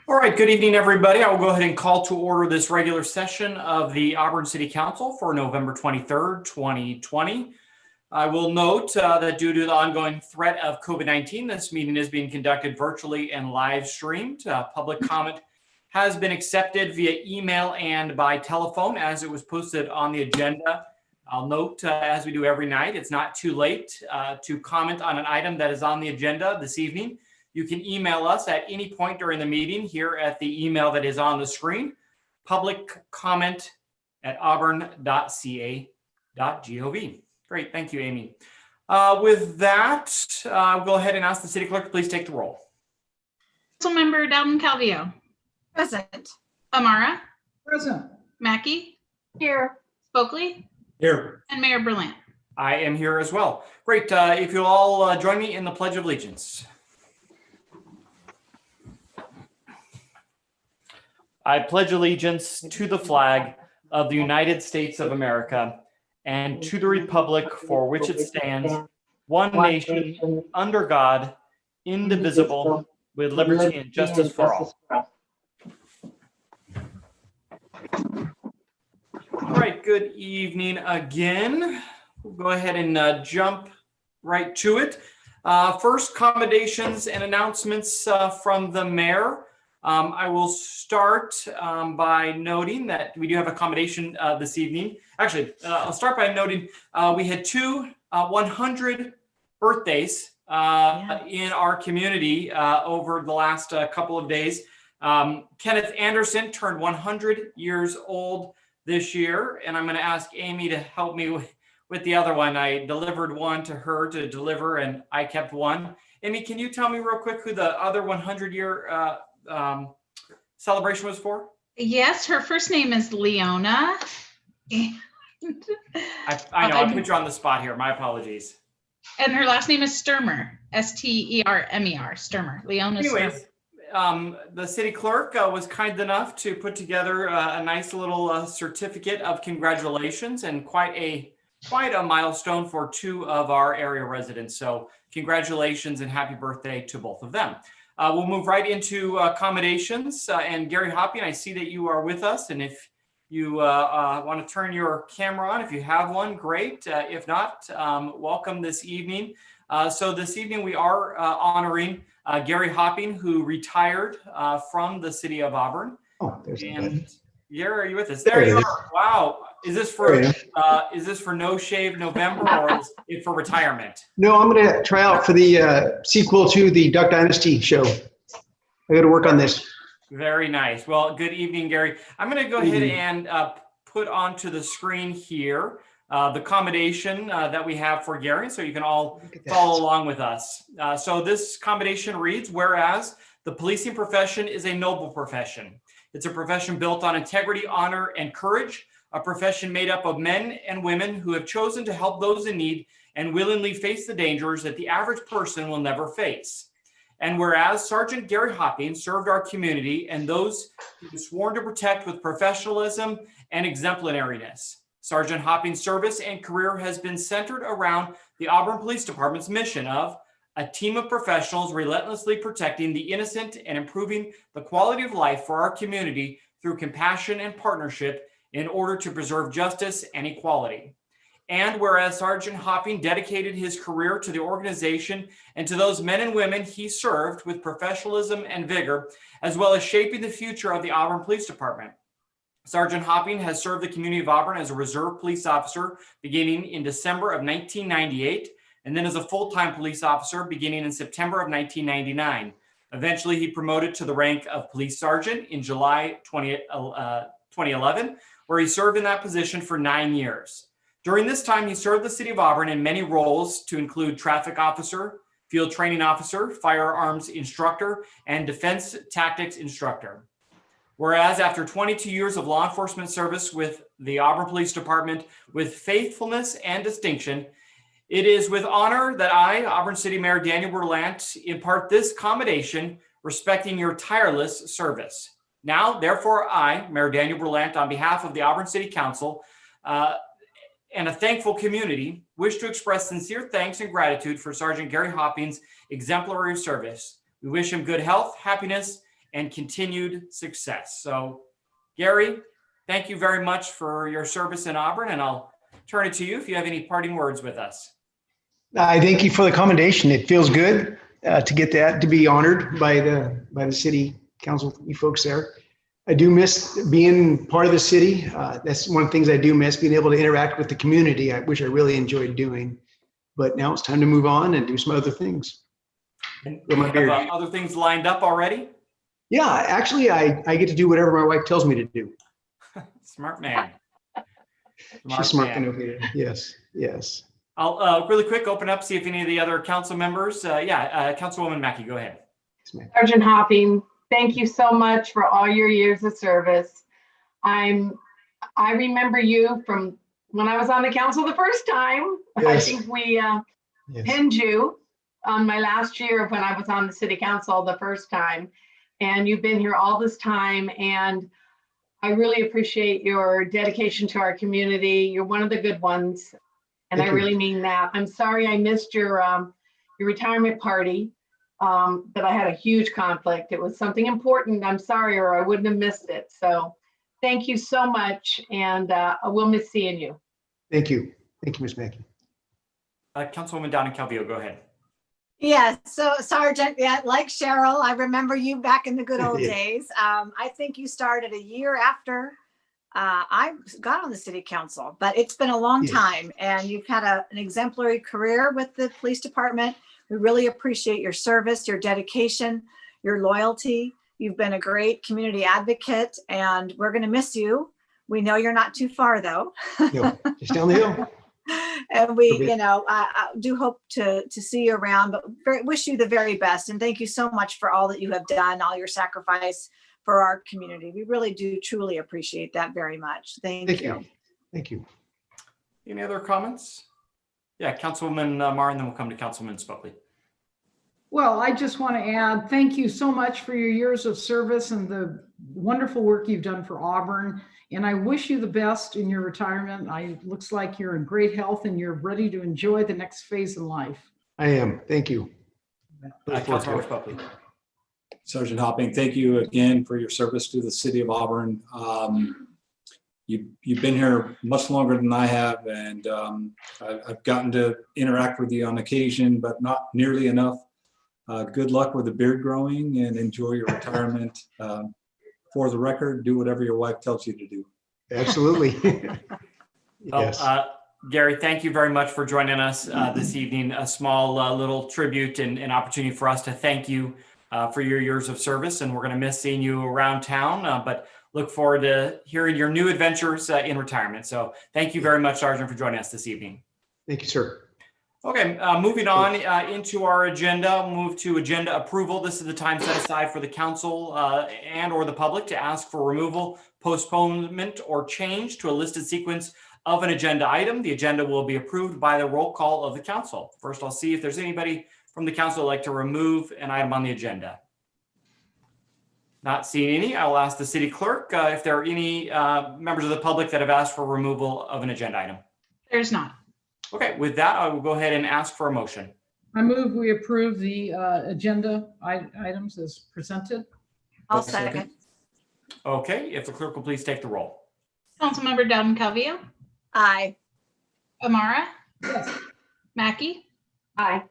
All right, good evening, everybody. I will go ahead and call to order this regular session of the Auburn City Council for November 23rd, 2020. I will note that due to the ongoing threat of COVID-19, this meeting is being conducted virtually and live streamed. Public comment has been accepted via email and by telephone as it was posted on the agenda. I'll note, as we do every night, it's not too late to comment on an item that is on the agenda this evening. You can email us at any point during the meeting here at the email that is on the screen, publiccomment@auburn.ca.gov. Great, thank you, Amy. With that, I'll go ahead and ask the city clerk to please take the roll. Councilmember Dalton Calvillo. Present. Amara. Present. Mackey. Here. Spokley. Here. And Mayor Berlant. I am here as well. Great, if you'll all join me in the Pledge of Allegiance. I pledge allegiance to the flag of the United States of America and to the republic for which it stands, one nation, under God, indivisible, with liberty and justice for all. All right, good evening again. We'll go ahead and jump right to it. First, commendations and announcements from the mayor. I will start by noting that we do have accommodation this evening. Actually, I'll start by noting we had two 100 birthdays in our community over the last couple of days. Kenneth Anderson turned 100 years old this year, and I'm going to ask Amy to help me with the other one. I delivered one to her to deliver, and I kept one. Amy, can you tell me real quick who the other 100-year celebration was for? Yes, her first name is Leona. I know, I put you on the spot here. My apologies. And her last name is Sturmer, S-T-E-R-M-E-R, Sturmer, Leona Sturmer. Anyways, the city clerk was kind enough to put together a nice little certificate of congratulations, and quite a milestone for two of our area residents. So congratulations and happy birthday to both of them. We'll move right into accommodations. And Gary Hopping, I see that you are with us. And if you want to turn your camera on, if you have one, great. If not, welcome this evening. So this evening we are honoring Gary Hopping, who retired from the city of Auburn. Oh, there's and Gary, are you with us? There you are. Wow. Is this for No Shave November, or is it for retirement? No, I'm going to try out for the sequel to the Duck Dynasty show. I got to work on this. Very nice. Well, good evening, Gary. I'm going to go ahead and put onto the screen here the commendation that we have for Gary, so you can all follow along with us. So this commendation reads, whereas the policing profession is a noble profession. It's a profession built on integrity, honor, and courage, a profession made up of men and women who have chosen to help those in need and willingly face the dangers that the average person will never face. And whereas Sergeant Gary Hopping served our community and those he was sworn to protect with professionalism and exemplariness. Sergeant Hopping's service and career has been centered around the Auburn Police Department's mission of a team of professionals relentlessly protecting the innocent and improving the quality of life for our community through compassion and partnership in order to preserve justice and equality. And whereas Sergeant Hopping dedicated his career to the organization and to those men and women he served with professionalism and vigor, as well as shaping the future of the Auburn Police Department. Sergeant Hopping has served the community of Auburn as a reserve police officer beginning in December of 1998, and then as a full-time police officer beginning in September of 1999. Eventually, he promoted to the rank of police sergeant in July 2011, where he served in that position for 9 years. During this time, he served the city of Auburn in many roles to include traffic officer, field training officer, firearms instructor, and defense tactics instructor. Whereas after 22 years of law enforcement service with the Auburn Police Department with faithfulness and distinction, it is with honor that I, Auburn City Mayor Daniel Berlant, impart this commendation respecting your tireless service. Now, therefore, I, Mayor Daniel Berlant, on behalf of the Auburn City Council and a thankful community, wish to express sincere thanks and gratitude for Sergeant Gary Hopping's exemplary service. We wish him good health, happiness, and continued success. So, Gary, thank you very much for your service in Auburn, and I'll turn it to you if you have any parting words with us. I thank you for the commendation. It feels good to get that, to be honored by the city council, you folks there. I do miss being part of the city. That's one of the things I do miss, being able to interact with the community, which I really enjoyed doing. But now it's time to move on and do some other things. And With my do you have beard. other things lined up already? Yeah, actually, I get to do whatever my wife tells me to do. Smart man. She's smart man. enough. Yes, yes. I'll really quick open up, see if any of the other council members, Councilwoman Mackey, go ahead. Yes, ma'am. Sergeant Hopping, thank you so much for all your years of service. I remember you from when I was on the council the first time. I Yes. think we Yes. pinned you on my last year of when I was on the city council the first time. And you've been here all this time, and I really appreciate your dedication to our community. You're one of the good ones, and Thank I you. really mean that. I'm sorry I missed your retirement party, but I had a huge conflict. It was something important. I'm sorry, or I wouldn't have missed it. So thank you so much, and I will miss seeing you. Thank you. Thank you, Ms. Mackey. Councilwoman Donna Calvillo, go ahead. Yes, so Sergeant, yeah, like Cheryl, I remember you back in the good old Yeah. days. I think you started a year after I got on the city council, but it's been a long Yeah. time, and you've had an exemplary career with the police department. We really appreciate your service, your dedication, your loyalty. You've been a great community advocate, and we're going to miss you. We know you're not too far, though. No, just down the hill. And we, Okay. I do hope to see you around, but wish you the very best. And thank you so much for all that you have done, all your sacrifice for our community. We really do truly appreciate that very much. Thank Thank you. you. Thank you. Any other comments? Yeah, Councilwoman Marr, and then we'll come to Councilman Spokely. Well, I just want to add, thank you so much for your years of service and the wonderful work you've done for Auburn. And I wish you the best in your retirement. Looks like you're in great health and you're ready to enjoy the next phase in life. I am. Thank you. Look forward to Councilmember it. Spokely. Sergeant Hopping, thank you again for your service to the city of Auburn. You've been here much longer than I have, and I've gotten to interact with you on occasion, but not nearly enough. Good luck with the beard growing and enjoy your retirement. For the record, do whatever your wife tells you to do. Absolutely. Oh, Yes. Gary, thank you very much for joining us this evening. A small little tribute and an opportunity for us to thank you for your years of service. And we're going to miss seeing you around town, but look forward to hearing your new adventures in retirement. So thank you very much, Sergeant, for joining us this evening. Thank you, sir. Okay, moving on into our agenda, we'll move to agenda approval. This is the time set aside for the council and or the public to ask for removal, postponement, or change to a listed sequence of an agenda item. The agenda will be approved by the roll call of the council. First, I'll see if there's anybody from the council who'd like to remove an item on the agenda. Not seeing any, I will ask the city clerk if there are any members of the public that have asked for removal of an agenda item. There's not. Okay, with that, I will go ahead and ask for a motion. I move we approve the agenda items as presented. I'll second. Okay, if the clerk will please take the roll. Councilmember Dowden Calvillo, Aye. Amara, Yes. Mackey, Aye.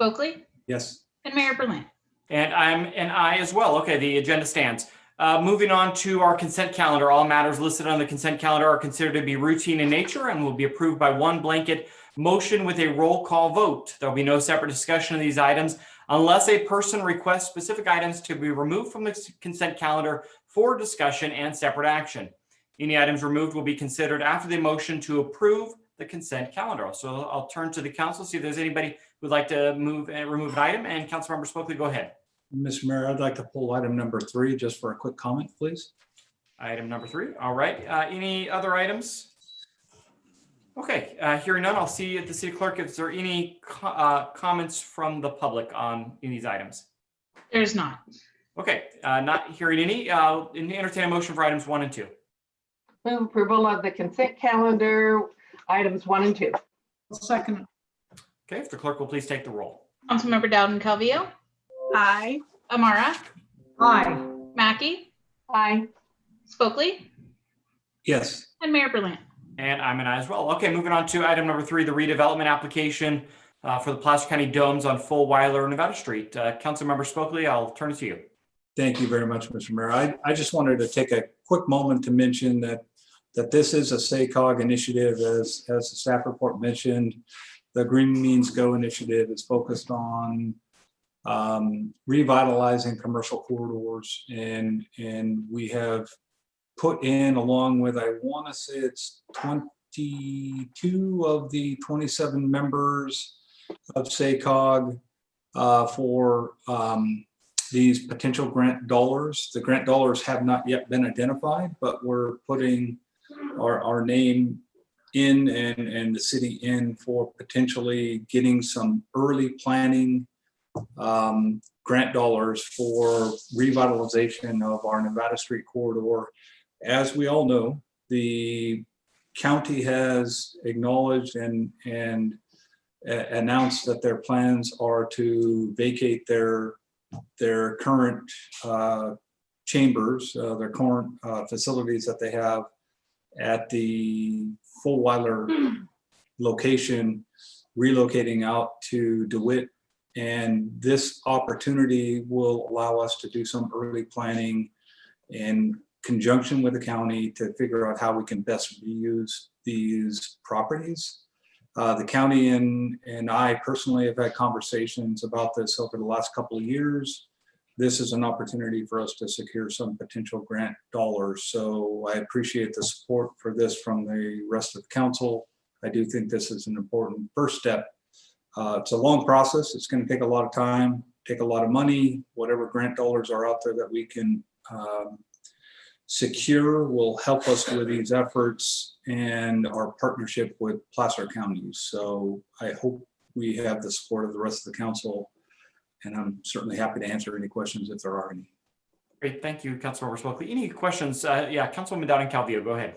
Spokely, Yes. and Mayor Berlin. And I'm an aye as well. Okay, the agenda stands. Moving on to our consent calendar, all matters listed on the consent calendar are considered to be routine in nature and will be approved by one blanket motion with a roll call vote. There'll be no separate discussion of these items unless a person requests specific items to be removed from the consent calendar for discussion and separate action. Any items removed will be considered after the motion to approve the consent calendar. So I'll turn to the council, see if there's anybody who'd like to move and remove an item. And Councilmember Spokely, go ahead. Mr. Mayor, I'd like to pull item number 3 just for a quick comment, please. Item number 3. All right. Any other items? Okay. Hearing none, I'll see at the city clerk if there are any comments from the public on any of these items. There's not. Okay. Not hearing any. Entertain a motion for items 1 and 2. Move approval of the consent calendar, items 1 and 2. Second. Okay. If the clerk will please take the roll. Councilmember Dowden Calvillo, Aye. Amara, Aye. Mackey, Aye. Spokely, Yes. and Mayor Berlant. And I'm an aye as well. Okay, moving on to item number 3, the redevelopment application for the Placer County Domes on Fulweiler, Nevada Street. Councilmember Spokely, I'll turn it to you. Thank you very much, Mr. Mayor. I just wanted to take a quick moment to mention that this is a SACOG initiative, as the staff report mentioned. The Green Means Go initiative is focused on revitalizing commercial corridors, and we have put in, along with, I want to say it's 22 of the 27 members of SACOG for these potential grant dollars. The grant dollars have not yet been identified, but we're putting our name in and the city in for potentially getting some early planning grant dollars for revitalization of our Nevada Street corridor. As we all know, the county has acknowledged and announced that their plans are to vacate their current chambers, their current facilities that they have at the Fulweiler location, relocating out to DeWitt. And this opportunity will allow us to do some early planning in conjunction with the county to figure out how we can best reuse these properties. The county and I personally have had conversations about this over the last couple of years. This is an opportunity for us to secure some potential grant dollars. So I appreciate the support for this from the rest of the council. I do think this is an important first step. It's a long process. It's going to take a lot of time, take a lot of money. Whatever grant dollars are out there that we can secure will help us with these efforts and our partnership with Placer County. So I hope we have the support of the rest of the council, and I'm certainly happy to answer any questions if there are any. Great, thank you, Councilmember Spokely. Any questions? Yeah, Councilwoman Downing Calvillo, go ahead.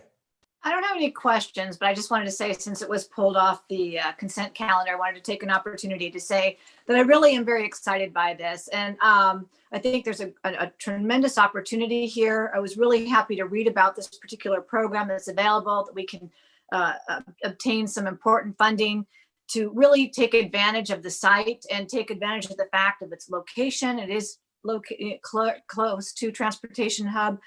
I don't have any questions, but I just wanted to say, since it was pulled off the consent calendar, I wanted to take an opportunity to say that I really am very excited by this. And I think there's a tremendous opportunity here. I was really happy to read about this particular program that's available, that we can obtain some important funding to really take advantage of the site and take advantage of the fact of its location. It is located close to transportation hub.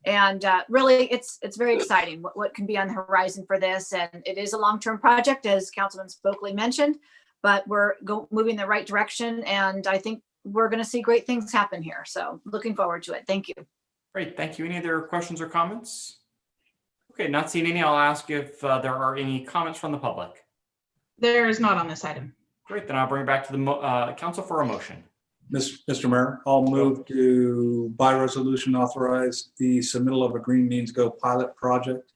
And really, it's very exciting what can be on the horizon for this. And it is a long-term project, as Councilman Spokely mentioned, but we're moving in the right direction. And I think we're going to see great things happen here. So looking forward to it. Thank you. Great, thank you. Any other questions or comments? Okay, not seeing any. I'll ask if there are any comments from the public. There is not on this item. Great, then I'll bring it back to the council for a motion. Mr. Mayor, I'll move to, by resolution, authorize the submittal of a Green Means Go pilot project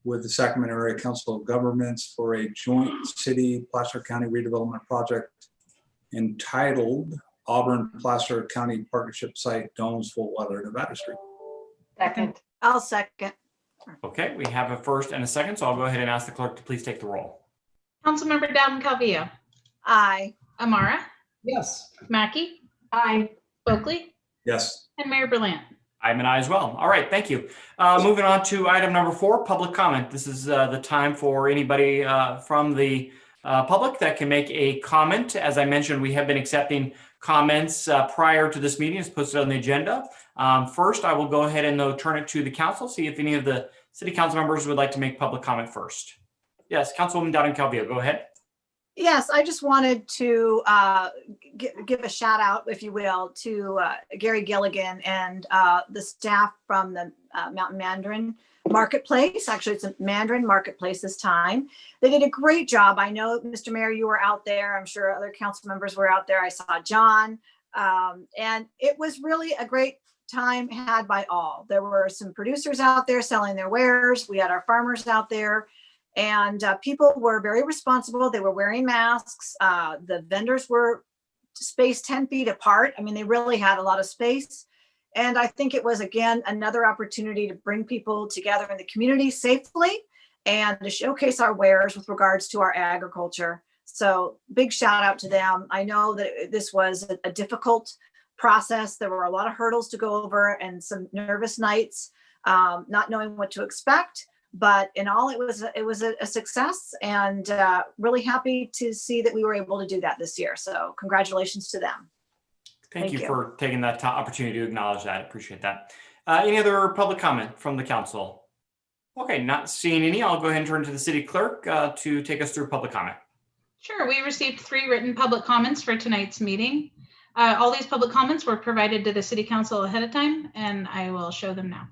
with the Sacramento Area Council of Governments for a joint city Placer County redevelopment project entitled Auburn Placer County Partnership Site Domes Fulweiler, Nevada Street. Second. I'll second. Okay, we have a first and a second, so I'll go ahead and ask the clerk to please take the roll. Councilmember Dowden Calvillo, Aye. Amara, Yes. Mackey, Aye. Spokely, Yes. and Mayor Berlant. I'm an aye as well. All right, thank you. Moving on to item number 4, public comment. This is the time for anybody from the public that can make a comment. As I mentioned, we have been accepting comments prior to this meeting. It's posted on the agenda. First, I will go ahead and turn it to the council, see if any of the city council members would like to make public comment first. Yes, Councilwoman Dowden Calvillo, go ahead. Yes, I just wanted to give a shout out, if you will, to Gary Gilligan and the staff from the Mountain Mandarin Marketplace. Actually, it's a Mandarin Marketplace this time. They did a great job. I know, Mr. Mayor, you were out there. I'm sure other council members were out there. I saw John. And it was really a great time had by all. There were some producers out there selling their wares. We had our farmers out there. And people were very responsible. They were wearing masks. The vendors were spaced 10 feet apart. I mean, they really had a lot of space. And I think it was, again, another opportunity to bring people together in the community safely and to showcase our wares with regards to our agriculture. So big shout out to them. I know that this was a difficult process. There were a lot of hurdles to go over and some nervous nights, not knowing what to expect. But in all, it was a success, and really happy to see that we were able to do that this year. So congratulations to them. Thank you you. for taking that opportunity to acknowledge that. Appreciate that. Any other public comment from the council? Okay, not seeing any. I'll go ahead and turn to the city clerk to take us through public comment. Sure, we received 3 written public comments for tonight's meeting. All these public comments were provided to the city council ahead of time, and I will show them now.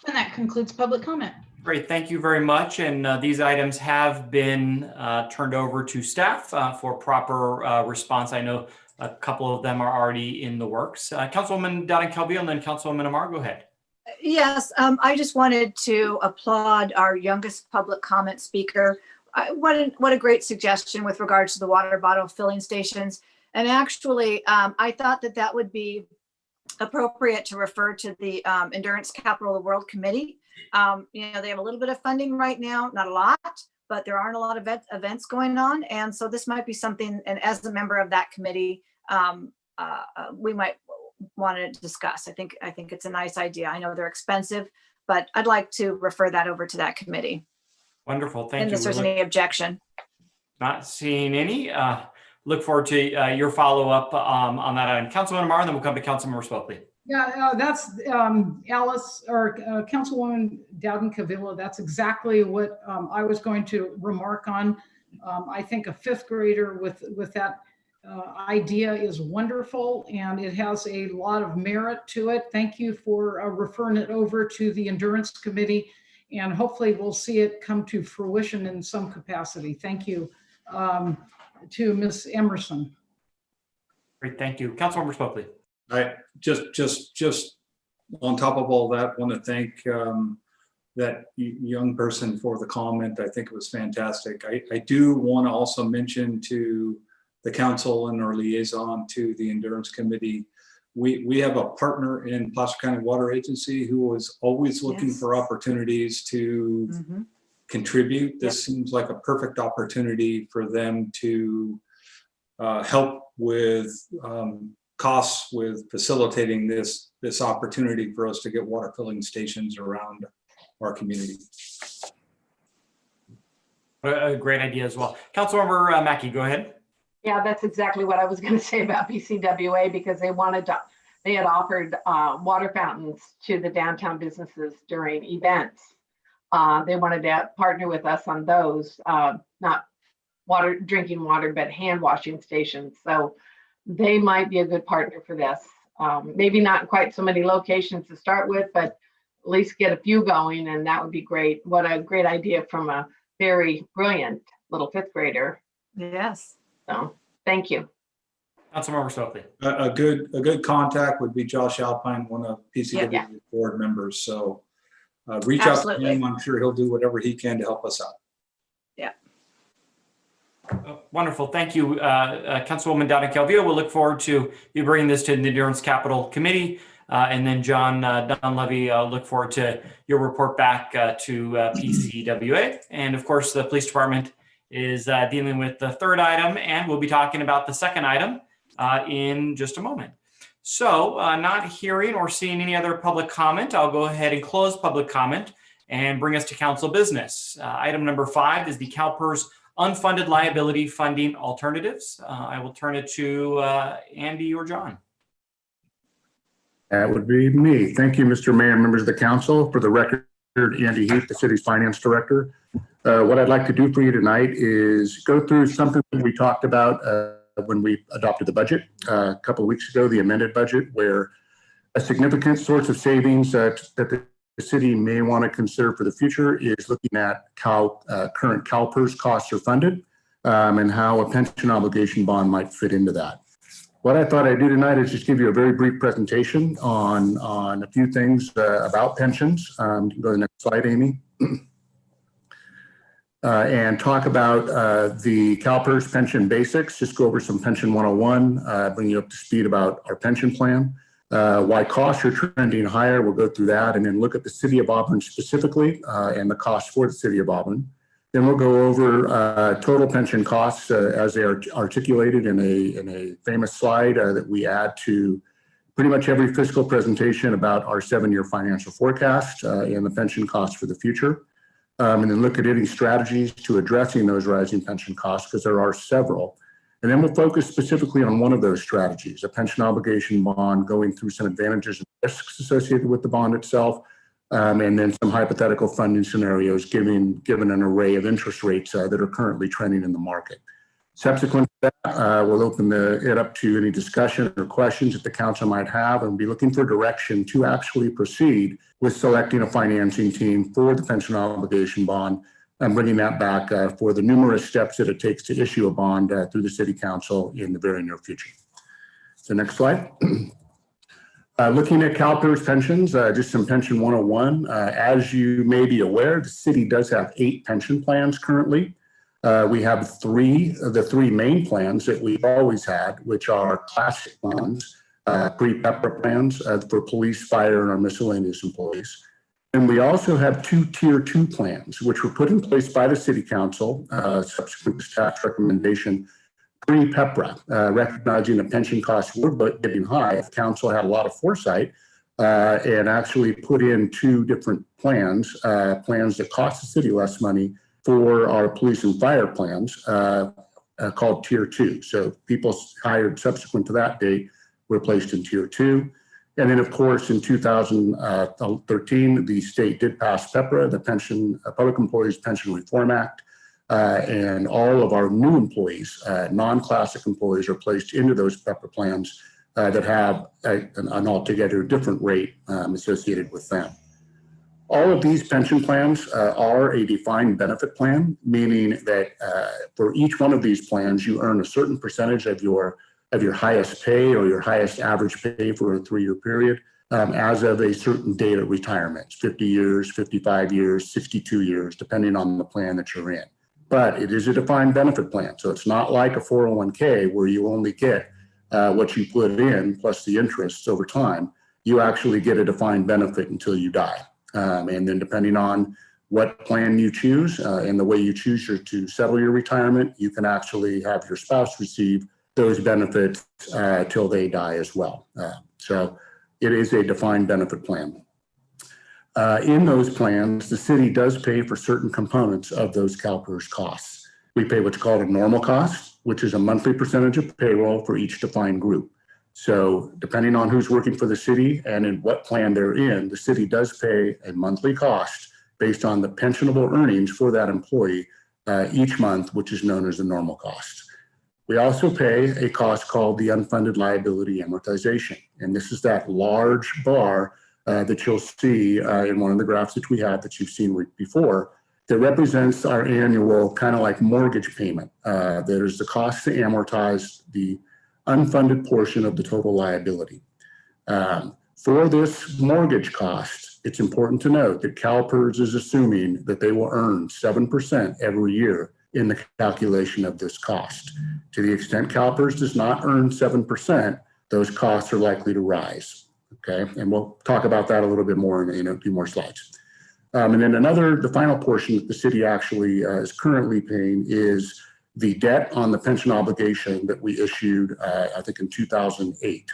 And that concludes public comment. Great, thank you very much. And these items have been turned over to staff for proper response. I know a couple of them are already in the works. Councilwoman Dowding-Calvillo and then Councilwoman Amar, go ahead. Yes, I just wanted to applaud our youngest public comment speaker. What a great suggestion with regards to the water bottle filling stations. And actually, I thought that would be appropriate to refer to the Endurance Capital of the World Committee. They have a little bit of funding right now, not a lot, but there aren't a lot of events going on. And so this might be something, and as a member of that committee, we might want to discuss. I think it's a nice idea. I know they're expensive, but I'd like to refer that over to that committee. Wonderful, thank you. Unless there's any objection. Not seeing any. Look forward to your follow-up on that item. Councilwoman Amar, and then we'll come to Councilmember Swokely. Yeah, that's Alice or Councilwoman Dowding-Calvillo. That's exactly what I was going to remark on. I think a 5th grader with that idea is wonderful, and it has a lot of merit to it. Thank you for referring it over to the Endurance Committee, and hopefully we'll see it come to fruition in some capacity. Thank you to Ms. Emerson. Great, thank you. Councilmember Swokely. I just on top of all that, want to thank that young person for the comment. I think it was fantastic. I do want to also mention to the council and our liaison to the Endurance Committee, we have a partner in Placer County Water Agency who is always looking for opportunities to contribute. This seems like a perfect opportunity for them to help with costs with facilitating this opportunity for us to get water filling stations around our community. A great idea as well. Councilmember Mackey, go ahead. Yeah, that's exactly what I was going to say about PCWA, because they had offered water fountains to the downtown businesses during events. They wanted to partner with us on those, not drinking water, but hand washing stations. So they might be a good partner for this. Maybe not quite so many locations to start with, but at least get a few going, and that would be great. What a great idea from a very brilliant little 5th grader. Yes. So thank you. Councilmember Swokely. A good contact would be Josh Alpine, one of PCW board members. So reach out to him. I'm sure he'll do whatever he can to help us out. Yeah. Wonderful. Thank you, Councilwoman Dowding-Calvillo. We'll look forward to you bringing this to the Endurance Capital Committee. And then John Dunleavy, look forward to your report back to PCWA. And of course, the police department is dealing with the third item, and we'll be talking about the second item in just a moment. So not hearing or seeing any other public comment, I'll go ahead and close public comment and bring us to council business. Item number 5 is the CalPERS unfunded liability funding alternatives. I will turn it to Andy or John. That would be me. Thank you, Mr. Mayor and members of the council. For the record, Andy Heath, the city's finance director. What I'd like to do for you tonight is go through something that we talked about when we adopted the budget a couple of weeks ago, the amended budget, where a significant source of savings that the city may want to consider for the future is looking at how current CalPERS costs are funded and how a pension obligation bond might fit into that. What I thought I'd do tonight is just give you a very brief presentation on a few things about pensions. You can go to the next slide, Amy. And talk about the CalPERS pension basics, just go over some pension 101, bring you up to speed about our pension plan, why costs are trending higher. We'll go through that, and then look at the city of Auburn specifically and the costs for the city of Auburn. Then we'll go over total pension costs as they are articulated in a famous slide that we add to pretty much every fiscal presentation about our 7-year financial forecast and the pension costs for the future. And then look at any strategies to addressing those rising pension costs, because there are several. And then we'll focus specifically on one of those strategies, a pension obligation bond, going through some advantages and risks associated with the bond itself, and then some hypothetical funding scenarios given an array of interest rates that are currently trending in the market. Subsequent to that, we'll open it up to any discussion or questions that the council might have, and be looking for direction to actually proceed with selecting a financing team for the pension obligation bond and bringing that back for the numerous steps that it takes to issue a bond through the city council in the very near future. So next slide. Looking at CalPERS pensions, just some pension 101. As you may be aware, the city does have 8 pension plans currently. We have the three main plans that we've always had, which are classic ones, pre-PEPRA plans for police, fire, and our miscellaneous employees. And we also have 2 Tier 2 plans, which were put in place by the City Council, subsequent to staff recommendation, pre-PEPRA, recognizing the pension costs were getting high. The council had a lot of foresight and actually put in 2 different plans, plans that cost the city less money for our police and fire plans called Tier 2. So people hired subsequent to that date were placed in Tier 2. And then, of course, in 2013, the state did pass PEPRA, the Public Employees Pension Reform Act, and all of our new employees, non-classic employees, are placed into those PEPRA plans that have an altogether different rate associated with them. All of these pension plans are a defined benefit plan, meaning that for each one of these plans, you earn a certain percentage of your highest pay or your highest average pay for a 3-year period as of a certain date of retirement, 50 years, 55 years, 62 years, depending on the plan that you're in. But it is a defined benefit plan. So it's not like a 401k where you only get what you put in plus the interest over time. You actually get a defined benefit until you die. And then depending on what plan you choose and the way you choose to settle your retirement, you can actually have your spouse receive those benefits till they die as well. So it is a defined benefit plan. In those plans, the city does pay for certain components of those CalPERS costs. We pay what's called a normal cost, which is a monthly percentage of payroll for each defined group. So depending on who's working for the city and in what plan they're in, the city does pay a monthly cost based on the pensionable earnings for that employee each month, which is known as the normal cost. We also pay a cost called the unfunded liability amortization. And this is that large bar that you'll see in one of the graphs that we had that you've seen before that represents our annual kind of like mortgage payment. There's the cost to amortize the unfunded portion of the total liability. For this mortgage cost, it's important to note that CalPERS is assuming that they will earn 7% every year in the calculation of this cost. To the extent CalPERS does not earn 7%, those costs are likely to rise. Okay, and we'll talk about that a little bit more in a few more slides. And then the final portion that the city actually is currently paying is the debt on the pension obligation that we issued, I think in 2008.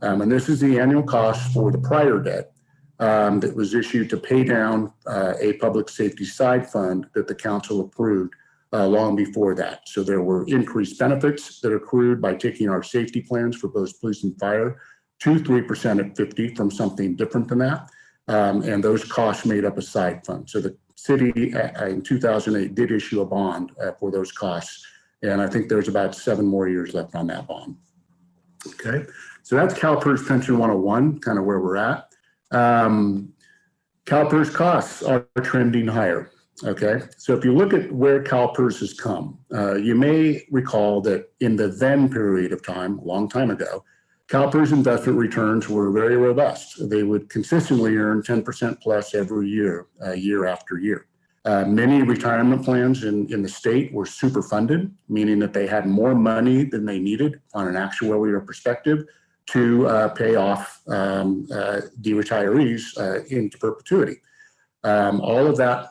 And this is the annual cost for the prior debt that was issued to pay down a public safety side fund that the council approved long before that. So there were increased benefits that accrued by taking our safety plans for both police and fire to 3% at 50 from something different than that. And those costs made up a side fund. So the city in 2008 did issue a bond for those costs. And I think there's about 7 more years left on that bond. Okay, so that's CalPERS Pension 101, kind of where we're at. CalPERS costs are trending higher. Okay, so if you look at where CalPERS has come, you may recall that in the then period of time, a long time ago, CalPERS investment returns were very robust. They would consistently earn 10% plus every year, year after year. Many retirement plans in the state were super funded, meaning that they had more money than they needed on an actuarial perspective to pay off the retirees into perpetuity. All of that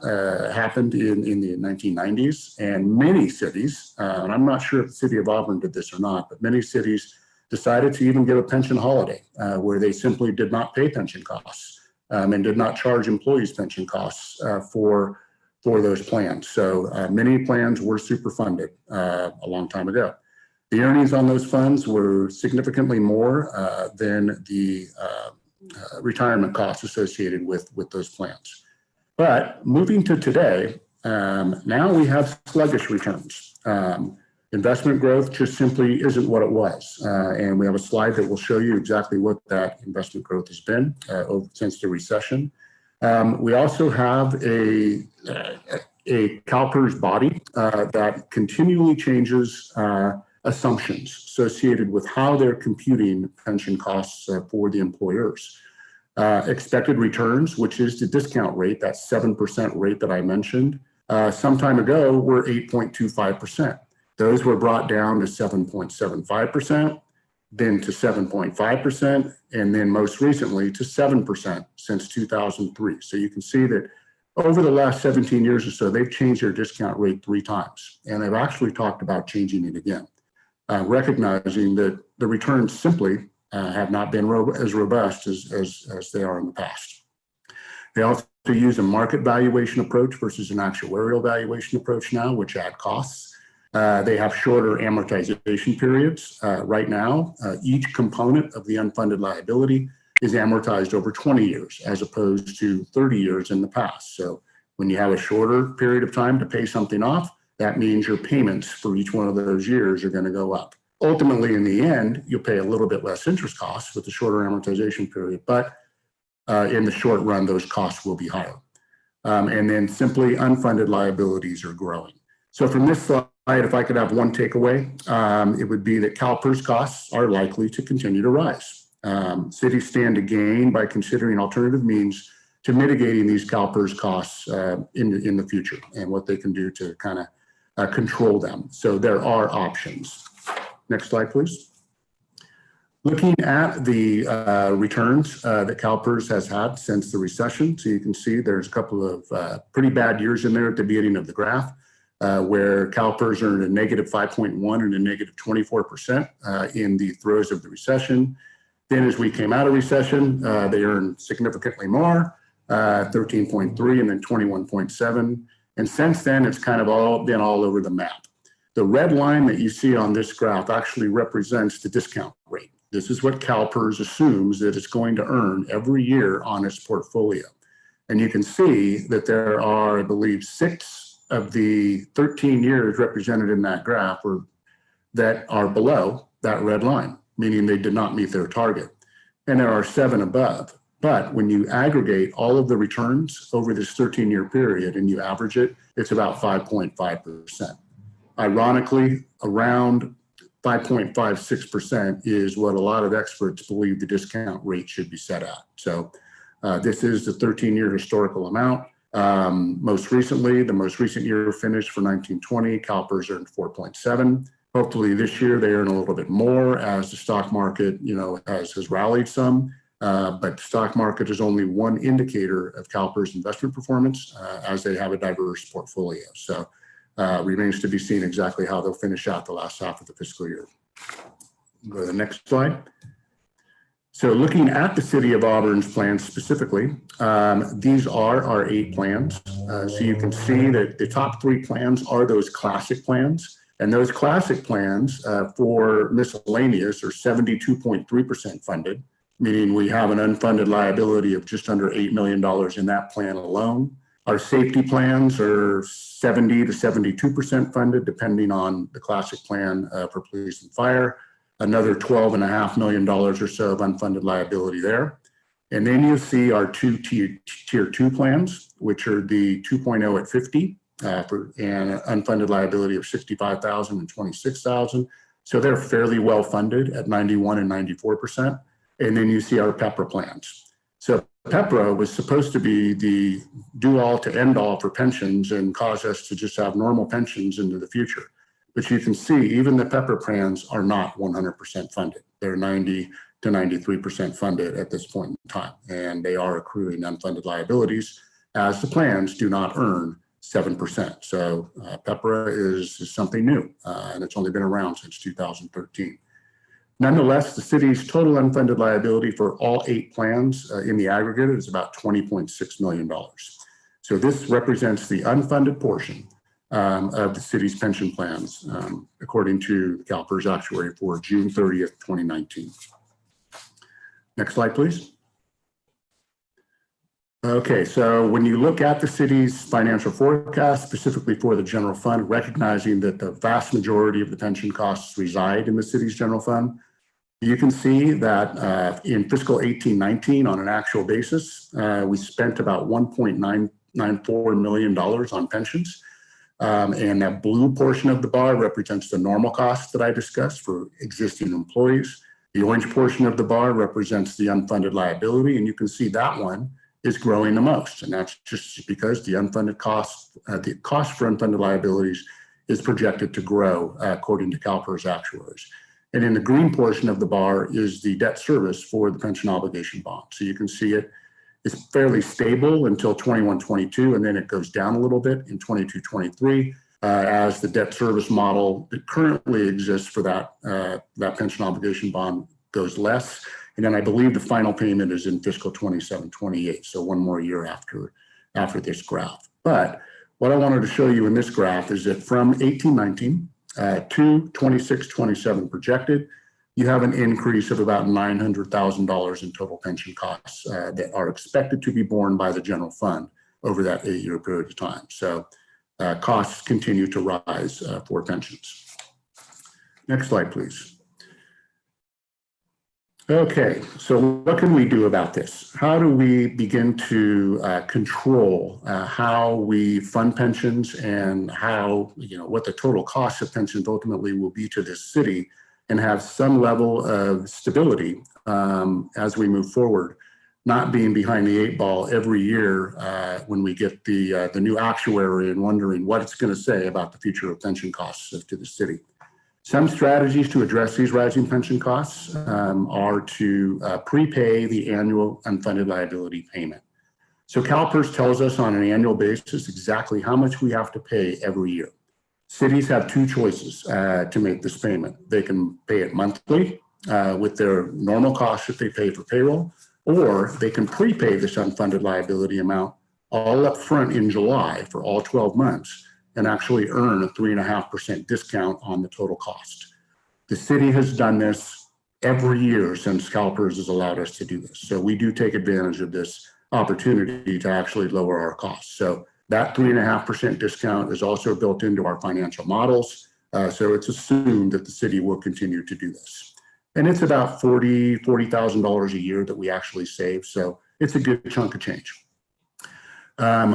happened in the 1990s, and many cities, and I'm not sure if the city of Auburn did this or not, but many cities decided to even give a pension holiday where they simply did not pay pension costs and did not charge employees pension costs for those plans. So many plans were super funded a long time ago. The earnings on those funds were significantly more than the retirement costs associated with those plans. But moving to today, now we have sluggish returns. Investment growth just simply isn't what it was. And we have a slide that will show you exactly what that investment growth has been since the recession. We also have a CalPERS body that continually changes assumptions associated with how they're computing pension costs for the employers. Expected returns, which is the discount rate, that 7% rate that I mentioned, some time ago were 8.25%. Those were brought down to 7.75%, then to 7.5%, and then most recently to 7% since 2003. So you can see that over the last 17 years or so, they've changed their discount rate 3 times, and they've actually talked about changing it again, recognizing that the returns simply have not been as robust as they are in the past. They also use a market valuation approach versus an actuarial valuation approach now, which add costs. They have shorter amortization periods. Right now, each component of the unfunded liability is amortized over 20 years as opposed to 30 years in the past. So when you have a shorter period of time to pay something off, that means your payments for each one of those years are going to go up. Ultimately, in the end, you'll pay a little bit less interest costs with the shorter amortization period, but in the short run, those costs will be higher. And then simply unfunded liabilities are growing. So from this slide, if I could have one takeaway, it would be that CalPERS costs are likely to continue to rise. Cities stand to gain by considering alternative means to mitigating these CalPERS costs in the future and what they can do to kind of control them. So there are options. Next slide, please. Looking at the returns that CalPERS has had since the recession. So you can see there's a couple of pretty bad years in there at the beginning of the graph where CalPERS earned a negative 5.1 and a negative 24% in the throes of the recession. Then as we came out of recession, they earned significantly more, 13.3 and then 21.7. And since then, it's kind of all been all over the map. The red line that you see on this graph actually represents the discount rate. This is what CalPERS assumes that it's going to earn every year on its portfolio. And you can see that there are, I believe, 6 of the 13 years represented in that graph that are below that red line, meaning they did not meet their target. And there are 7 above. But when you aggregate all of the returns over this 13-year period and you average it, it's about 5.5%. Ironically, around 5.56% is what a lot of experts believe the discount rate should be set at. So this is the 13-year historical amount. Most recently, the most recent year finished for 1920, CalPERS earned 4.7. Hopefully this year they earn a little bit more as the stock market, has rallied some. But stock market is only one indicator of CalPERS investment performance as they have a diverse portfolio. So remains to be seen exactly how they'll finish out the last half of the fiscal year. Go to the next slide. So looking at the City of Auburn's plans specifically, these are our 8 plans. So you can see that the top 3 plans are those classic plans. And those classic plans for miscellaneous are 72.3% funded, meaning we have an unfunded liability of just under $8 million in that plan alone. Our safety plans are 70 to 72% funded, depending on the classic plan for police and fire. Another $12.5 million or so of unfunded liability there. And then you see our 2 tier 2 plans, which are the 2.0 at 50 for an unfunded liability of $65,000 and $26,000. So they're fairly well funded at 91 and 94%. And then you see our PEPRA plans. So PEPRA was supposed to be the do all to end all for pensions and cause us to just have normal pensions into the future. But you can see even the PEPRA plans are not 100% funded. They're 90 to 93% funded at this point in time. And they are accruing unfunded liabilities as the plans do not earn 7%. So PEPRA is something new and it's only been around since 2013. Nonetheless, the city's total unfunded liability for all 8 plans in the aggregate is about $20.6 million. So this represents the unfunded portion of the city's pension plans, according to the CalPERS actuary for June 30th, 2019. Next slide, please. Okay, so when you look at the city's financial forecast, specifically for the general fund, recognizing that the vast majority of the pension costs reside in the city's general fund, you can see that in fiscal 18-19, on an actual basis, we spent about $1.994 million on pensions. And that blue portion of the bar represents the normal costs that I discussed for existing employees. The orange portion of the bar represents the unfunded liability, and you can see that one is growing the most. And that's just because the unfunded cost, the cost for unfunded liabilities is projected to grow according to CalPERS actuaries. And in the green portion of the bar is the debt service for the pension obligation bond. So you can see it is fairly stable until 21-22, and then it goes down a little bit in 22-23 as the debt service model that currently exists for that pension obligation bond goes less. And then I believe the final payment is in fiscal 27-28, so one more year after this graph. But what I wanted to show you in this graph is that from 18-19 to 26-27 projected, you have an increase of about $900,000 in total pension costs that are expected to be borne by the general fund over that 8-year period of time. So costs continue to rise for pensions. Next slide, please. Okay, so what can we do about this? How do we begin to control how we fund pensions and how, what the total cost of pensions ultimately will be to this city, and have some level of stability as we move forward, not being behind the 8 ball every year when we get the new actuary and wondering what it's going to say about the future of pension costs to the city. Some strategies to address these rising pension costs are to prepay the annual unfunded liability payment. So CalPERS tells us on an annual basis exactly how much we have to pay every year. Cities have 2 choices to make this payment. They can pay it monthly with their normal costs that they pay for payroll, or they can prepay this unfunded liability amount all up front in July for all 12 months and actually earn a 3.5% discount on the total cost. The city has done this every year since CalPERS has allowed us to do this. So we do take advantage of this opportunity to actually lower our costs. So that 3.5% discount is also built into our financial models. So it's assumed that the city will continue to do this. And it's about $40,000 a year that we actually save. So it's a good chunk of change.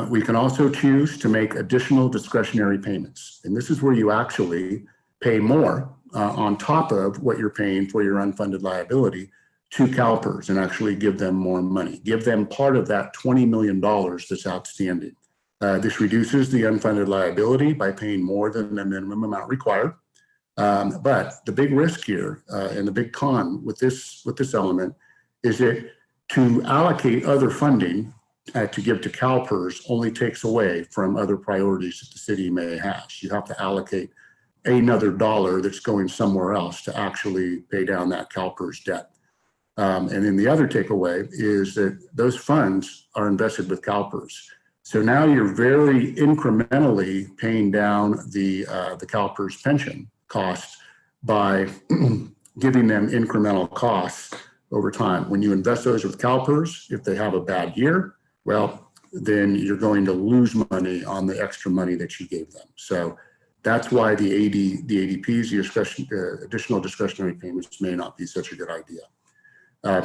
We can also choose to make additional discretionary payments. And this is where you actually pay more on top of what you're paying for your unfunded liability to CalPERS and actually give them more money. Give them part of that $20 million that's outstanding. This reduces the unfunded liability by paying more than the minimum amount required. But the big risk here and the big con with this element is that To allocate other funding to give to CalPERS only takes away from other priorities that the city may have. You have to allocate another dollar that's going somewhere else to actually pay down that CalPERS debt. And then the other takeaway is that those funds are invested with CalPERS. So now you're very incrementally paying down the CalPERS pension costs by giving them incremental costs over time. When you invest those with CalPERS, if they have a bad year, well, then you're going to lose money on the extra money that you gave them. So that's why the ADPs, the additional discretionary payments, may not be such a good idea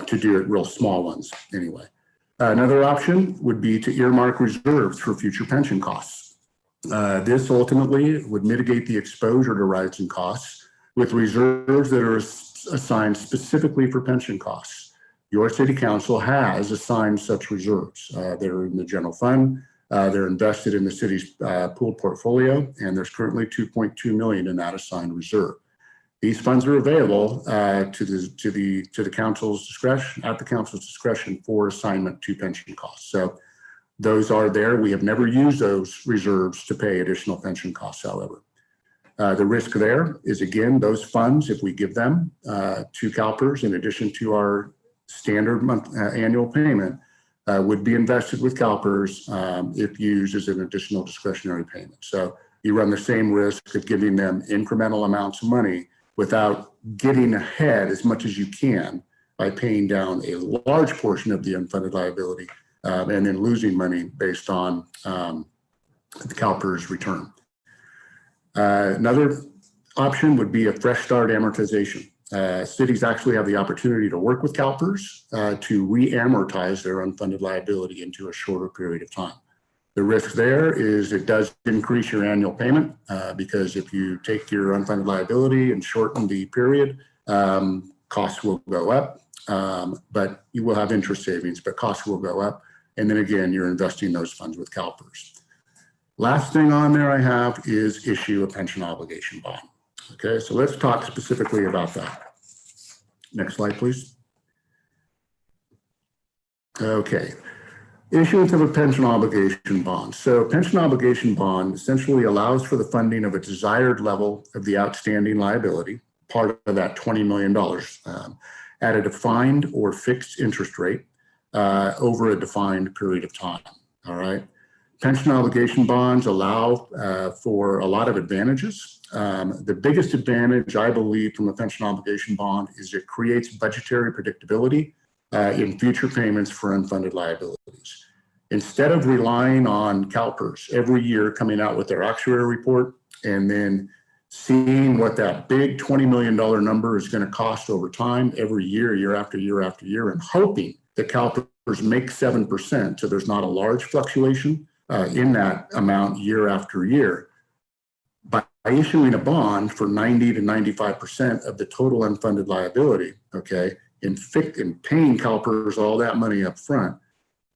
to do it real small ones anyway. Another option would be to earmark reserves for future pension costs. This ultimately would mitigate the exposure to rising costs with reserves that are assigned specifically for pension costs. Your city council has assigned such reserves. They're in the general fund. They're invested in the city's pooled portfolio, and there's currently $2.2 million in that assigned reserve. These funds are available to the council's discretion, at the council's discretion, for assignment to pension costs. So those are there. We have never used those reserves to pay additional pension costs, however. The risk there is, again, those funds, if we give them to CalPERS in addition to our standard annual payment, would be invested with CalPERS if used as an additional discretionary payment. So you run the same risk of giving them incremental amounts of money without getting ahead as much as you can by paying down a large portion of the unfunded liability and then losing money based on the CalPERS return. Another option would be a fresh start amortization. Cities actually have the opportunity to work with CalPERS to re-amortize their unfunded liability into a shorter period of time. The risk there is it does increase your annual payment because if you take your unfunded liability and shorten the period, costs will go up, but you will have interest savings, but costs will go up. And then again, you're investing those funds with CalPERS. Last thing on there I have is issue a pension obligation bond. Okay, so let's talk specifically about that. Next slide, please. Okay, issuance of a pension obligation bond. So pension obligation bond essentially allows for the funding of a desired level of the outstanding liability, part of that $20 million, at a defined or fixed interest rate over a defined period of time, all right? Pension obligation bonds allow for a lot of advantages. The biggest advantage, I believe, from a pension obligation bond is it creates budgetary predictability in future payments for unfunded liabilities. Instead of relying on CalPERS every year coming out with their actuary report and then seeing what that big $20 million number is going to cost over time every year, year after year after year, and hoping that CalPERS makes 7%, so there's not a large fluctuation in that amount year after year. By issuing a bond for 90 to 95% of the total unfunded liability, okay, and paying CalPERS all that money up front,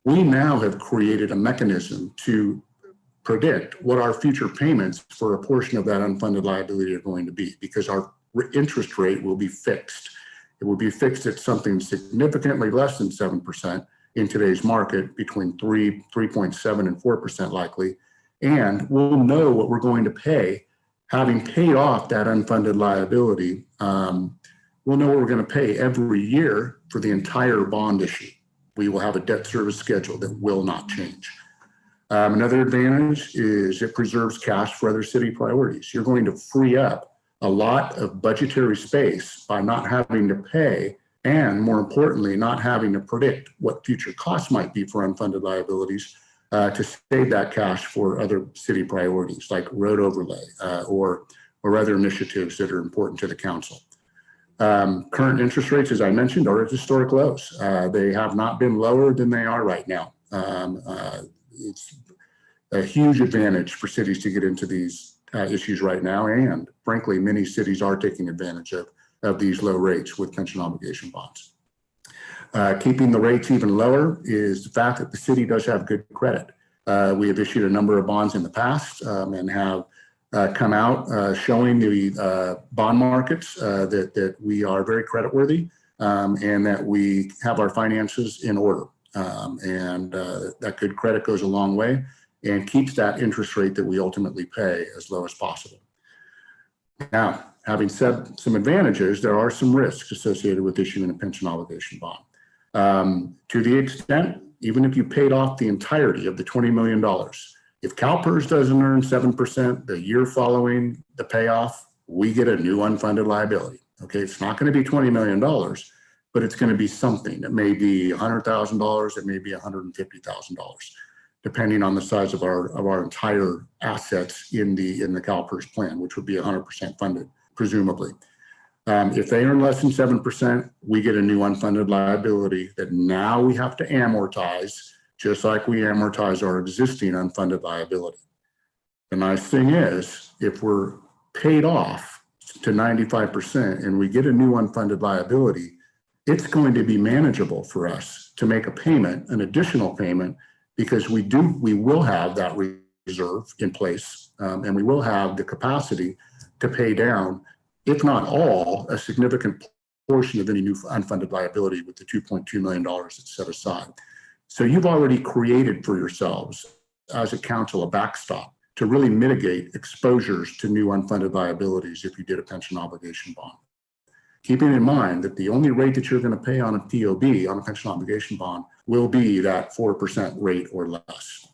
we now have created a mechanism to predict what our future payments for a portion of that unfunded liability are going to be, because our interest rate will be fixed. It will be fixed at something significantly less than 7% in today's market, between 3.7 and 4% likely. And we'll know what we're going to pay, having paid off that unfunded liability. We'll know what we're going to pay every year for the entire bond issue. We will have a debt service schedule that will not change. Another advantage is it preserves cash for other city priorities. You're going to free up a lot of budgetary space by not having to pay, and more importantly, not having to predict what future costs might be for unfunded liabilities to save that cash for other city priorities like road overlay or other initiatives that are important to the council. Current interest rates, as I mentioned, are at historic lows. They have not been lower than they are right now. It's a huge advantage for cities to get into these issues right now. And frankly, many cities are taking advantage of these low rates with pension obligation bonds. Keeping the rates even lower is the fact that the city does have good credit. We have issued a number of bonds in the past and have come out showing the bond markets that we are very creditworthy. and that we have our finances in order. That good credit goes a long way and keeps that interest rate that we ultimately pay as low as possible. Now, having said some advantages, there are some risks associated with issuing a pension obligation bond. To the extent, even if you paid off the entirety of the $20 million, if CalPERS doesn't earn 7% the year following the payoff, we get a new unfunded liability. Okay, it's not going to be $20 million, but it's going to be something. It may be $100,000, it may be $150,000, depending on the size of our entire assets in the CalPERS plan, which would be 100% funded, presumably. If they earn less than 7%, we get a new unfunded liability that now we have to amortize, just like we amortize our existing unfunded liability. The nice thing is, if we're paid off to 95% and we get a new unfunded liability, it's going to be manageable for us to make a payment, an additional payment, because we will have that reserve in place, and we will have the capacity to pay down, if not all, a significant portion of any new unfunded liability with the $2.2 million that's set aside. So you've already created for yourselves, as a council, a backstop to really mitigate exposures to new unfunded liabilities if you did a pension obligation bond. Keeping in mind that the only rate that you're going to pay on a POB, on a pension obligation bond, will be that 4% rate or less.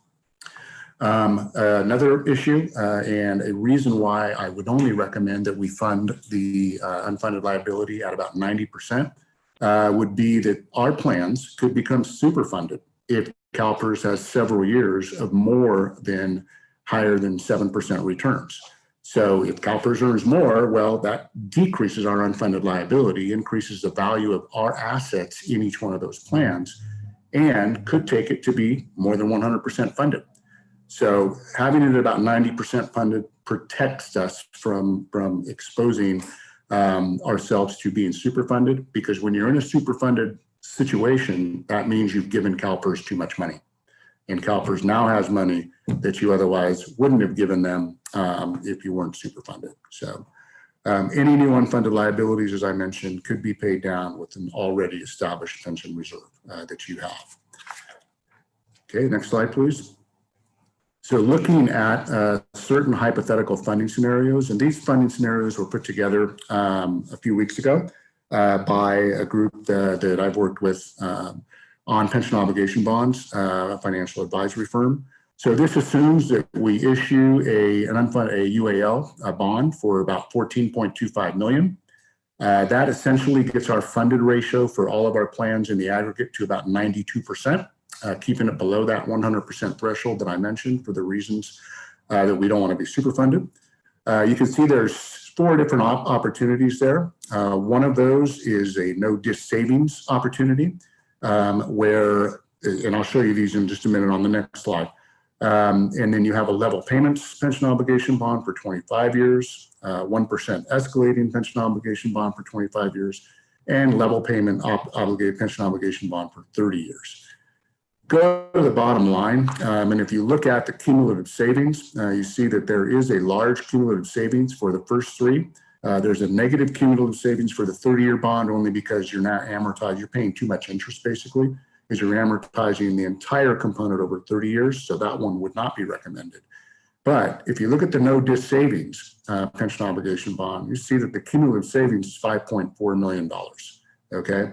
Another issue and a reason why I would only recommend that we fund the unfunded liability at about 90% would be that our plans could become super funded if CalPERS has several years of more than higher than 7% returns. So if CalPERS earns more, well, that decreases our unfunded liability, increases the value of our assets in each one of those plans, and could take it to be more than 100% funded. So having it about 90% funded protects us from exposing ourselves to being superfunded, because when you're in a superfunded situation, that means you've given CalPERS too much money. And CalPERS now has money that you otherwise wouldn't have given them if you weren't superfunded. So any new unfunded liabilities, as I mentioned, could be paid down with an already established pension reserve that you have. Okay, next slide, please. So looking at certain hypothetical funding scenarios, and these funding scenarios were put together a few weeks ago by a group that I've worked with on pension obligation bonds, a financial advisory firm. So this assumes that we issue a UAL, a bond for about $14.25 million. That essentially gets our funded ratio for all of our plans in the aggregate to about 92%, keeping it below that 100% threshold that I mentioned for the reasons that we don't want to be superfunded. You can see there's 4 different opportunities there. One of those is a no-dis savings opportunity, where, and I'll show you these in just a minute on the next slide. And then you have a level payments pension obligation bond for 25 years, 1% escalating pension obligation bond for 25 years, and level payment obligated pension obligation bond for 30 years. Go to the bottom line, and if you look at the cumulative savings, you see that there is a large cumulative savings for the first 3. There's a negative cumulative savings for the 30-year bond, only because you're not amortized. You're paying too much interest, basically, because you're amortizing the entire component over 30 years. So that one would not be recommended. But if you look at the no-dis savings pension obligation bond, you see that the cumulative savings is $5.4 million. Okay.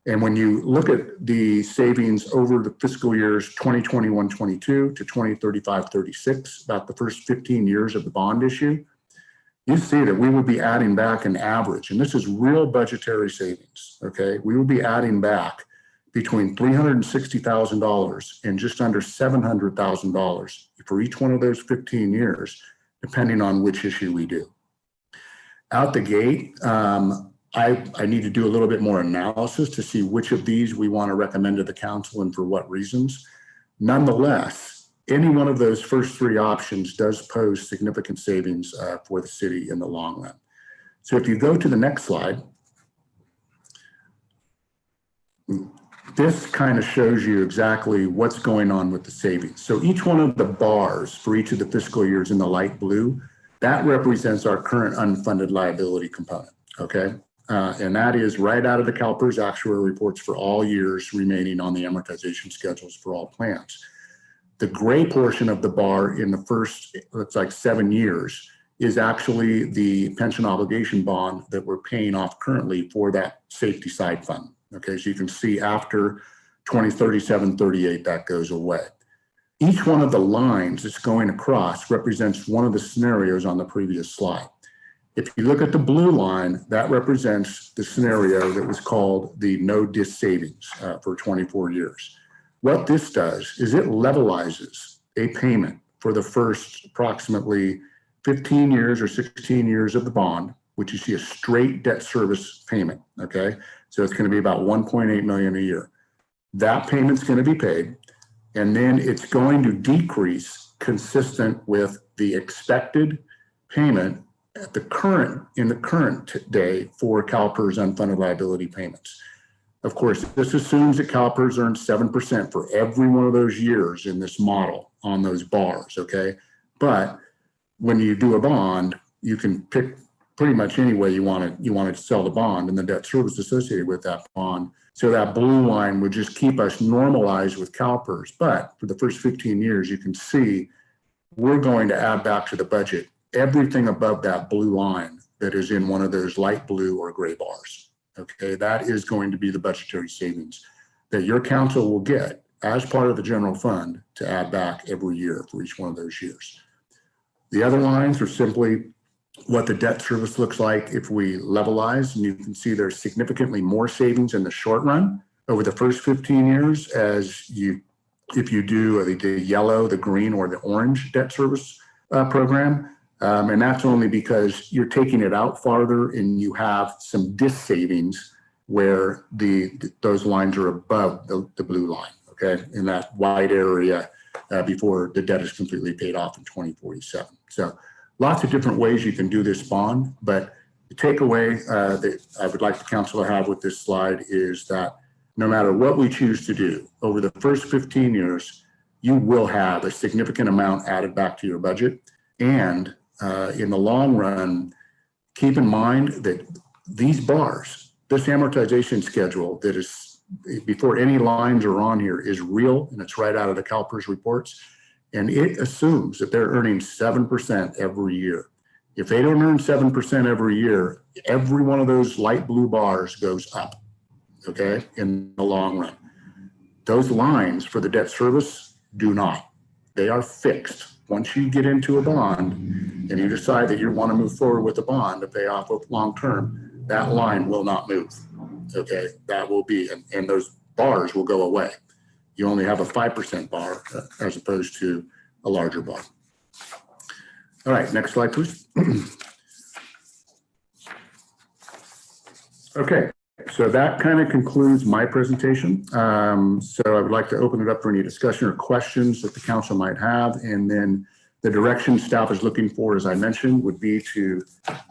And when you look at the savings over the fiscal years 2021-22 to 2035-36, about the first 15 years of the bond issue, you see that we would be adding back an average, and this is real budgetary savings, okay? We would be adding back between $360,000 and just under $700,000 for each one of those 15 years, depending on which issue we do. Out the gate, I need to do a little bit more analysis to see which of these we want to recommend to the council and for what reasons. Nonetheless, any one of those first 3 options does pose significant savings for the city in the long run. So if you go to the next slide, this kind of shows you exactly what's going on with the savings. So each one of the bars for each of the fiscal years in the light blue, that represents our current unfunded liability component, okay? And that is right out of the CalPERS actuary reports for all years remaining on the amortization schedules for all plans. The gray portion of the bar in the first, it's like 7 years, is actually the pension obligation bond that we're paying off currently for that safety side fund. Okay, so you can see after 2037, 38, that goes away. Each one of the lines that's going across represents one of the scenarios on the previous slide. If you look at the blue line, that represents the scenario that was called the no dis savings for 24 years. What this does is it levelizes a payment for the first approximately 15 years or 16 years of the bond, which you see a straight debt service payment, okay? So it's gonna be about 1.8 million a year. That payment's gonna be paid, and then it's going to decrease consistent with the expected payment at in the current day for CalPERS unfunded liability payments. Of course, this assumes that CalPERS earns 7% for every one of those years in this model on those bars, okay? But when you do a bond, you can pick pretty much any way you want to sell the bond and the debt service associated with that bond. So that blue line would just keep us normalized with CalPERS. But for the first 15 years, you can see we're going to add back to the budget everything above that blue line that is in one of those light blue or gray bars. Okay, that is going to be the budgetary savings that your council will get as part of the general fund to add back every year for each one of those years. The other lines are simply what the debt service looks like if we levelize, and you can see there's significantly more savings in the short run over the first 15 years if you do the yellow, the green, or the orange debt service program. And that's only because you're taking it out farther and you have some dis savings where those lines are above the blue line, okay, in that wide area before the debt is completely paid off in 2047. So lots of different ways you can do this bond, but the takeaway that I would like the council to have with this slide is that no matter what we choose to do over the first 15 years, you will have a significant amount added back to your budget. And in the long run, keep in mind that these bars, this amortization schedule that is before any lines are on here is real, and it's right out of the CalPERS reports. And it assumes that they're earning 7% every year. If they don't earn 7% every year, every one of those light blue bars goes up, okay, in the long run. Those lines for the debt service do not. They are fixed. Once you get into a bond and you decide that you want to move forward with a bond to pay off long term, that line will not move. Okay, that will be, and those bars will go away. You only have a 5% bar as opposed to a larger bar. All right, next slide, please. Okay, so that kind of concludes my presentation. So I would like to open it up for any discussion or questions that the council might have. And then the direction staff is looking for, as I mentioned, would be to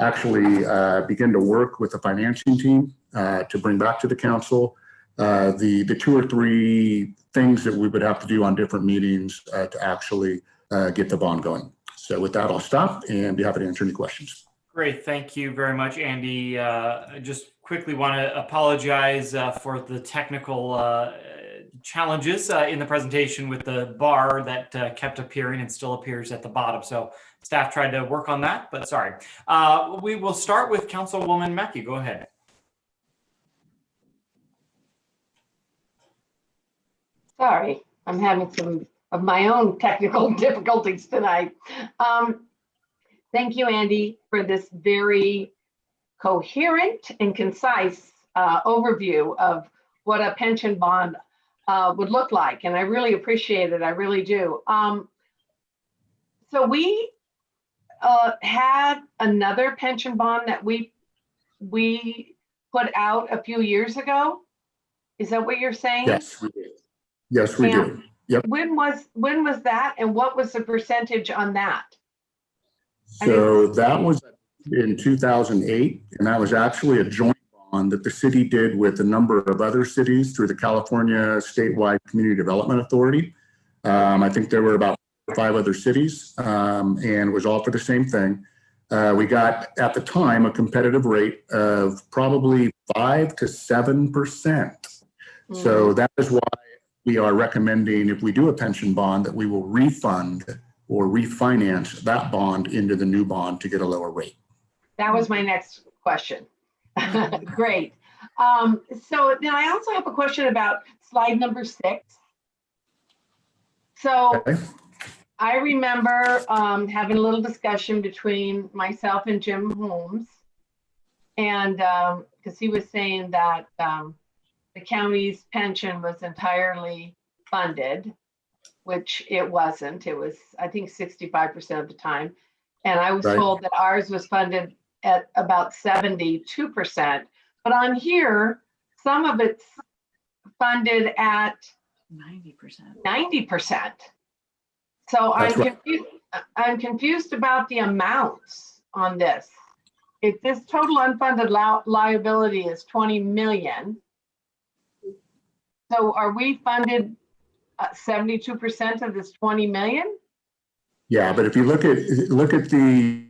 actually begin to work with the financing team to bring back to the council the 2 or 3 things that we would have to do on different meetings to actually get the bond going. So with that, I'll stop and be happy to answer any questions. Great. Thank you very much, Andy. I just quickly want to apologize for the technical challenges in the presentation with the bar that kept appearing and still appears at the bottom. So staff tried to work on that, but sorry. We will start with Councilwoman Mackey. Go ahead. Sorry, I'm having some of my own technical difficulties tonight. Thank you, Andy, for this very coherent and concise overview of what a pension bond would look like. And I really appreciate it. I really do. So we had another pension bond that we put out a few years ago. Is that what you're saying? Yes, we did. Yes, we do. Yep. When was that, and what was the percentage on that? So that was in 2008, and that was actually a joint bond that the city did with a number of other cities through the California Statewide Community Development Authority. I think there were about 5 other cities, and it was all for the same thing. We got, at the time, a competitive rate of probably 5 to 7%. So that is why we are recommending, if we do a pension bond, that we will refund or refinance that bond into the new bond to get a lower rate. That was my next question. Great. So then I also have a question about slide number 6. So Okay. I remember having a little discussion between myself and Jim Holmes. And because he was saying that the county's pension was entirely funded, which it wasn't. It was, I think, 65% of the time. And I was Right. told that ours was funded at about 72%. But on here, some of it's funded at 90%. 90%. So I'm That's right. confused. I'm confused about the amounts on this. If this total unfunded liability is 20 million, so are we funded 72% of this 20 million? Yeah, but if you look at the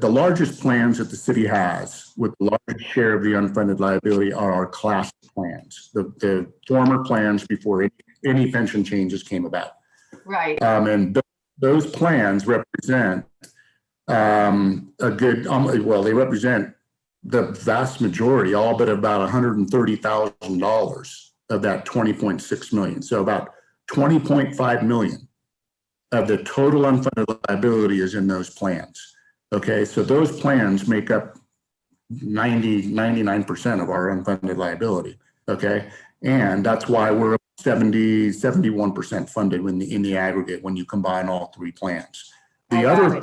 largest plans that the city has, with the largest share of the unfunded liability are our class plans, the former plans before any pension changes came about. Right. And those plans represent a good, well, they represent the vast majority, all but about $130,000 of that 20.6 million. So about 20.5 million of the total unfunded liability is in those plans. Okay, so those plans make up 99% of our unfunded liability. Okay, and that's why we're 71% funded in the aggregate when you combine all 3 plans. The other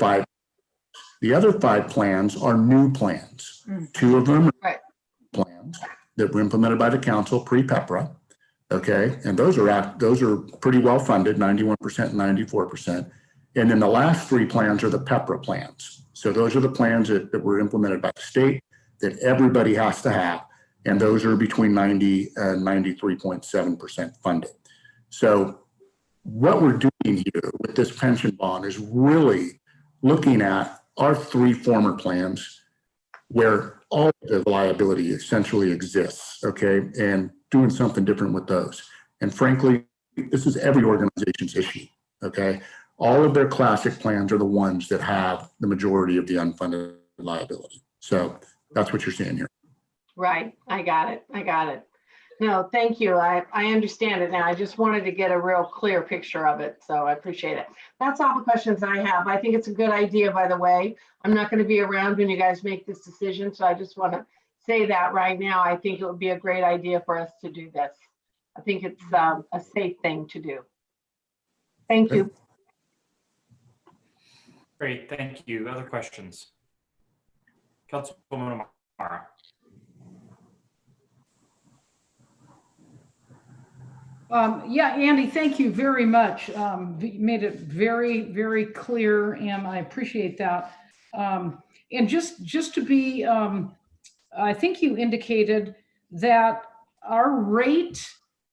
five plans are new plans. 2 of them are plans that were implemented by the council pre-PEPRA. Okay, and those are pretty well funded, 91% and 94%. And then the last 3 plans are the PEPRA plans. So those are the plans that were implemented by the state that everybody has to have. And those are between 90 and 93.7% funded. So what we're doing here with this pension bond is really looking at our 3 former plans where all the liability essentially exists, okay, and doing something different with those. And frankly, this is every organization's issue, okay? All of their classic plans are the ones that have the majority of the unfunded liability. So that's what you're seeing here. Right. I got it. No, thank you. I understand it now. I just wanted to get a real clear picture of it. So I appreciate it. That's all the questions I have. I think it's a good idea, by the way. I'm not going to be around when you guys make this decision. So I just want to say that right now. I think it would be a great idea for us to do this. I think it's a safe thing to do. Thank you. Great, thank you. Other questions? Councilwoman O'Mara. Yeah, Andy, thank you very much. You made it very, very clear, and I appreciate that. And just to be, I think you indicated that our rate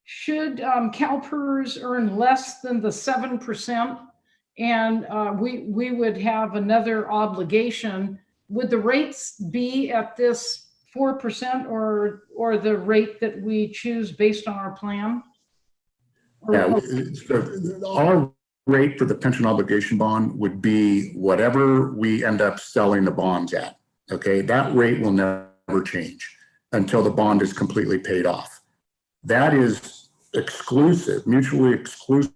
should CalPERS earn less than the 7%, and we would have another obligation. Would the rates be at this 4% or the rate that we choose based on our plan? Yeah, so our rate for the pension obligation bond would be whatever we end up selling the bonds at. Okay, that rate will never change until the bond is completely paid off. That is exclusive, mutually exclusive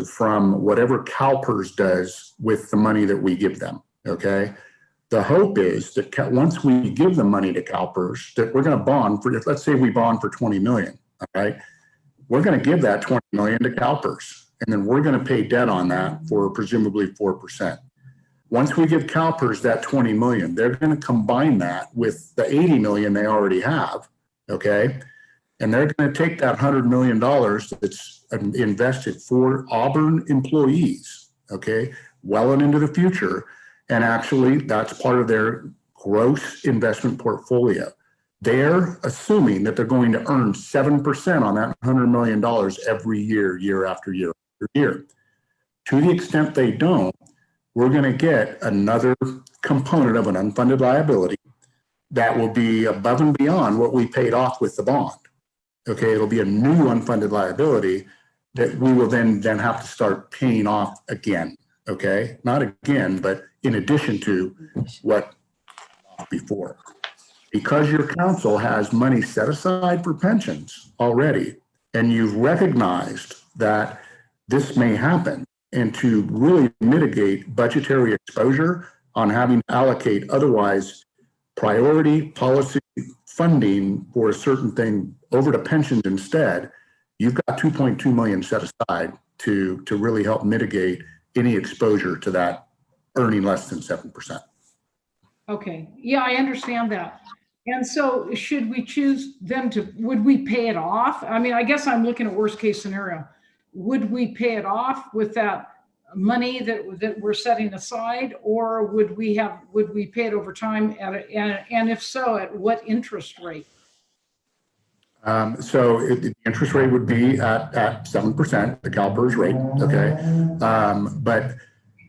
from whatever CalPERS does with the money that we give them. Okay, the hope is that once we give the money to CalPERS, that we're going to bond for, let's say we bond for 20 million. All right. We're going to give that 20 million to CalPERS, and then we're going to pay debt on that for presumably 4%. Once we give CalPERS that 20 million, they're going to combine that with the 80 million they already have, okay? And they're going to take that $100 million that's invested for Auburn employees, okay, well and into the future. And actually, that's part of their gross investment portfolio. They're assuming that they're going to earn 7% on that $100 million every year, year after year after year. To the extent they don't, we're going to get another component of an unfunded liability that will be above and beyond what we paid off with the bond. Okay, it'll be a new unfunded liability that we will then have to start paying off again. Okay, not again, but in addition to what before. Because your council has money set aside for pensions already, and you've recognized that this may happen, and to really mitigate budgetary exposure on having to allocate otherwise priority policy funding for a certain thing over to pensions instead, you've got 2.2 million set aside to really help mitigate any exposure to that earning less than 7%. Okay, yeah, I understand that. And so should we choose then would we pay it off? I mean, I guess I'm looking at worst case scenario. Would we pay it off with that money that we're setting aside, or would we pay it over time and if so, at what interest rate? So the interest rate would be at 7%, the CalPERS rate, okay? But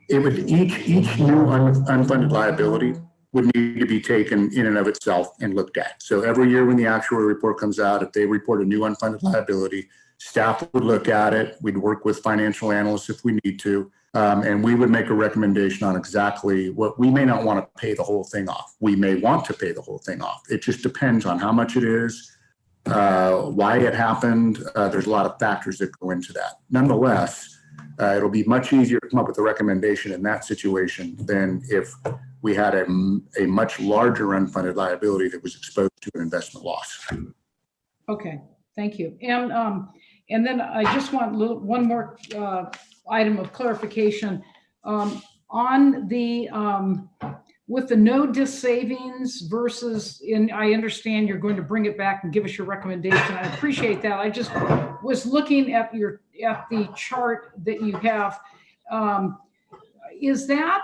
it would each new unfunded liability would need to be taken in and of itself and looked at. So every year when the actuary report comes out, if they report a new unfunded liability, staff would look at it. We'd work with financial analysts if we need to, and we would make a recommendation on exactly what we may not want to pay the whole thing off. We may want to pay the whole thing off. It just depends on how much it is, why it happened. There's a lot of factors that go into that. Nonetheless, it'll be much easier to come up with a recommendation in that situation than if we had a much larger unfunded liability that was exposed to an investment loss. Okay, thank you. And then I just want one more item of clarification on the with the no dis savings versus I understand you're going to bring it back and give us your recommendation. I appreciate that. I just was looking at the chart that you have. Is that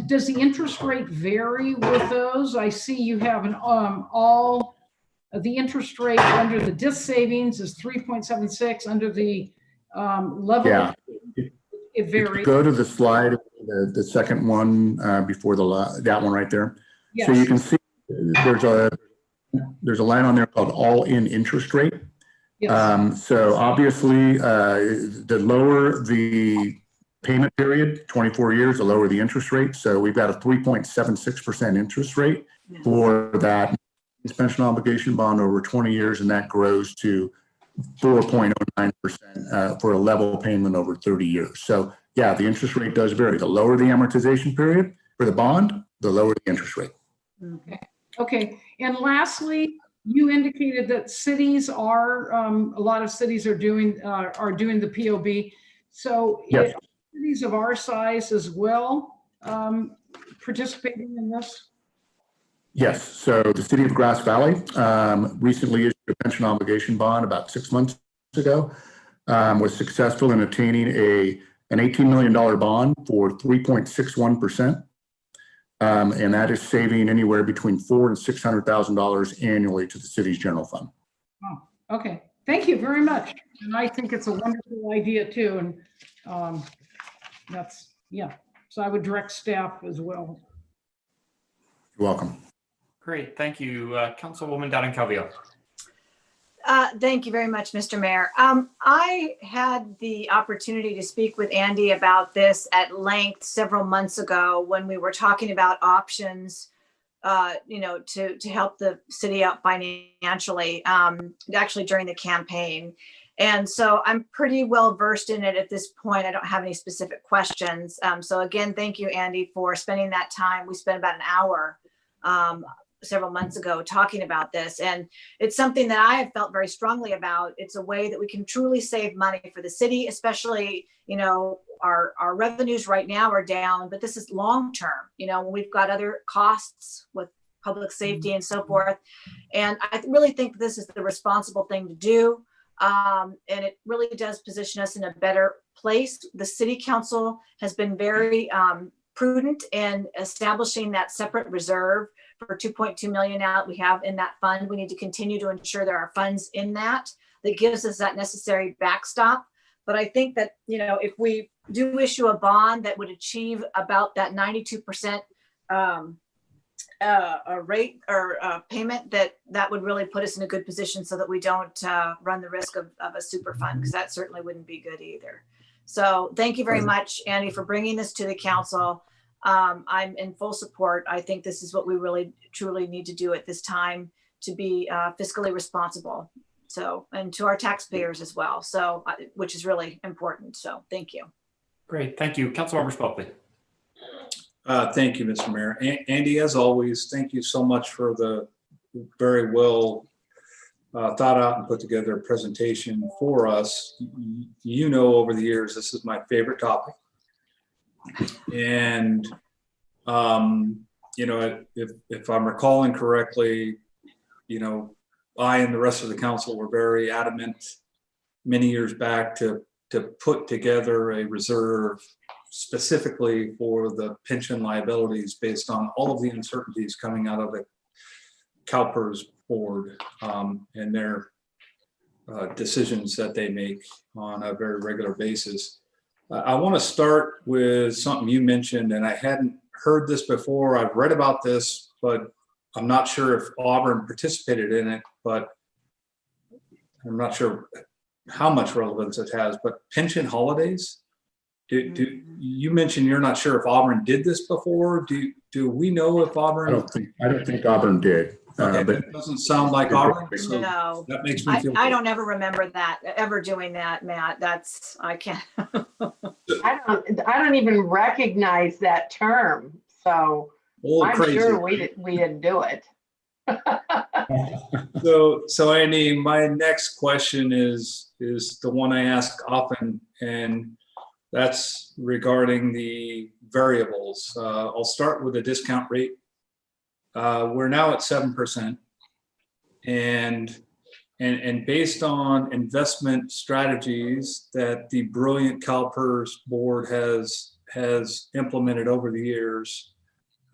does the interest rate vary with those? I see you have an the interest rate under the dis savings is 3.76. Under the level, yeah, it varies. Go to the slide, the second one before that one right there. Yes. So you can see there's a line on there called all-in interest rate. Yes. So obviously, the lower the payment period, 24 years, the lower the interest rate. So we've got a 3.76% interest rate for that pension obligation bond over 20 years, and that grows to 4.09% for a level payment over 30 years. So yeah, the interest rate does vary. The lower the amortization period for the bond, the lower the interest rate. Okay. And lastly, you indicated that cities are a lot of cities are doing the POB. So yes. Cities of our size as well participating in this? Yes. So the city of Grass Valley recently issued a pension obligation bond about 6 months ago, was successful in attaining an $18 million bond for 3.61%. And that is saving anywhere between $400,000 and $600,000 annually to the city's general fund. Oh, okay. Thank you very much. And I think it's a wonderful idea too. And that's, yeah. So I would direct staff as well. You're welcome. Great. Thank you. Councilwoman Dowden-Calvillo. Thank you very much, Mr. Mayor. I had the opportunity to speak with Andy about this at length several months ago when we were talking about options, to help the city out financially, actually during the campaign. And so I'm pretty well versed in it at this point. I don't have any specific questions. So again, thank you, Andy, for spending that time. We spent about an hour several months ago talking about this. And it's something that I have felt very strongly about. It's a way that we can truly save money for the city, especially, our revenues right now are down, but this is long-term, when we've got other costs with public safety and so forth. And I really think this is the responsible thing to do. And it really does position us in a better place. The city council has been very prudent in establishing that separate reserve for 2.2 million now that we have in that fund. We need to continue to ensure there are funds in that gives us that necessary backstop. But I think that, if we do issue a bond that would achieve about that 92% a rate or payment, that would really put us in a good position so that we don't run the risk of a super fund, because that certainly wouldn't be good either. So thank you very much, Andy, for bringing this to the council. I'm in full support. I think this is what we really truly need to do at this time to be fiscally responsible. So, and to our taxpayers as well. So, which is really important. So thank you. Great. Thank you. Councilmember Spokley. Thank you, Mr. Mayor. Andy, as always, thank you so much for the very well thought out and put together presentation for us. You know, over the years, this is my favorite topic. And, you know, if I'm recalling correctly, you know, I and the rest of the council were very adamant many years back to put together a reserve specifically for the pension liabilities based on all of the uncertainties coming out of the CalPERS board and their decisions that they make on a very regular basis. I want to start with something you mentioned, and I hadn't heard this before. I've read about this, but I'm not sure if Auburn participated in it, but I'm not sure how much relevance it has, but pension holidays. You mentioned you're not sure if Auburn did this before. Do we know if Auburn? I don't think Auburn did. Okay, but it doesn't sound like Auburn. So No, that makes me feel I good. don't ever remember that, ever doing that, Matt. I can't. I don't even recognize that term, so Old I'm crazy. sure we didn't do it. So Andy, my next question is the one I ask often, and that's regarding the variables. I'll start with the discount rate. We're now at 7%, and based on investment strategies that the brilliant CalPERS board has implemented over the years,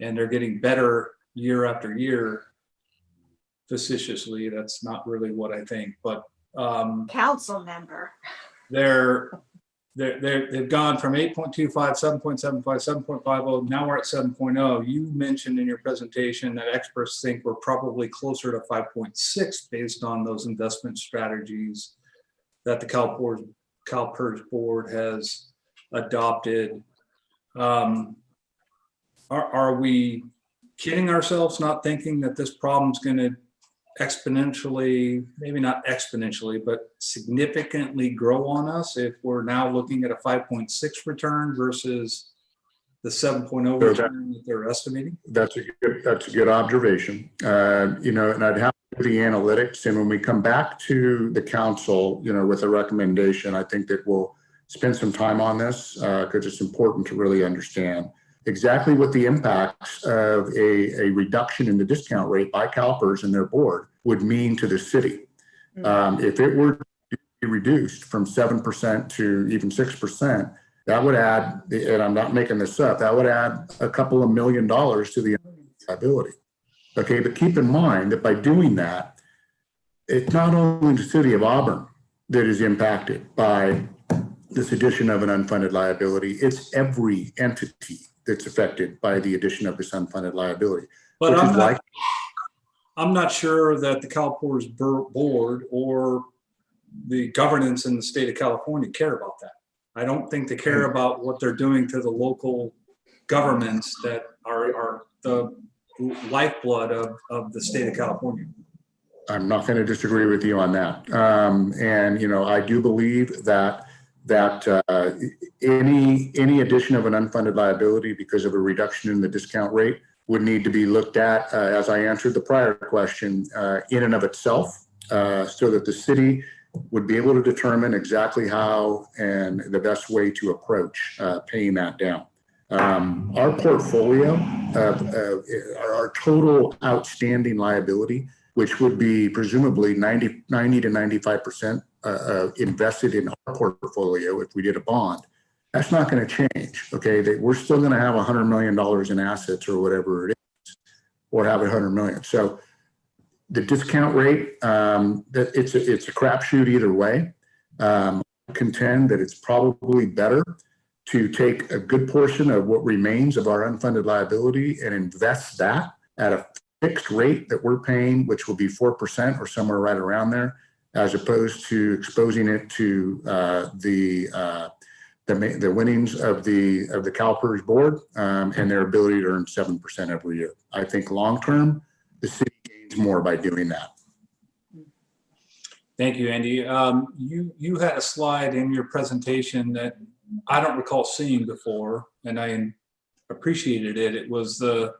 and they're getting better year after year. Facetiously, that's not really what I think, but Council member. they've gone from 8.25, 7.75, 7.50. Now we're at 7.0. You mentioned in your presentation that experts think we're probably closer to 5.6 based on those investment strategies that the CalPERS board has adopted. Are we kidding ourselves, not thinking that this problem's going to exponentially, maybe not exponentially, but significantly grow on us if we're now looking at a 5.6 return versus the 7.0 return that they're estimating? That's a good observation. You know, and I'd have to do the analytics. And when we come back to the council, you know, with a recommendation, I think that we'll spend some time on this because it's important to really understand exactly what the impacts of a reduction in the discount rate by CalPERS and their board would mean to the city. If it were to be reduced from 7% to even 6%, that would add, and I'm not making this up, that would add a couple of $1 million to the liability. Okay, but keep in mind that by doing that, it's not only the city of Auburn that is impacted by this addition of an unfunded liability, it's every entity that's affected by the addition of this unfunded liability. But I'm not sure that the CalPERS board or the governance in the state of California care about that. I don't think they care about what they're doing to the local governments that are the lifeblood of the state of California. I'm not going to disagree with you on that. And, you know, I do believe that any addition of an unfunded liability because of a reduction in the discount rate would need to be looked at, as I answered the prior question, in and of itself, so that the city would be able to determine exactly how and the best way to approach paying that down. Our portfolio, our total outstanding liability, which would be presumably 90 to 95% invested in our portfolio if we did a bond, that's not going to change. Okay, we're still going to have $100 million in assets or whatever it is, or have 100 million. So the discount rate, it's a crapshoot either way. I contend that it's probably better to take a good portion of what remains of our unfunded liability and invest that at a fixed rate that we're paying, which will be 4% or somewhere right around there, as opposed to exposing it to the winnings of the CalPERS board and their ability to earn 7% every year. I think long-term, the city gains more by doing that. Thank you, Andy. You had a slide in your presentation that I don't recall seeing before, and I appreciated it. It was the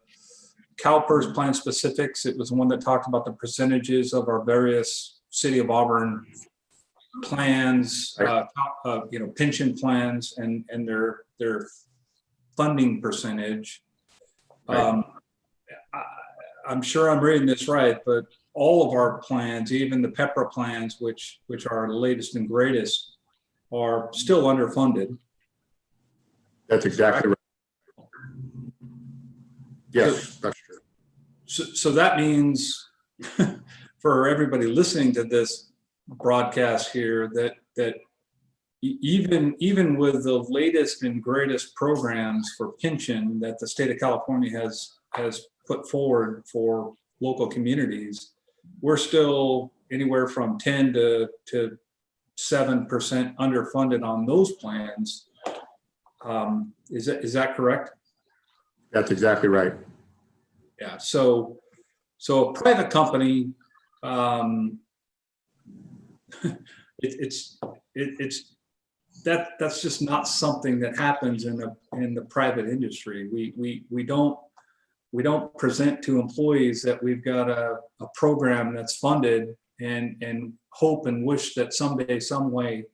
CalPERS plan specifics. It was one that talked about the percentages of our various City of Auburn plans, pension plans, and their funding percentage. I'm sure I'm reading this right, but all of our plans, even the PEPRA plans, which are the latest and greatest, are still underfunded. That's exactly right. Yes, that's true. So that means for everybody listening to this broadcast here, that even with the latest and greatest programs for pension that the state of California has put forward for local communities, we're still anywhere from 10 to 7% underfunded on those plans. Is that correct? That's exactly right. Yeah. So a private company, that's just not something that happens in the private industry. We don't present to employees that we've got a program that's funded and hope and wish that someday, some way,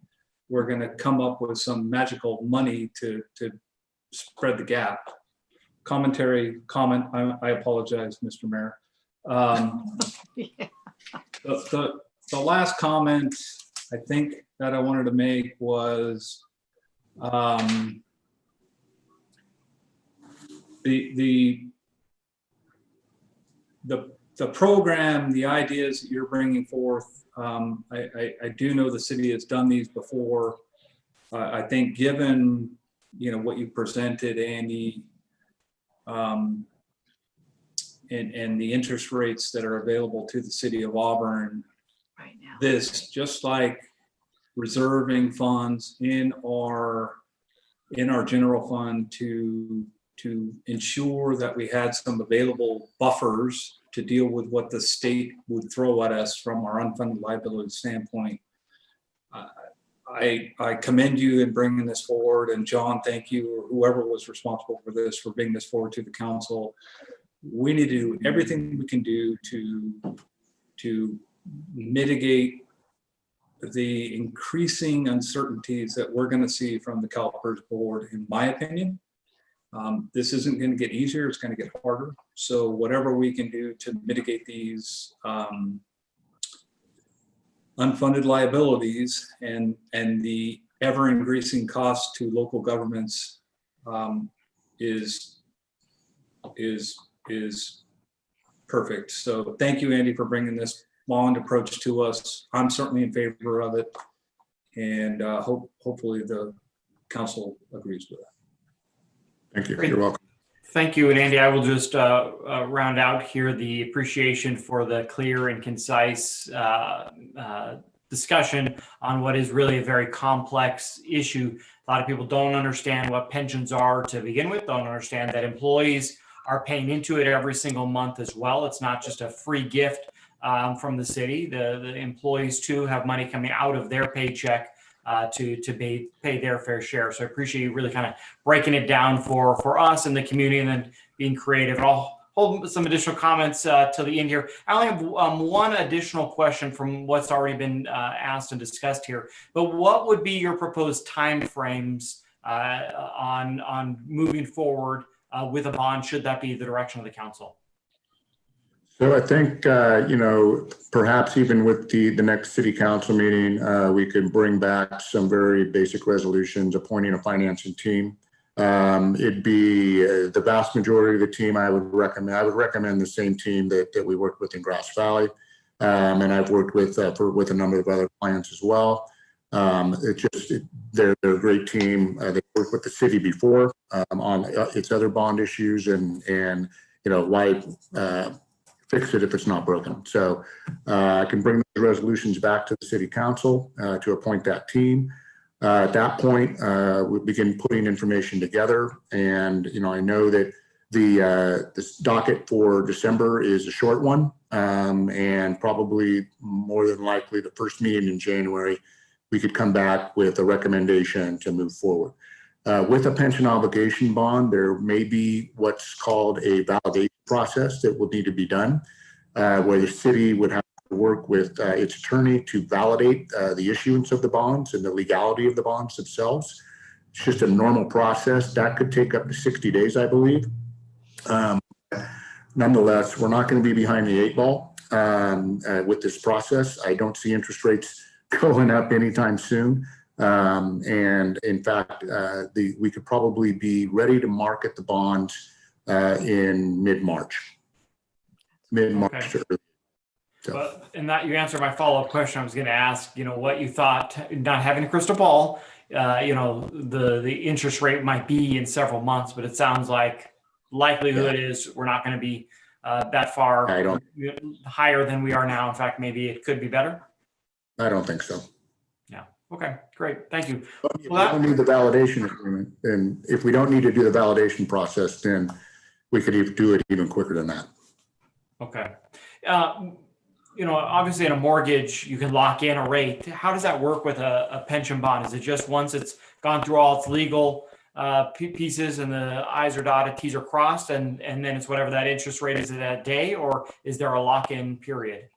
we're going to come up with some magical money to spread the gap. Comment. I apologize, Mr. Mayor. The last comment I think that I wanted to make was the program, the ideas that you're bringing forth. I do know the city has done these before. I think given what you presented, Andy, and the interest rates that are available to the city of Auburn Right now. this, just like reserving funds in our general fund to ensure that we had some available buffers to deal with what the state would throw at us from our unfunded liability standpoint. I commend you in bringing this forward, and John, thank you, or whoever was responsible for this, for bringing this forward to the council. We need to do everything we can do to mitigate the increasing uncertainties that we're going to see from the CalPERS board, in my opinion. This isn't going to get easier, it's going to get harder. So whatever we can do to mitigate these unfunded liabilities and the ever increasing cost to local governments is perfect. So thank you, Andy, for bringing this bond approach to us. I'm certainly in favor of it, and hopefully the council agrees with that. Thank you. You're welcome. Thank you. And Andy, I will just round out here the appreciation for the clear and concise discussion on what is really a very complex issue. A lot of people don't understand what pensions are to begin with, don't understand that employees are paying into it every single month as well. It's not just a free gift from the city. The employees too have money coming out of their paycheck to pay their fair share. So I appreciate you really kind of breaking it down for us and the community, and then being creative. And I'll hold some additional comments till the end here. I only have one additional question from what's already been asked and discussed here. But what would be your proposed timeframes on moving forward with a bond, should that be the direction of the council? So I think, perhaps even with the next city council meeting, we could bring back some very basic resolutions, appointing a financing team. It'd be the vast majority of the team I would recommend the same team that we worked with in Grass Valley. And I've worked with a number of other plans as well. They're a great team. They worked with the city before on its other bond issues and why fix it if it's not broken. So I can bring those resolutions back to the city council to appoint that team. At that point, we begin putting information together. And, I know that this docket for December is a short one, and probably more than likely the first meeting in January, we could come back with a recommendation to move forward. With a pension obligation bond, there may be what's called a validation process that would need to be done, where the city would have to work with its attorney to validate the issuance of the bonds and the legality of the bonds themselves. It's just a normal process. That could take up to 60 days, I believe. Nonetheless, we're not going to be behind the 8 ball with this process. I don't see interest rates going up anytime soon. And in fact, we could probably be ready to market the bonds in mid-March. Okay. So. Well, and that you answered my follow-up question. I was going to ask, what you thought, not having a crystal ball, the interest rate might be in several months, but it sounds like likelihood is we're not going to be that far higher than we are now. In fact, maybe it could be better. I don't think so. Yeah. Okay, great. Thank you. We don't need the validation agreement. And if we don't need to do the validation process, then we could do it even quicker than that. Okay. Obviously in a mortgage, you can lock in a rate. How does that work with a pension bond? Is it just once it's gone through all its legal pieces and the I's are dotted, T's are crossed, and then it's whatever that interest rate is that day, or is there a lock-in period?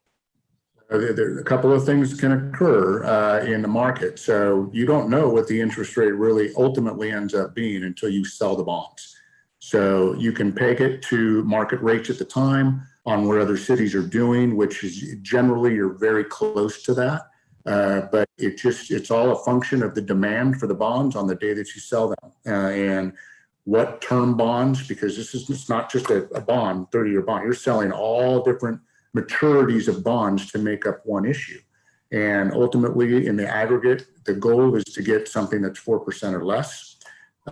There a couple of things can occur in the market. So you don't know what the interest rate really ultimately ends up being until you sell the bonds. So you can peg it to market rates at the time on what other cities are doing, which is generally you're very close to that. But it's all a function of the demand for the bonds on the day that you sell them and what term bonds, because it's not just a bond, 30-year bond. You're selling all different maturities of bonds to make up one issue. And ultimately, in the aggregate, the goal is to get something that's 4% or less.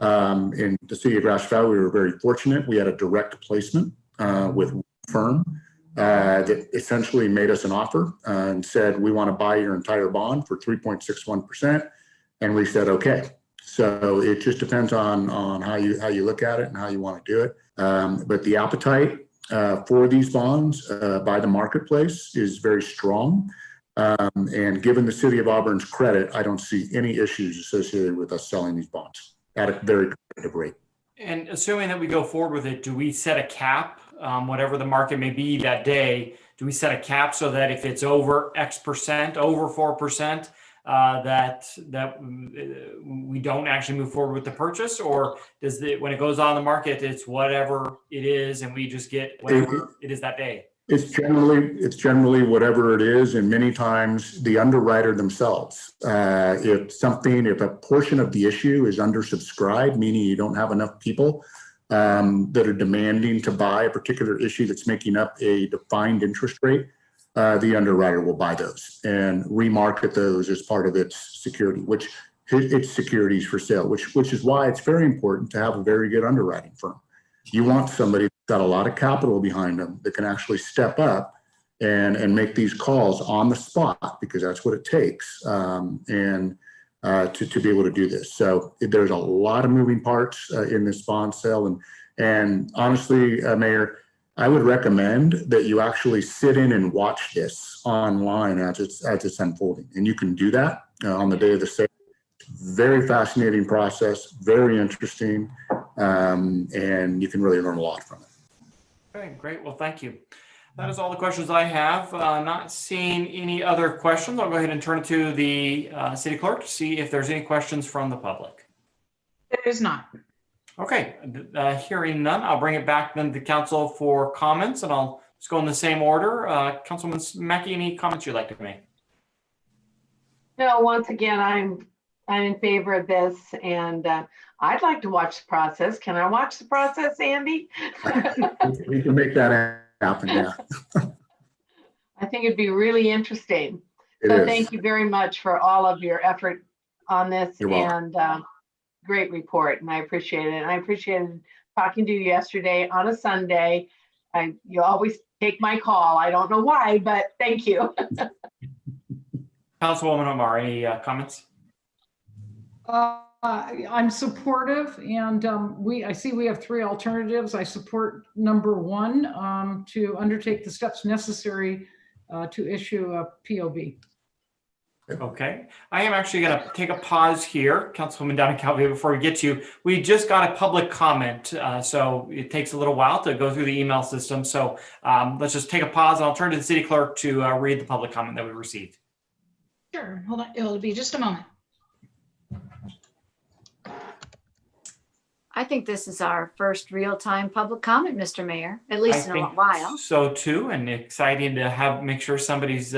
In the city of Grass Valley, we were very fortunate. We had a direct placement with one firm that essentially made us an offer and said, we want to buy your entire bond for 3.61%. And we said, okay. So it just depends on how you look at it and how you want to do it. But the appetite for these bonds by the marketplace is very strong. And given the city of Auburn's credit, I don't see any issues associated with us selling these bonds at a very competitive rate. And assuming that we go forward with it, do we set a cap, whatever the market may be that day? Do we set a cap so that if it's over X percent, over 4%, that we don't actually move forward with the purchase, or when it goes on the market, it's whatever it is, and we just get whatever it is that day? It's generally whatever it is, and many times the underwriter themselves. If a portion of the issue is undersubscribed, meaning you don't have enough people that are demanding to buy a particular issue that's making up a defined interest rate, the underwriter will buy those and remarket those as part of its security, which it's securities for sale, which is why it's very important to have a very good underwriting firm. You want somebody that's got a lot of capital behind them that can actually step up and make these calls on the spot, because that's what it takes to be able to do this. So there's a lot of moving parts in this bond sale. And honestly, Mayor, I would recommend that you actually sit in and watch this online as it's unfolding. And you can do that on the day of the sale. Very fascinating process, very interesting, and you can really learn a lot from it. Okay, great. Well, thank you. That is all the questions I have. Not seeing any other questions. I'll go ahead and turn it to the city clerk to see if there's any questions from the public. There is not. Okay, hearing none, I'll bring it back then to council for comments, and I'll just go in the same order. Councilman Mackey, any comments you'd like to make? No, once again, I'm in favor of this, and I'd like to watch the process. Can I watch the process, Andy? We can make that happen, yeah. I think it'd be really interesting. It So is. thank you very much for all of your effort on this You're welcome. and great report. And I appreciate it. And I appreciated talking to you yesterday on a Sunday. You always take my call. I don't know why, but thank you. Councilwoman Omar, any comments? I'm supportive, and I see we have three alternatives. I support number one, to undertake the steps necessary to issue a POB. Okay, I am actually going to take a pause here, Councilwoman Donna Calvi, before we get to you. We just got a public comment, so it takes a little while to go through the email system. So let's just take a pause, and I'll turn to the city clerk to read the public comment that we received. Sure, hold on, it'll be just a moment. I think this is our first real-time public comment, Mr. Mayor, at I least in a think while. so too, and exciting to make sure somebody's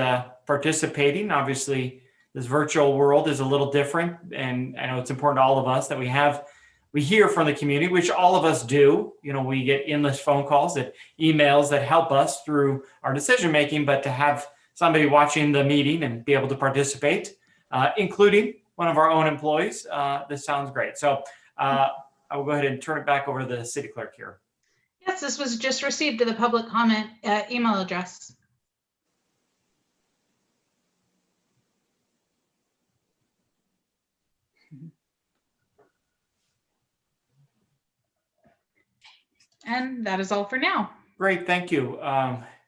participating. Obviously, this virtual world is a little different, and I know it's important to all of us that we hear from the community, which all of us do. You know, we get endless phone calls and emails that help us through our decision making, but to have somebody watching the meeting and be able to participate, including one of our own employees, this sounds great. So I will go ahead and turn it back over to the city clerk here. Yes, this was just received to the public comment email address. And that is all for now. Great, thank you.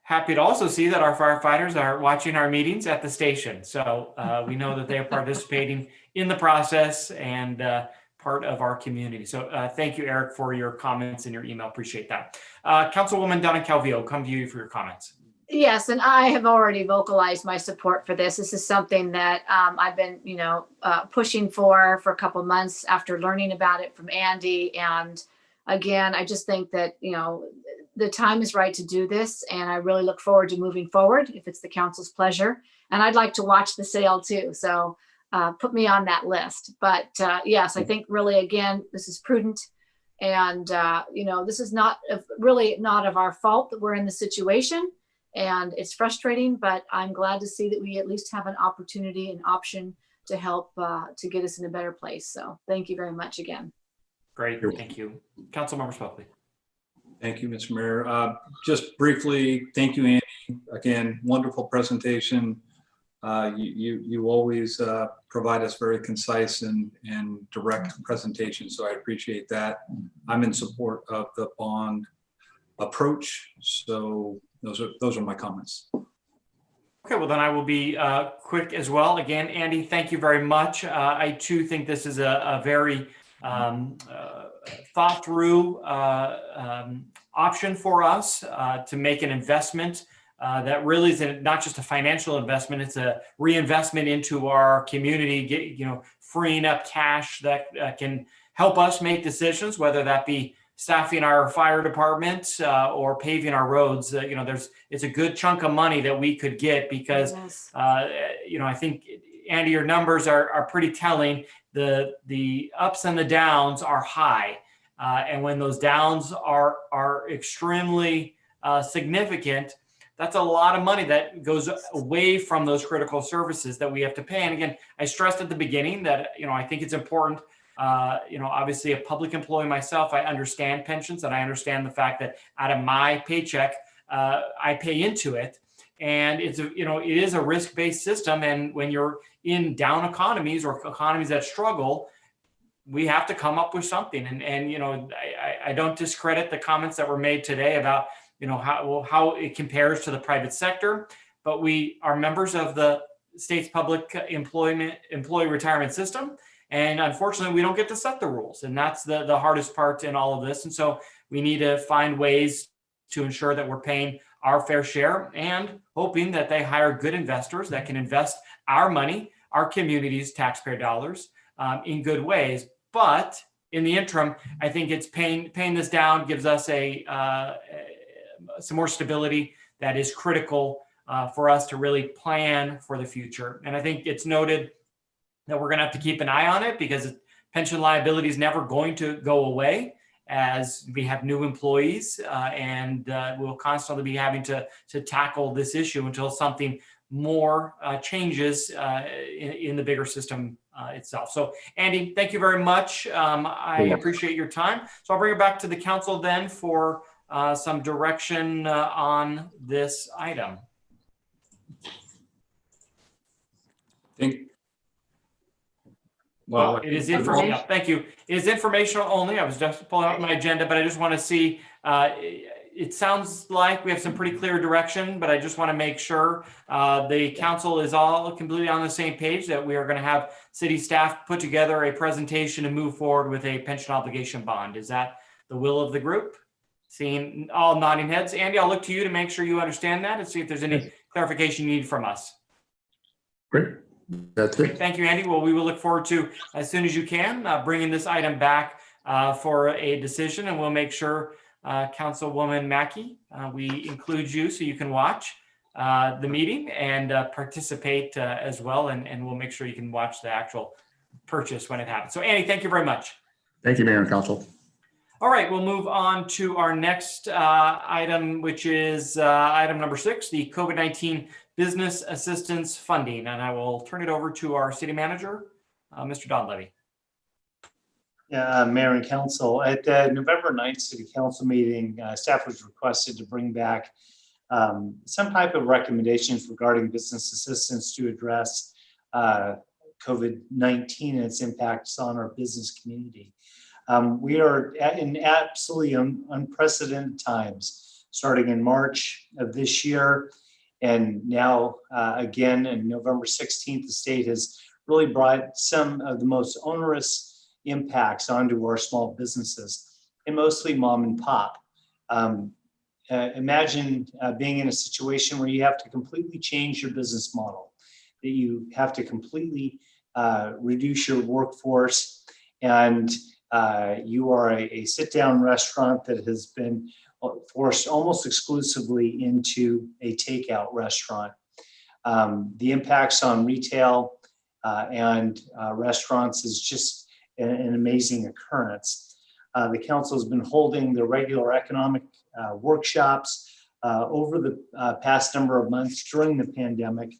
Happy to also see that our firefighters are watching our meetings at the station. So we know that they are participating in the process and part of our community. So thank you, Eric, for your comments and your email. Appreciate that. Councilwoman Donna Calvillo, come to you for your comments. Yes, and I have already vocalized my support for this. This is something that I've been, pushing for a couple of months after learning about it from Andy. And again, I just think that, the time is right to do this. And I really look forward to moving forward if it's the council's pleasure. And I'd like to watch the sale too. So put me on that list. But yes, I think really, again, this is prudent. And, this is really not of our fault that we're in the situation. And it's frustrating, but I'm glad to see that we at least have an opportunity, an option to help to get us in a better place. So thank you very much again. Great, thank you. Councilmember Spokely. Thank you, Mr. Mayor. Just briefly, thank you, Andy. Again, wonderful presentation. You always provide us very concise and direct presentations, so I appreciate that. I'm in support of the bond approach, so those are my comments. Okay, well then I will be quick as well. Again, Andy, thank you very much. I too think this is a very thought through option for us to make an investment that really is not just a financial investment, it's a reinvestment into our community, freeing up cash that can help us make decisions, whether that be staffing our fire department or paving our roads. It's a good chunk of money that we could get because, Yes. I think, Andy, your numbers are pretty telling. The ups and the downs are high. And when those downs are extremely significant, that's a lot of money that goes away from those critical services that we have to pay. And again, I stressed at the beginning that, I think it's important. Obviously a public employee myself, I understand pensions and I understand the fact that out of my paycheck, I pay into it. And it is a risk-based system. And when you're in down economies or economies that struggle, we have to come up with something. And I don't discredit the comments that were made today about, how it compares to the private sector, but we are members of the state's public employee retirement system. And unfortunately, we don't get to set the rules. And that's the hardest part in all of this. And so we need to find ways to ensure that we're paying our fair share and hoping that they hire good investors that can invest our money, our community's taxpayer dollars in good ways. But in the interim, I think it's paying this down gives us some more stability that is critical for us to really plan for the future. And I think it's noted that we're going to have to keep an eye on it because pension liability is never going to go away. as we have new employees, and we'll constantly be having to tackle this issue until something more changes in the bigger system itself. So Andy, thank you very much. I appreciate your time. So I'll bring it back to the council then for some direction on this item. Well, it is information. Yeah, thank you. It is informational only. I was just pulling out my agenda, but I just want to see, it sounds like we have some pretty clear direction, but I just want to make sure the council is all completely on the same page that we are going to have city staff put together a presentation and move forward with a pension obligation bond. Is that the will of the group? Seeing all nodding heads. Andy, I'll look to you to make sure you understand that and see if there's any clarification you need from us. Great. That's it. Thank you, Andy. Well, we will look forward to, as soon as you can, bringing this item back for a decision, and we'll make sure, Councilwoman Mackey, we include you so you can watch the meeting and participate as well, and we'll make sure you can watch the actual purchase when it happens. So, Andy, thank you very much. Thank you, Mayor and Council. All right, we'll move on to our next item, which is item number 6, the COVID-19 business assistance funding. And I will turn it over to our city manager, Mr. Donlevy. Yeah, Mayor and Council, at the November 9th City Council meeting, staff was requested to bring back some type of recommendations regarding business assistance to address COVID-19 and its impacts on our business community. We are in absolutely unprecedented times, starting in March of this year. And now again, on November 16th, the state has really brought some of the most onerous impacts onto our small businesses, and mostly mom and pop. Imagine being in a situation where you have to completely change your business model, that you have to completely reduce your workforce, and you are a sit-down restaurant that has been forced almost exclusively into a takeout restaurant. The impacts on retail and restaurants is just an amazing occurrence. The council has been holding the regular economic workshops over the past number of months during the pandemic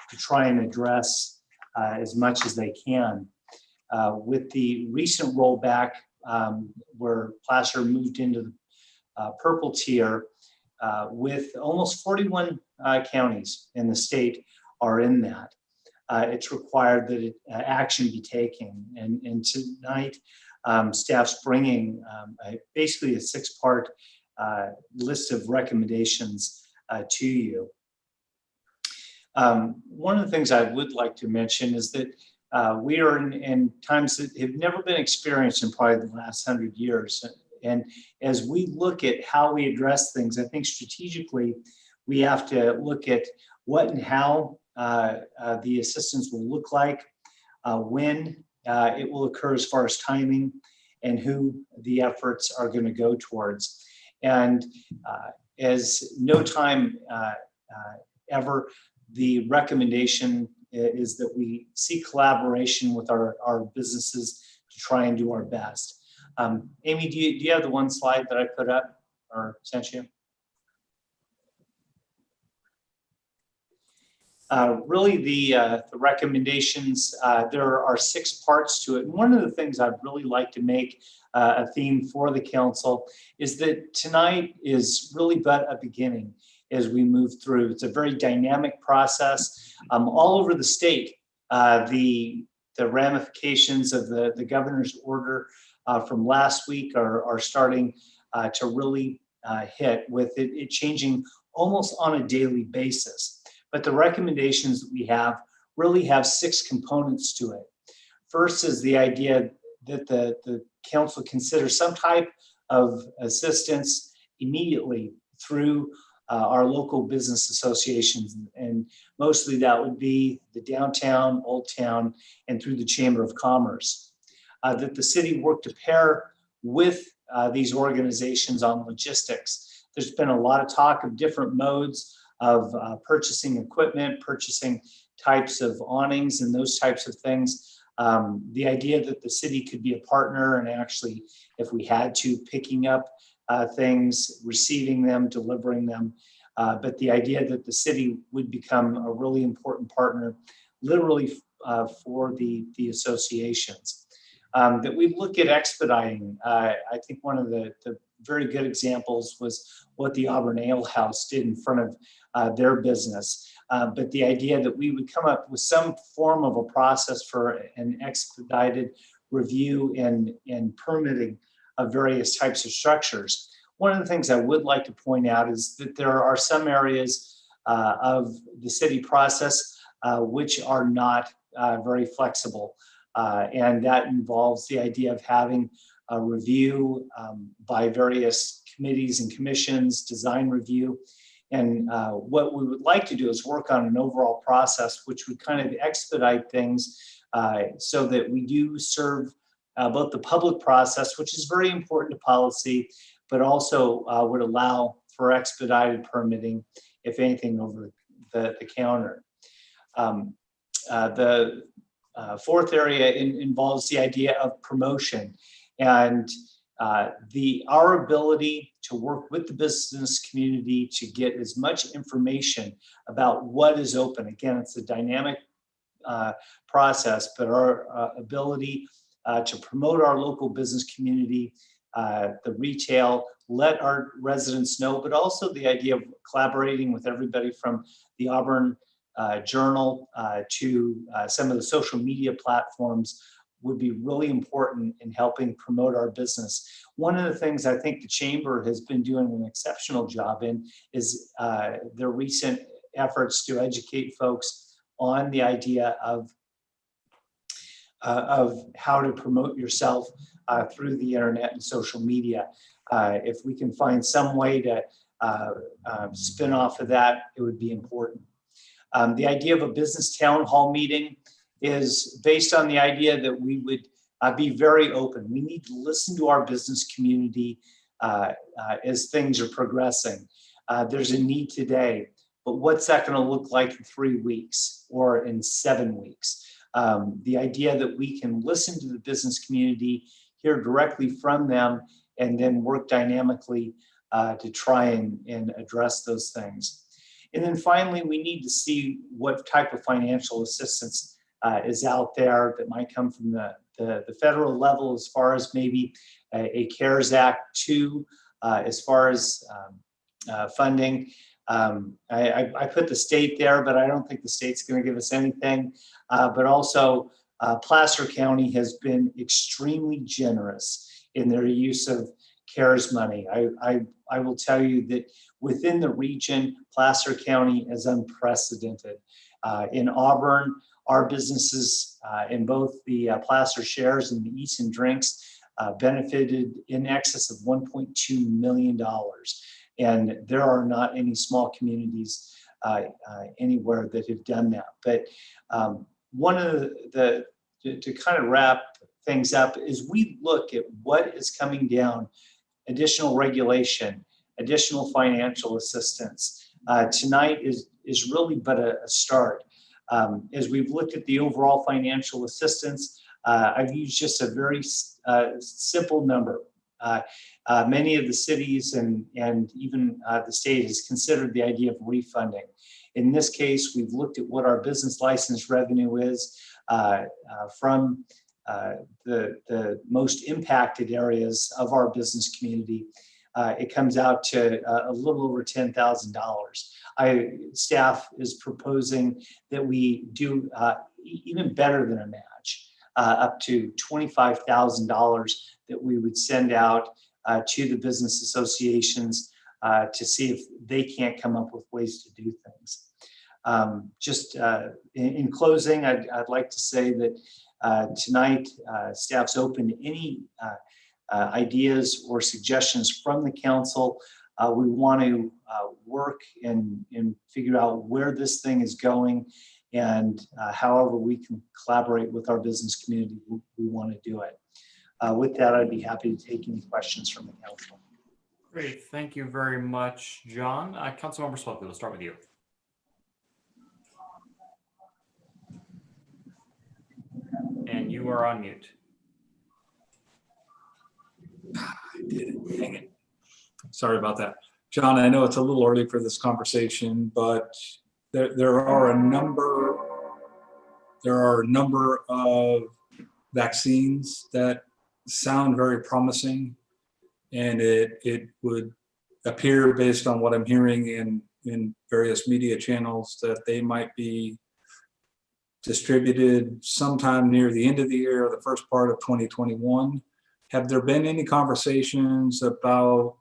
to try and address as much as they can. With the recent rollback where Placer moved into the purple tier, with almost 41 counties in the state are in that. It's required that action be taken. And tonight, staff's bringing basically a 6-part list of recommendations to you. One of the things I would like to mention is that we are in times that have never been experienced in probably the last 100 years. And as we look at how we address things, I think strategically, we have to look at what and how the assistance will look like, when it will occur as far as timing, and who the efforts are going to go towards. And as no time ever, the recommendation is that we seek collaboration with our businesses to try and do our best. Amy, do you have the one slide that I put up or sent you? Really, the recommendations, there are 6 parts to it. And one of the things I'd really like to make a theme for the council is that tonight is really but a beginning as we move through. It's a very dynamic process all over the state. The ramifications of the governor's order from last week are starting to really hit, with it changing almost on a daily basis. But the recommendations that we have really have 6 components to it. First is the idea that the council consider some type of assistance immediately through our local business associations. And mostly that would be the downtown, Old Town, and through the Chamber of Commerce. That the city work to pair with these organizations on logistics. There's been a lot of talk of different modes of purchasing equipment, purchasing types of awnings and those types of things. The idea that the city could be a partner and actually, if we had to, picking up things, receiving them, delivering them. But the idea that the city would become a really important partner, literally for the associations. That we look at expediting. I think one of the very good examples was what the Auburn Ale House did in front of their business. But the idea that we would come up with some form of a process for an expedited review and permitting of various types of structures. One of the things I would like to point out is that there are some areas of the city process which are not very flexible. And that involves the idea of having a review by various committees and commissions, design review. And what we would like to do is work on an overall process which would kind of expedite things so that we do serve both the public process, which is very important to policy, but also would allow for expedited permitting, if anything, over the counter. The fourth area involves the idea of promotion and our ability to work with the business community to get as much information about what is open. Again, it's a dynamic process, but our ability to promote our local business community, the retail, let our residents know, but also the idea of collaborating with everybody from the Auburn Journal to some of the social media platforms would be really important in helping promote our business. One of the things I think the Chamber has been doing an exceptional job in is their recent efforts to educate folks on the idea of how to promote yourself through the internet and social media. If we can find some way to spin off of that, it would be important. The idea of a business town hall meeting is based on the idea that we would be very open. We need to listen to our business community as things are progressing. There's a need today, but what's that going to look like in 3 weeks or in 7 weeks? The idea that we can listen to the business community, hear directly from them, and then work dynamically to try and address those things. And then finally, we need to see what type of financial assistance is out there that might come from the federal level, as far as maybe a CARES Act 2, as far as funding. I put the state there, but I don't think the state's going to give us anything. But also, Placer County has been extremely generous in their use of CARES money. I will tell you that within the region, Placer County is unprecedented. In Auburn, our businesses in both the Placer Shares and the Easton Drinks benefited in excess of $1.2 million. And there are not any small communities anywhere that have done that. But one of to kind of wrap things up is we look at what is coming down, additional regulation, additional financial assistance. Tonight is really but a start. As we've looked at the overall financial assistance, I've used just a very simple number. Many of the cities and even the state has considered the idea of refunding. In this case, we've looked at what our business license revenue is from the most impacted areas of our business community. It comes out to a little over $10,000. Staff is proposing that we do even better than a match, up to $25,000 that we would send out to the business associations to see if they can't come up with ways to do things. In closing, I'd like to say that tonight staff's open to any ideas or suggestions from the council. We want to work and figure out where this thing is going, and however we can collaborate with our business community, we want to do it. With that, I'd be happy to take any questions from the council. Great, thank you very much, John. Councilmember Swalky, we'll start with you. And are on mute. I did it. Dang it. Sorry about that. John, I know it's a little early for this conversation, but there are a number of vaccines that sound very promising, and it would appear, based on what I'm hearing in various media channels, that they might be distributed sometime near the end of the year or the first part of 2021. Have there been any conversations about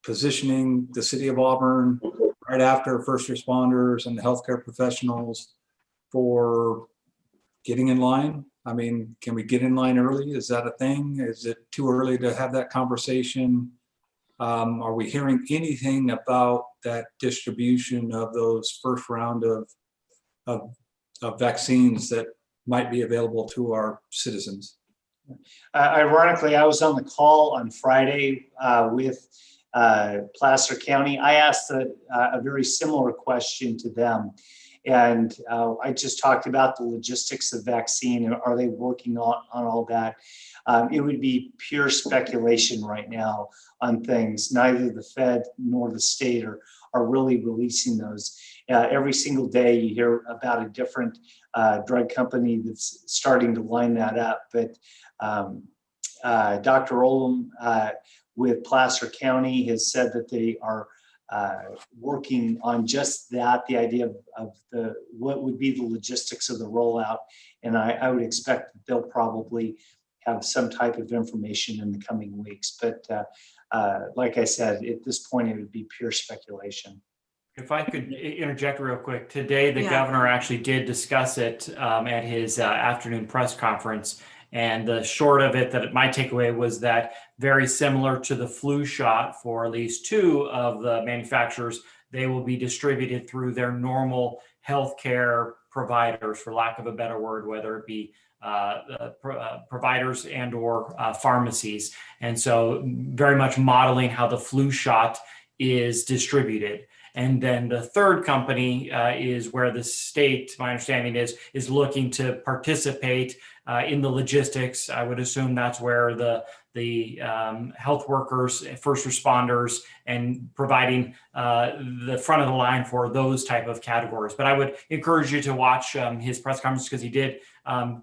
positioning the city of Auburn right after first responders and the healthcare professionals for getting in line? I mean, can we get in line early? Is that a thing? Is it too early to have that conversation? Are we hearing anything about that distribution of those first round of vaccines that might be available to our citizens? Ironically, I was on the call on Friday with Placer County. I asked a very similar question to them. And I just talked about the logistics of vaccine and are they working on all that? It would be pure speculation right now on things. Neither the Fed nor the state are really releasing those. Every single day you hear about a different drug company that's starting to line that up. But Dr. Olam with Placer County has said that they are working on just that, the idea of what would be the logistics of the rollout. And I would expect that they'll probably have some type of information in the coming weeks. But like I said, at this point, it would be pure speculation. If I could interject real quick, today the Yeah. governor actually did discuss it at his afternoon press conference. And the short of it, that my takeaway was that very similar to the flu shot for at least two of the manufacturers, they will be distributed through their normal healthcare providers, for lack of a better word, whether it be providers and or pharmacies. And so very much modeling how the flu shot is distributed. And then the third company is where the state, my understanding is looking to participate in the logistics. I would assume that's where the health workers, first responders, and providing the front of the line for those type of categories. But I would encourage you to watch his press conference because he did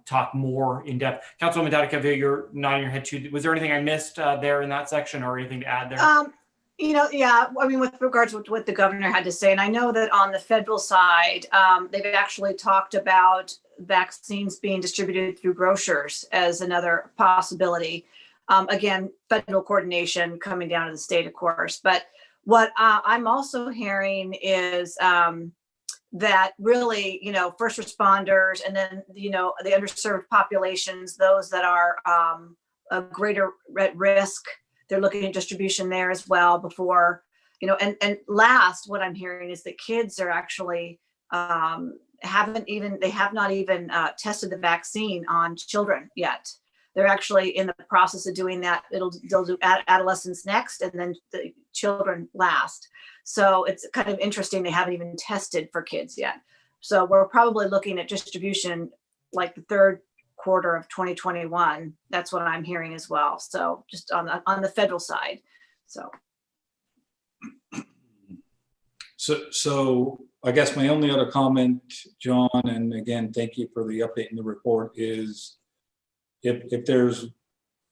talk more in depth. Councilwoman Dadekavia, you're nodding your head too. Was there anything I missed there in that section, or anything to add there? Yeah, I mean, with regards to what the governor had to say, and I know that on the federal side, they've actually talked about vaccines being distributed through grocers as another possibility. Again, federal coordination coming down to the state, of course. But what I'm also hearing is that really, first responders and then, the underserved populations, those that are a greater at risk, they're looking at distribution there as well before, and last, what I'm hearing is that kids are actually have not even tested the vaccine on children yet. They're actually in the process of doing that. They'll do adolescents next and then the children last. So it's kind of interesting. They haven't even tested for kids yet. So we're probably looking at distribution like the third quarter of 2021. That's what I'm hearing as well. So just on the federal side. So I guess my only other comment, John, and again, thank you for the update in the report, is if there's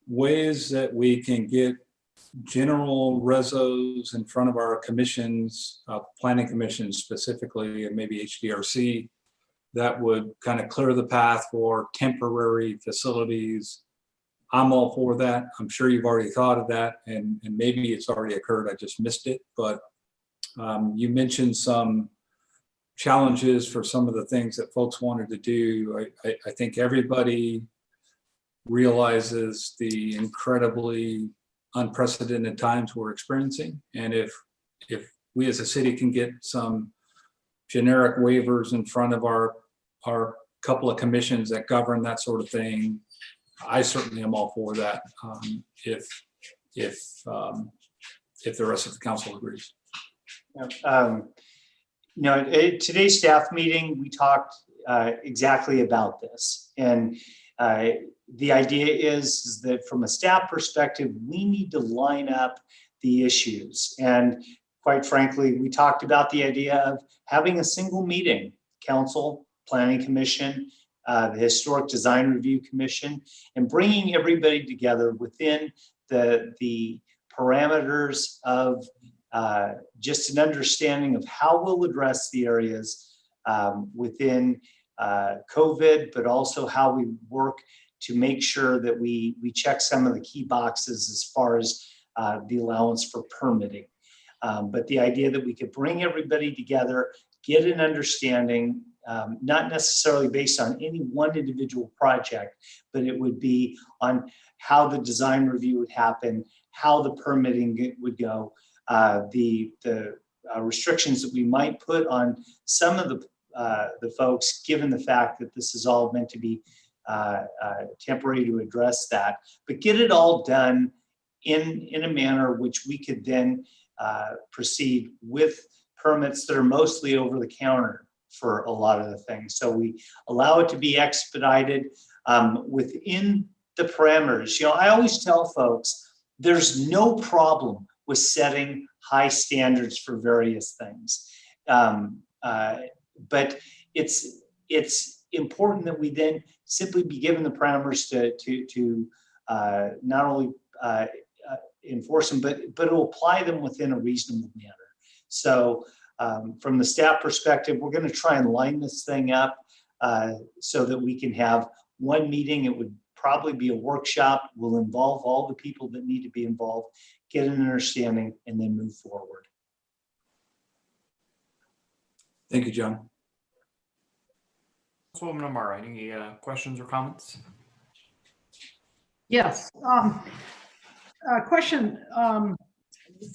ways that we can get general resos in front of our commissions, planning commissions specifically, and maybe HDRC, that would kind of clear the path for temporary facilities. I'm all for that. I'm sure you've already thought of that, and maybe it's already occurred. I just missed it. But you mentioned some challenges for some of the things that folks wanted to do. I think everybody realizes the incredibly unprecedented times we're experiencing. And if we as a city can get some generic waivers in front of our couple of commissions that govern that sort of thing, I certainly am all for that. If the rest of the council agrees. Today's staff meeting, we talked exactly about this. And the idea is that from a staff perspective, we need to line up the issues. And quite frankly, we talked about the idea of having a single meeting, council, planning commission, the Historic Design Review Commission, and bringing everybody together within the parameters of just an understanding of how we'll address the areas within COVID, but also how we work to make sure that we check some of the key boxes as far as the allowance for permitting. But the idea that we could bring everybody together, get an understanding, not necessarily based on any one individual project, but it would be on how the design review would happen, how the permitting would go, the restrictions that we might put on some of the folks, given the fact that this is all meant to be temporary to address that, but get it all done in a manner which we could then proceed with permits that are mostly over the counter for a lot of the things. So we allow it to be expedited within the parameters. You know, I always tell folks, there's no problem with setting high standards for various things. But it's important that we then simply be given the parameters to not only enforce them, but it'll apply them within a reasonable manner. So from the staff perspective, we're going to try and line this thing up so that we can have one meeting. It would probably be a workshop. We'll involve all the people that need to be involved, get an understanding, and then move forward. Thank you, John. Councilwoman Amara, any questions or comments? Yes. Question.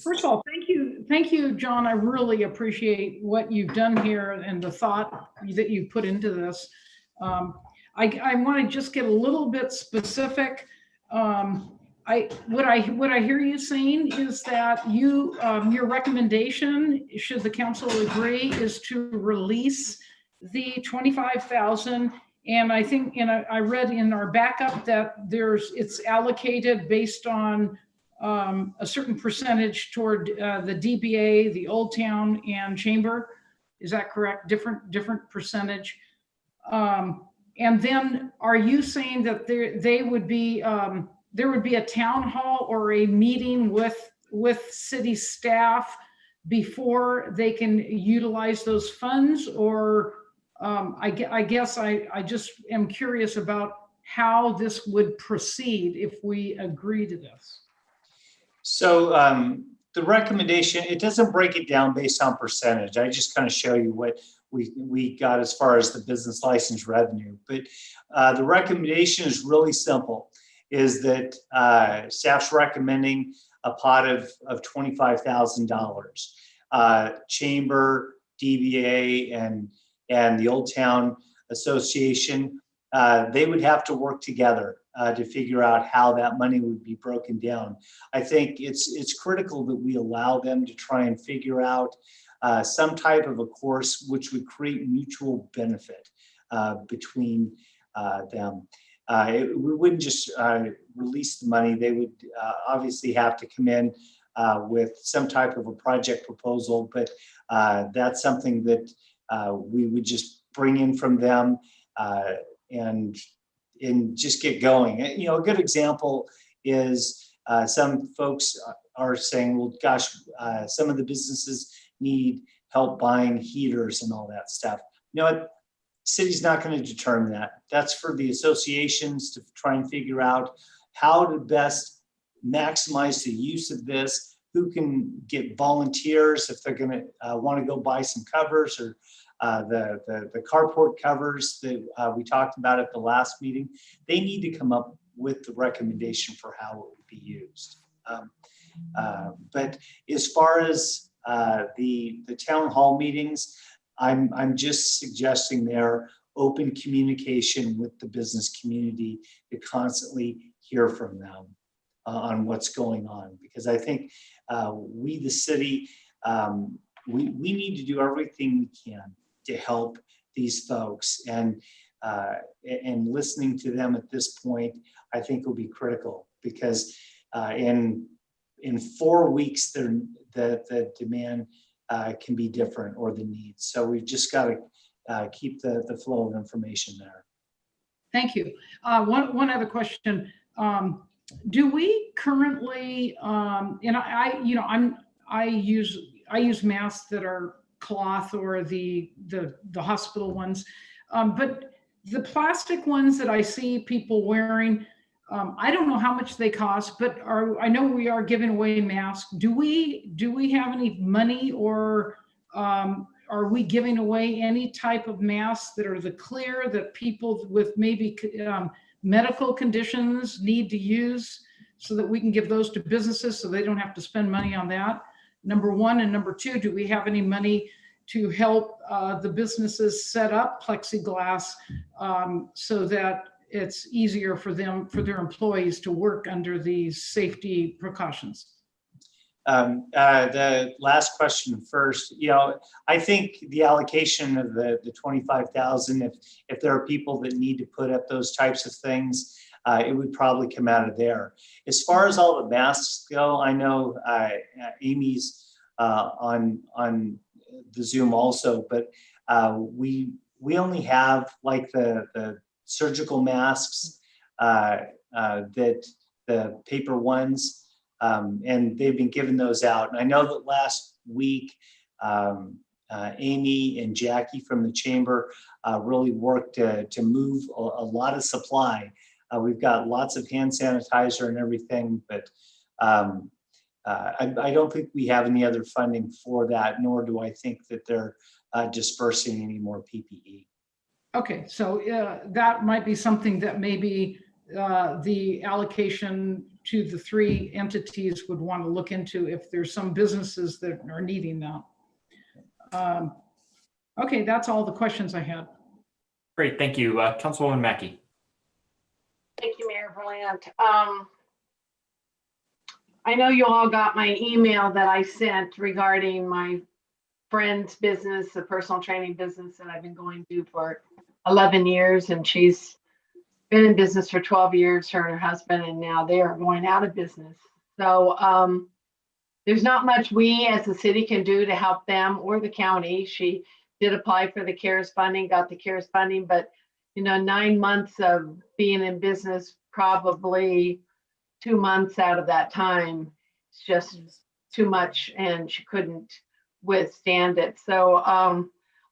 First of all, thank you, John. I really appreciate what you've done here and the thought that you put into this. I want to just get a little bit specific. What I hear you saying is that your recommendation, should the council agree, is to release the 25,000. And I think, I read in our backup that it's allocated based on a certain percentage toward the DBA, the Old Town, and Chamber. Is that correct? Different percentage. And then, are you saying that there would be a town hall or a meeting with city staff before they can utilize those funds? Or I guess I just am curious about how this would proceed if we agree to this. So the recommendation, it doesn't break it down based on percentage. I just kind of show you what we got as far as the business license revenue. But the recommendation is really simple, is that staff's recommending a pot of $25,000. Chamber, DBA, and the Old Town Association, they would have to work together to figure out how that money would be broken down. I think it's critical that we allow them to try and figure out some type of a course which would create mutual benefit between them. We wouldn't just release the money. They would obviously have to come in with some type of a project proposal, but that's something that we would just bring in from them and just get going. You know, a good example is some folks are saying, well, gosh, some of the businesses need help buying heaters and all that stuff. You know what? City's not going to determine that. That's for the associations to try and figure out how to best maximize the use of this, who can get volunteers if they're going to want to go buy some covers, or the carport covers that we talked about at the last meeting. They need to come up with the recommendation for how it would be used. But as far as the town hall meetings, I'm just suggesting their open communication with the business community to constantly hear from them on what's going on. Because I think we, the city, we need to do everything we can to help these folks, and listening to them at this point, I think will be critical, because in 4 weeks, the demand can be different, or the needs. So we've just got to keep the flow of information there. Thank you. One other question. Do we currently, and I use masks that are cloth, or the hospital ones, but the plastic ones that I see people wearing, I don't know how much they cost, but I know we are giving away masks. Do we have any money, or are we giving away any type of masks that are the clear that people with maybe medical conditions need to use, so that we can give those to businesses so they don't have to spend money on that? Number one. And number two, do we have any money to help the businesses set up plexiglass so that it's easier for their employees to work under these safety precautions? The last question first. I think the allocation of the 25,000, if there are people that need to put up those types of things, it would probably come out of there. As far as all the masks go, I know Amy's on the Zoom also, but we only have like the surgical masks, that the paper ones, and they've been giving those out. And I know that last week, Amy and Jackie from the chamber really worked to move a lot of supply. We've got lots of hand sanitizer and everything, but I don't think we have any other funding for that, nor do I think that they're dispersing any more PPE. Okay, so that might be something that maybe the allocation to the 3 entities would want to look into, if there's some businesses that are needing that. Okay, that's all the questions I had. Great, thank you. Councilwoman Mackey. Thank you, Mayor Verlant. I know you all got my email that I sent regarding my friend's business, the personal training business that I've been going to for 11 years, and she's been in business for 12 years, her and her husband, and now they are going out of business. So there's not much we as a city can do to help them, or the county. She did apply for the CARES funding, got the CARES funding, but 9 months of being in business, probably 2 months out of that time, it's just too much, and she couldn't withstand it. So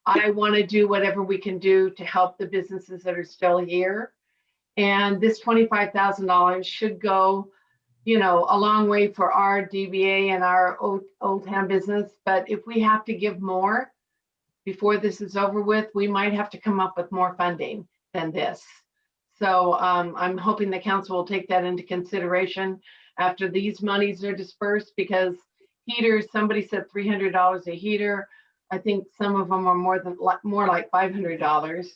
I want to do whatever we can do to help the businesses that are still here. And this $25,000 should go, a long way for our DBA and our Old Town business. But if we have to give more before this is over with, we might have to come up with more funding than this. So I'm hoping the council will take that into consideration after these monies are dispersed, because heaters, somebody said $300 a heater. I think some of them are more like $500.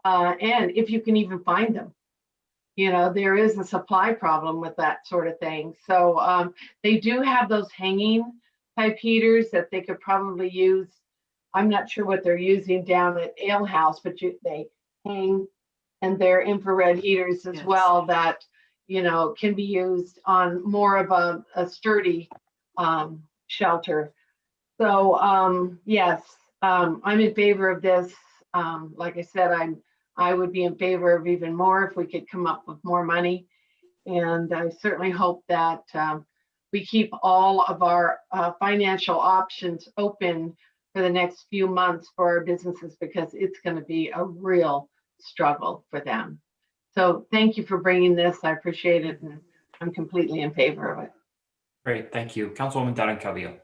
And if you can even find them, there is a supply problem with that sort of thing. So they do have those hanging type heaters that they could probably use. I'm not sure what they're using down at Ale House, but they hang, and they're infrared heaters as well that, can be used on more of a sturdy shelter. So yes, I'm in favor of this. Like I said, I would be in favor of even more if we could come up with more money. And I certainly hope that we keep all of our financial options open for the next few months for our businesses, because it's going to be a real struggle for them. So thank you for bringing this. I appreciate it, and I'm completely in favor of it. Great, thank you. Councilwoman Doran-Calvillo.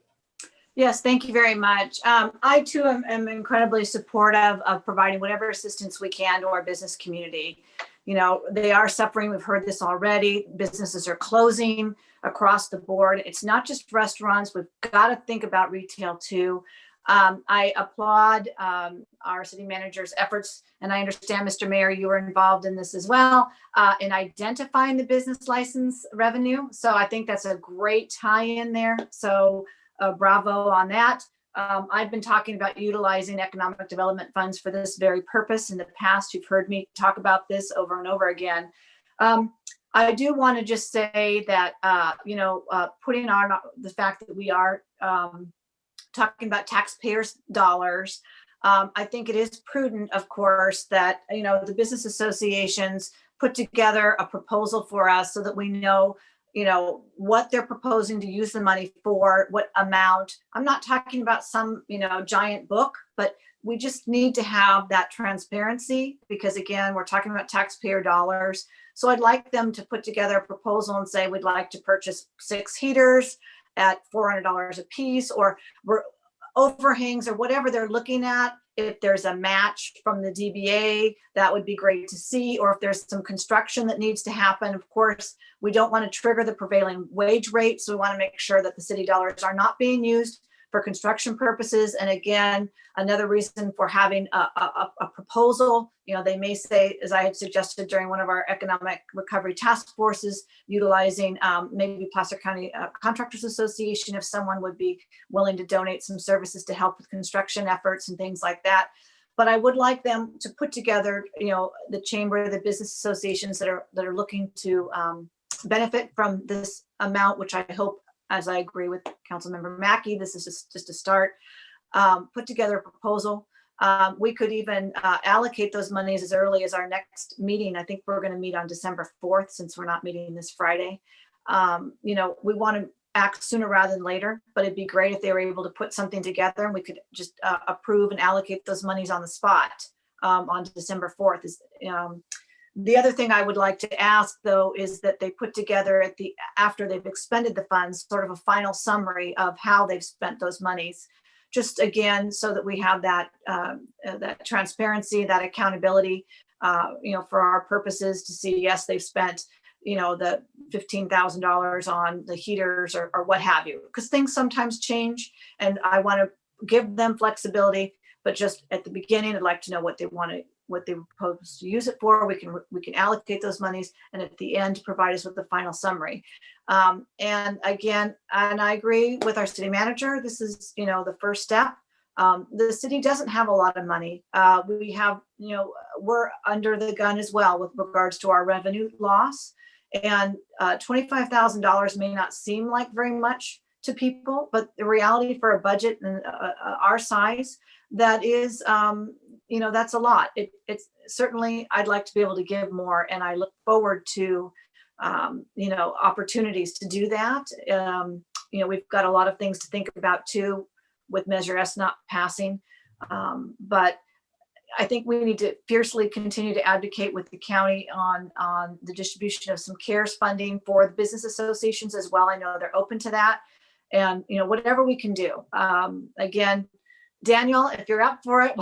Yes, thank you very much. I too am incredibly supportive of providing whatever assistance we can to our business community. They are suffering. We've heard this already. Businesses are closing across the board. It's not just restaurants. We've got to think about retail too. I applaud our city manager's efforts, and I understand, Mr. Mayor, you were involved in this as well, in identifying the business license revenue. So I think that's a great tie-in there. So bravo on that. I've been talking about utilizing economic development funds for this very purpose in the past. You've heard me talk about this over and over again. I do want to just say that, putting on the fact that we are talking about taxpayers' dollars, I think it is prudent, of course, that, the business associations put together a proposal for us so that we know, what they're proposing to use the money for, what amount. I'm not talking about some, giant book, but we just need to have that transparency because, again, we're talking about taxpayer dollars. So I'd like them to put together a proposal and say, we'd like to purchase 6 heaters at $400 a piece, or overhangs or whatever they're looking at. If there's a match from the DBA, that would be great to see. Or if there's some construction that needs to happen, of course, we don't want to trigger the prevailing wage rate. So we want to make sure that the city dollars are not being used for construction purposes. And again, another reason for having a proposal, they may say, as I had suggested during one of our economic recovery task forces, utilizing maybe Placer County Contractors Association, if someone would be willing to donate some services to help with construction efforts and things like that. But I would like them to put together, the chamber, the business associations that are looking to benefit from this amount, which I hope, as I agree with Councilmember Mackey, this is just a start. Put together a proposal. We could even allocate those monies as early as our next meeting. I think we're going to meet on December 4th, since we're not meeting this Friday. We want to act sooner rather than later, but it'd be great if they were able to put something together and we could just approve and allocate those monies on the spot on December 4th. The other thing I would like to ask, though, is that they put together after they've expended the funds, sort of a final summary of how they've spent those monies. Just again, so that we have that transparency, that accountability, for our purposes to see, yes, they've spent, the $15,000 on the heaters or what have you, because things sometimes change, and I want to give them flexibility. But just at the beginning, I'd like to know what they propose to use it for. We can allocate those monies, and at the end provide us with the final summary. And again, and I agree with our city manager. This is, the first step. The city doesn't have a lot of money. We have, we're under the gun as well with regards to our revenue loss. And $25,000 may not seem like very much to people, but the reality for a budget our size, that is, that's a lot. It's certainly, I'd like to be able to give more, and I look forward to, opportunities to do that. We've got a lot of things to think about too, with Measure S not passing. But I think we need to fiercely continue to advocate with the county on the distribution of some CARES funding for the business associations as well. I know they're open to that, and whatever we can do. Again, Daniel, if you're up for it,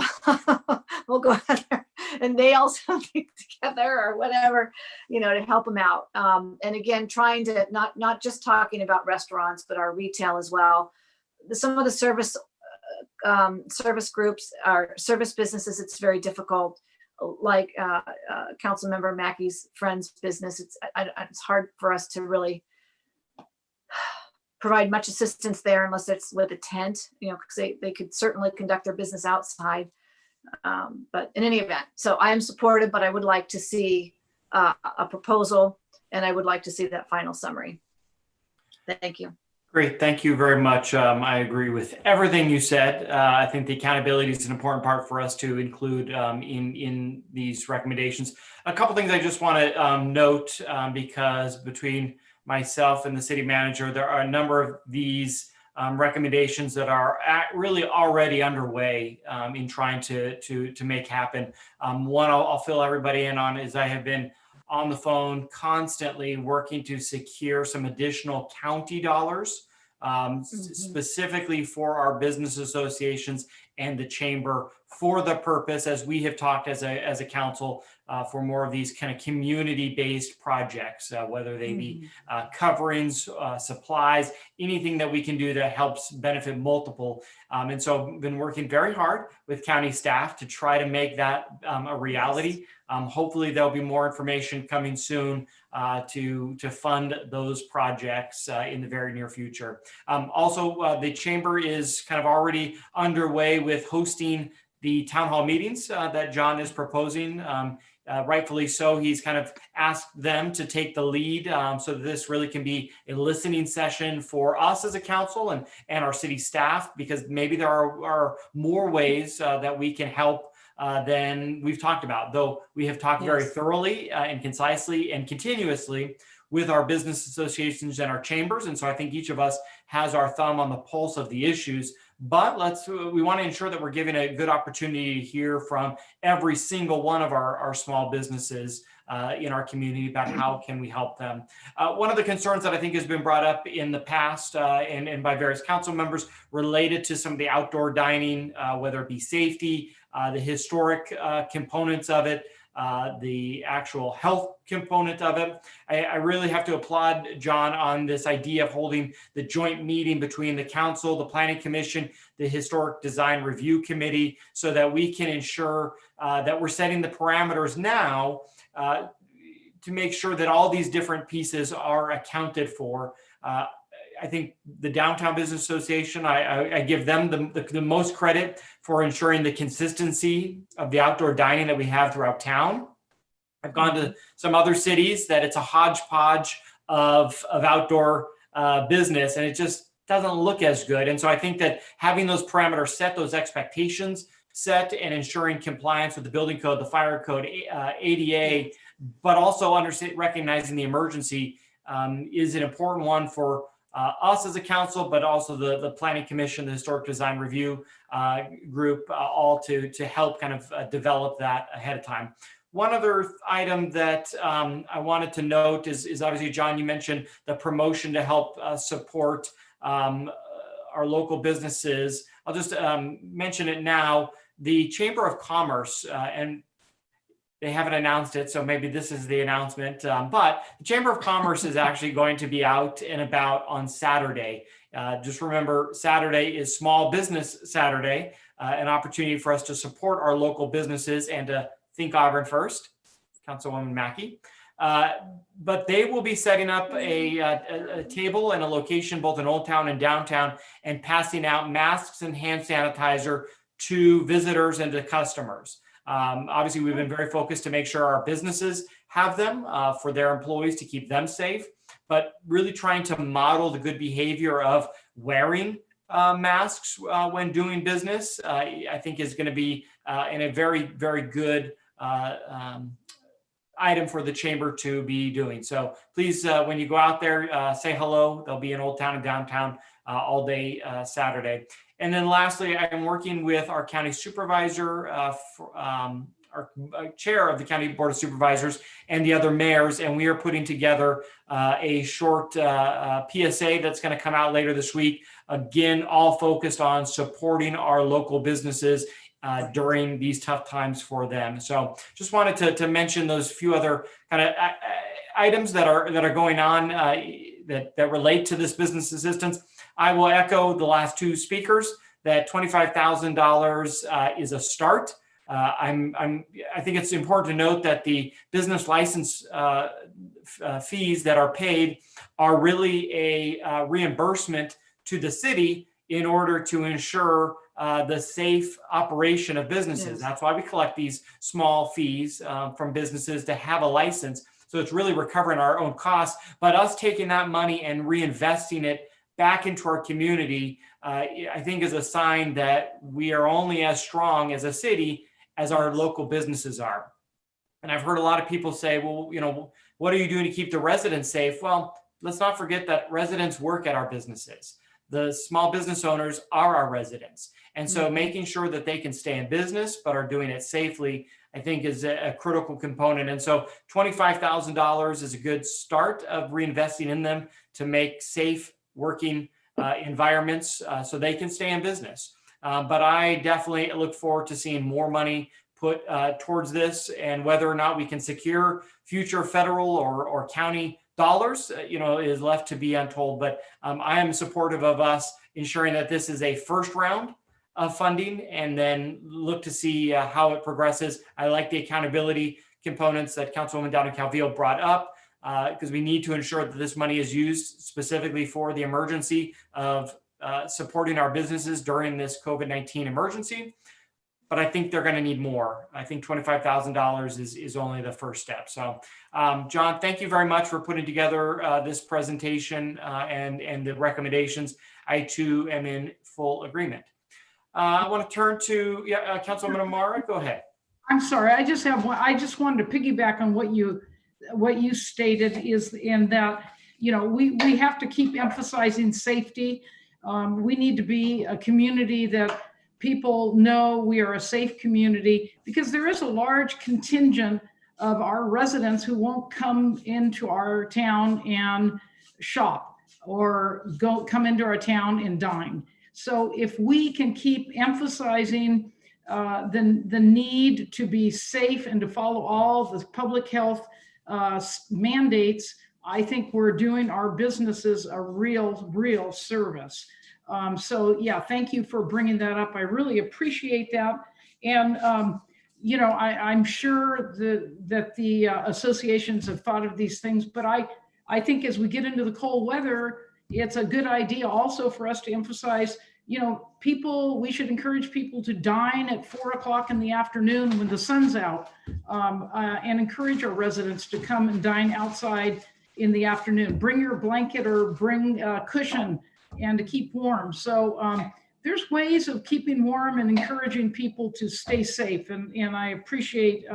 we'll go out there and nail something together or whatever, to help them out. And again, trying to not just talking about restaurants, but our retail as well. Some of the service groups, our service businesses, it's very difficult. Like Councilmember Mackey's friend's business, it's hard for us to really provide much assistance there unless it's with a tent, because they could certainly conduct their business outside. But in any event, so I am supportive, but I would like to see a proposal, and I would like to see that final summary. Thank you. Great. Thank you very much. I agree with everything you said. I think the accountability is an important part for us to include in these recommendations. A couple things I just want to note, because between myself and the city manager, there are a number of these recommendations that are really already underway in trying to make happen. One I'll fill everybody in on is I have been on the phone constantly working to secure some additional county dollars, specifically for our business associations and the chamber for the purpose, as we have talked as a council, for more of these kind of community-based projects, whether they be coverings, supplies, anything that we can do that helps benefit multiple. And so I've been working very hard with county staff to try to make that a reality. Hopefully there'll be more information coming soon to fund those projects in the very near future. Also, the chamber is kind of already underway with hosting the town hall meetings that John is proposing. Rightfully so, he's kind of asked them to take the lead so that this really can be a listening session for us as a council and our city staff, because maybe there are more ways that we can help than we've talked about, though we have talked very thoroughly and concisely and continuously with our business associations and our chambers. And so I think each of us has our thumb on the pulse of the issues. But we want to ensure that we're giving a good opportunity to hear from every single one of our small businesses in our community about how can we help them. One of the concerns that I think has been brought up in the past and by various council members related to some of the outdoor dining, whether it be safety, the historic components of it, the actual health component of it. I really have to applaud John on this idea of holding the joint meeting between the council, the planning commission, the historic design review committee, so that we can ensure that we're setting the parameters now to make sure that all these different pieces are accounted for. I think the Downtown Business Association, I give them the most credit for ensuring the consistency of the outdoor dining that we have throughout town. I've gone to some other cities that it's a hodgepodge of outdoor business, and it just doesn't look as good. And so I think that having those parameters set, those expectations set, and ensuring compliance with the building code, the fire code, ADA, but also recognizing the emergency is an important one for us as a council, but also the planning commission, the historic design review group, all to help kind of develop that ahead of time. One other item that I wanted to note is obviously, John, you mentioned the promotion to help support our local businesses. I'll just mention it now. The Chamber of Commerce, and they haven't announced it, so maybe this is the announcement. But the Chamber of Commerce is actually going to be out and about on Saturday. Just remember, Saturday is Small Business Saturday, an opportunity for us to support our local businesses and to think Auburn first, Councilwoman Mackey. But they will be setting up a table and a location both in Old Town and downtown and passing out masks and hand sanitizer to visitors and to customers. Obviously, we've been very focused to make sure our businesses have them for their employees to keep them safe, but really trying to model the good behavior of wearing masks when doing business, I think is going to be in a very, very good item for the chamber to be doing. So please, when you go out there, say hello. They'll be in Old Town and downtown all day Saturday. And then lastly, I'm working with our county supervisor, our chair of the County Board of Supervisors, and the other mayors, and we are putting together a short PSA that's going to come out later this week. Again, all focused on supporting our local businesses during these tough times for them. So just wanted to mention those few other kind of items that are going on that relate to this business assistance. I will echo the last two speakers that $25,000 is a start. I think it's important to note that the business license fees that are paid are really a reimbursement to the city in order to ensure the safe operation of businesses. Yes. That's why we collect these small fees from businesses to have a license. So it's really recovering our own costs, but us taking that money and reinvesting it back into our community, I think is a sign that we are only as strong as a city as our local businesses are. And I've heard a lot of people say, well, you know, what are you doing to keep the residents safe? Well, let's not forget that residents work at our businesses. The small business owners are our residents. And so making sure that they can stay in business, but are doing it safely, I think is a critical component. And so $25,000 is a good start of reinvesting in them to make safe working environments so they can stay in business. But I definitely look forward to seeing more money put towards this, and whether or not we can secure future federal or county dollars, is left to be untold. But I am supportive of us ensuring that this is a first round of funding and then look to see how it progresses. I like the accountability components that Councilwoman Downing Calvillo brought up, because we need to ensure that this money is used specifically for the emergency of supporting our businesses during this COVID-19 emergency. But I think they're going to need more. I think $25,000 is only the first step. So, John, thank you very much for putting together this presentation and the recommendations. I too am in full agreement. I want to turn to Councilwoman Amara. Go ahead. I'm sorry, I just have one. I just wanted to piggyback on what you stated, is in that, we have to keep emphasizing safety. We need to be a community that people know we are a safe community, because there is a large contingent of our residents who won't come into our town and shop or come into our town and dine. So if we can keep emphasizing the need to be safe and to follow all the public health mandates, I think we're doing our businesses a real service. So yeah, thank you for bringing that up. I really appreciate that. And I'm sure that the associations have thought of these things, but I think as we get into the cold weather, it's a good idea also for us to emphasize, we should encourage people to dine at 4 o'clock in the afternoon when the sun's out, and encourage our residents to come and dine outside in the afternoon. Bring your blanket or bring a cushion and to keep warm. So there's ways of keeping warm and encouraging people to stay safe. And I appreciate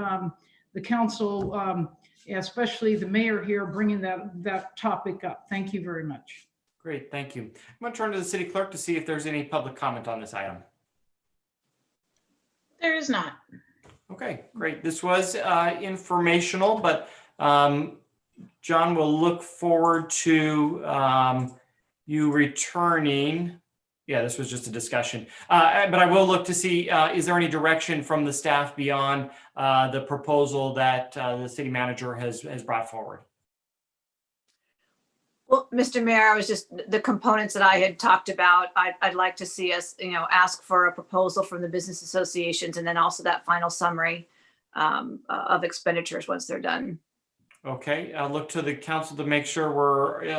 the council, especially the mayor here, bringing that topic up. Thank you very much. Great, thank you. I'm going to turn to the city clerk to see if there's any public comment on this item. There is not. Okay, great. This was informational, but John will look forward to you returning. Yeah, this was just a discussion, but I will look to see, is there any direction from the staff beyond the proposal that the city manager has brought forward? Well, Mr. Mayor, I was just, the components that I had talked about, I'd like to see us, ask for a proposal from the business associations, and then also that final summary of expenditures once they're done. Okay, I'll look to the council to make sure we're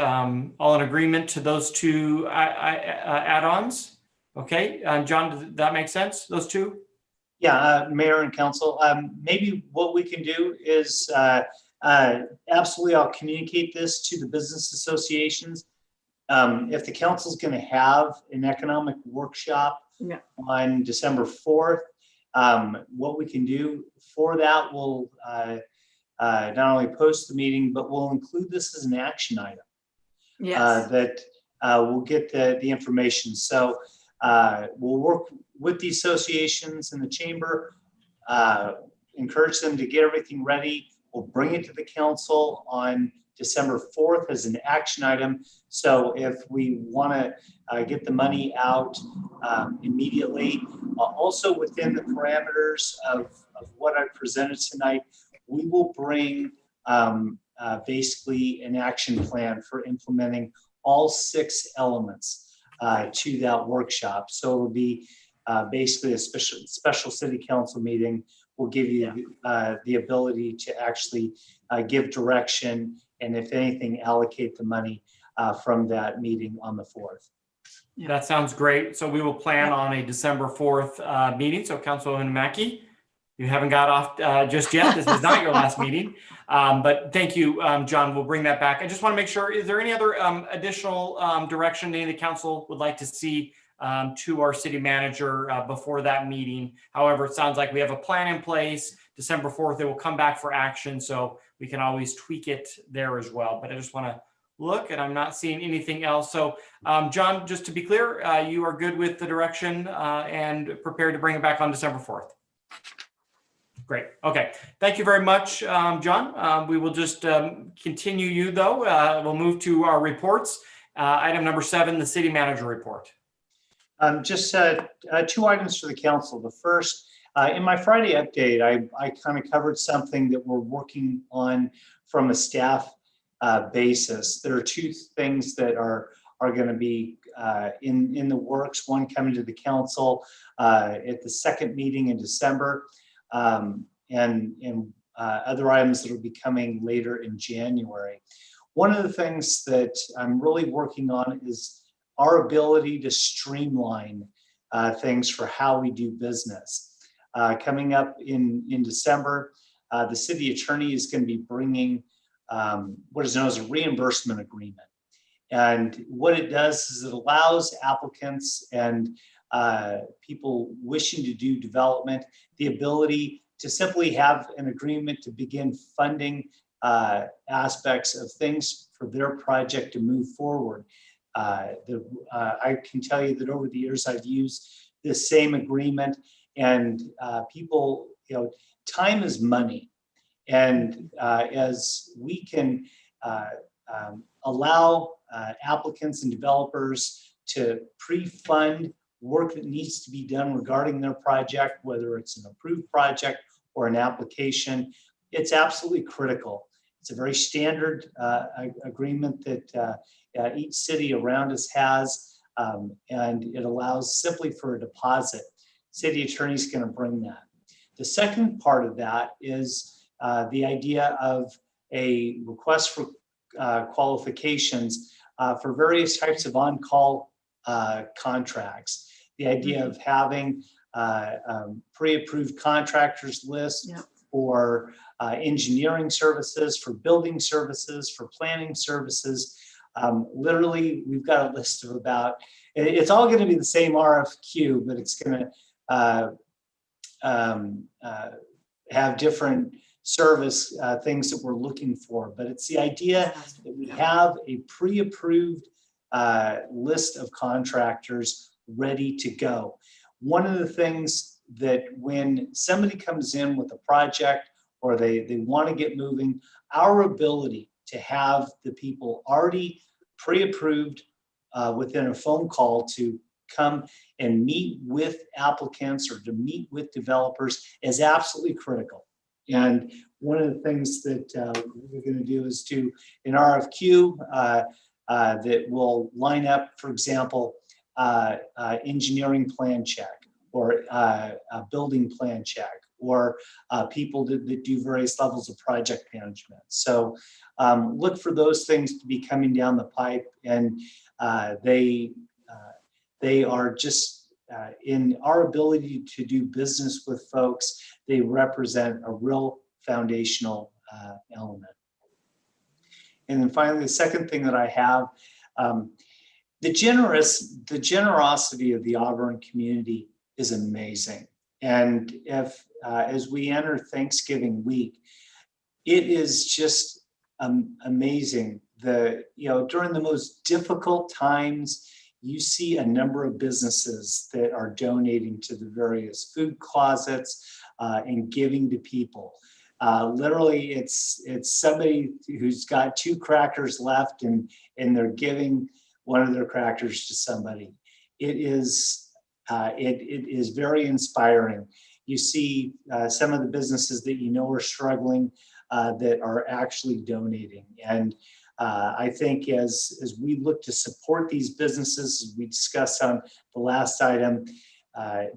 all in agreement to those two add-ons. Okay, John, does that make sense, those two? Yeah, Mayor and Council, maybe what we can do is absolutely, I'll communicate this to the business associations. If the council's going to have an economic workshop on December 4th, what we can do for that, we'll not only post the meeting, but we'll include this as an action item. Yes. That we'll get the information. So we'll work with the associations and the chamber, encourage them to get everything ready. We'll bring it to the council on December 4th as an action item. So if we want to get the money out immediately, also within the parameters of what I presented tonight, we will bring basically an action plan for implementing all 6 elements to that workshop. So it will be basically a special city council meeting. Will give you the ability to actually give direction, and if anything, allocate the money from that meeting on the 4th. That sounds great. So we will plan on a December 4th meeting. So Councilwoman Mackey, you haven't got off just yet. This is not your last meeting, but thank you, John. We'll bring that back. I just want to make sure, is there any other additional direction any of the council would like to see to our city manager before that meeting? However, it sounds like we have a plan in place. December 4th, it will come back for action, so we can always tweak it there as well. But I just want to look, and I'm not seeing anything else. So John, just to be clear, you are good with the direction and prepared to bring it back on December 4th. Great. Okay. Thank you very much, John. We will just continue you though. We'll move to our reports. Item number 7, the city manager report. Just two items for the council. The first, in my Friday update, I kind of covered something that we're working on from a staff basis. There are two things that are going to be in the works. One coming to the council at the second meeting in December, and other items that will be coming later in January. One of the things that I'm really working on is our ability to streamline things for how we do business. Coming up in December, the city attorney is going to be bringing what is known as a reimbursement agreement. And what it does is it allows applicants and people wishing to do development the ability to simply have an agreement to begin funding aspects of things for their project to move forward. I can tell you that over the years I've used this same agreement, and people, time is money. And as we can allow applicants and developers to pre-fund work that needs to be done regarding their project, whether it's an approved project or an application, it's absolutely critical. It's a very standard agreement that each city around us has, and it allows simply for a deposit. City attorney is going to bring that. The second part of that is the idea of a request for qualifications for various types of on-call contracts. The idea of having pre-approved contractors list Yep. for engineering services, for building services, for planning services. Literally, we've got a list of about, it's all going to be the same RFQ, but it's going to have different service things that we're looking for. But it's the idea that we have a pre-approved list of contractors ready to go. One of the things that when somebody comes in with a project or they want to get moving, our ability to have the people already pre-approved within a phone call to come and meet with applicants or to meet with developers is absolutely critical. And one of the things that we're going to do is to an RFQ that will line up, for example, engineering plan check or a building plan check or people that do various levels of project management. So look for those things to be coming down the pipe, and they are just in our ability to do business with folks. They represent a real foundational element. And then finally, the second thing that I have, the generosity of the Auburn community is amazing. And if as we enter Thanksgiving week, it is just amazing. During the most difficult times, you see a number of businesses that are donating to the various food closets and giving to people. Literally, it's somebody who's got 2 crackers left and they're giving one of their crackers to somebody. It is very inspiring. You see some of the businesses that are struggling that are actually donating. And I think as we look to support these businesses, as we discussed on the last item,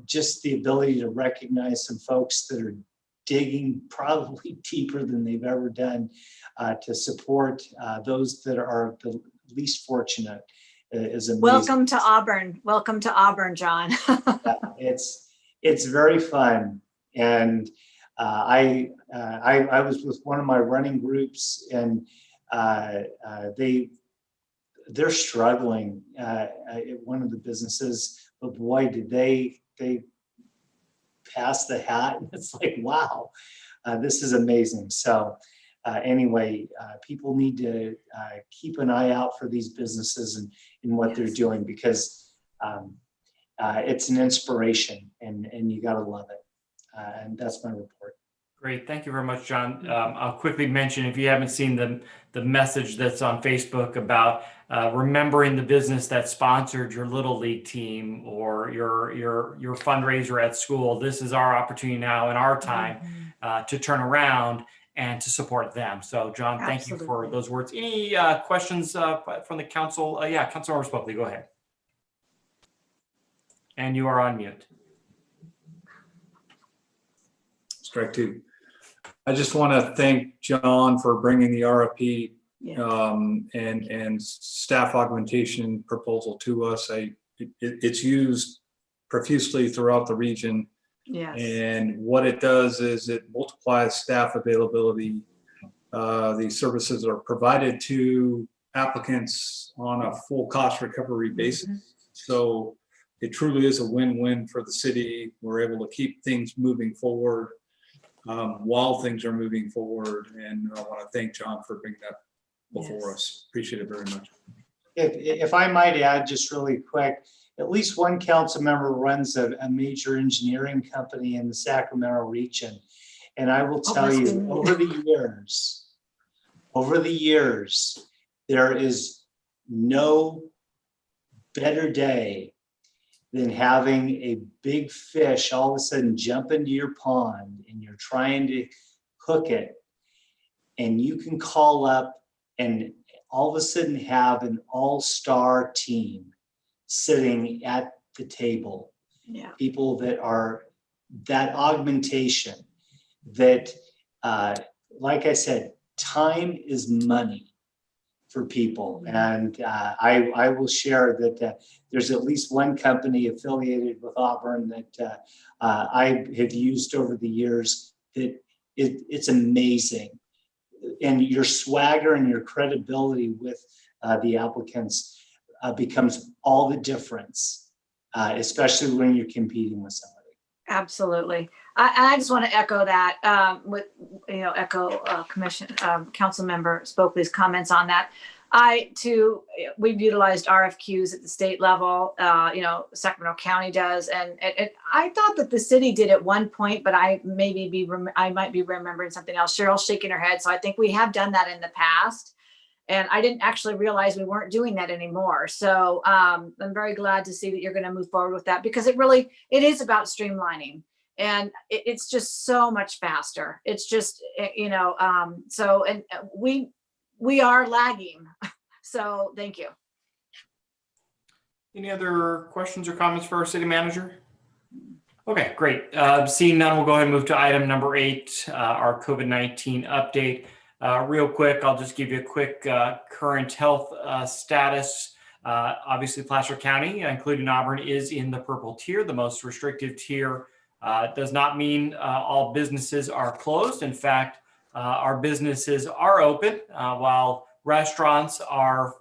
just the ability to recognize some folks that are digging probably deeper than they've ever done to support those that are the least fortunate is amazing. Welcome to Auburn. Welcome to Auburn, John. It's very fun. And I was with one of my running groups, and they're struggling at one of the businesses, but boy, did they pass the hat. It's like, wow, this is amazing. So anyway, people need to keep an eye out for these businesses and what they're doing, because it's an inspiration, and you got to love it. And that's my report. Great. Thank you very much, John. I'll quickly mention, if you haven't seen the message that's on Facebook about remembering the business that sponsored your Little League team or your fundraiser at school, this is our opportunity now in our time to turn around and to support them. So, John, thank you for Absolutely. those words. Any questions from the council? Yeah, Councilmember Spokely, go ahead. And you are on mute. Strike two. I just want to thank John for bringing the RFP Yeah. and staff augmentation proposal to us. It's used profusely throughout the region. Yes. And what it does is it multiplies staff availability. These services are provided to applicants on a full cost recovery basis. So it truly is a win-win for the city. We're able to keep things moving forward while things are moving forward. And I want to thank John for bringing that before Yes. us. Appreciate it very much. If I might add just really quick, at least one council member runs a major engineering company in the Sacramento region. And I will tell that's you, good. over the years, there is no better day than having a big fish all of a sudden jump into your pond and you're trying to hook it. And you can call up and all of a sudden have an all-star team sitting at the table. Yeah. People that are that augmentation that, like I said, time is money for people. And I will share that there's at least one company affiliated with Auburn that I have used over the years that it's amazing. And your swagger and your credibility with the applicants becomes all the difference, especially when you're competing with somebody. Absolutely. I just want to echo that Council Member Spokely's comments on that. We've utilized RFQs at the state level, Sacramento County does. And I thought that the city did at one point, but I might be remembering something else. Cheryl's shaking her head. So I think we have done that in the past. And I didn't actually realize we weren't doing that anymore. So I'm very glad to see that you're going to move forward with that, because it is about streamlining, and it's just so much faster. It's just, we are lagging. So thank you. Any other questions or comments for our city manager? Okay, great. Seeing none, we'll go ahead and move to item number 8, our COVID-19 update. Real quick, I'll just give you a quick current health status. Obviously, Placer County, including Auburn, is in the purple tier, the most restrictive tier. Does not mean all businesses are closed. In fact, our businesses are open, while restaurants are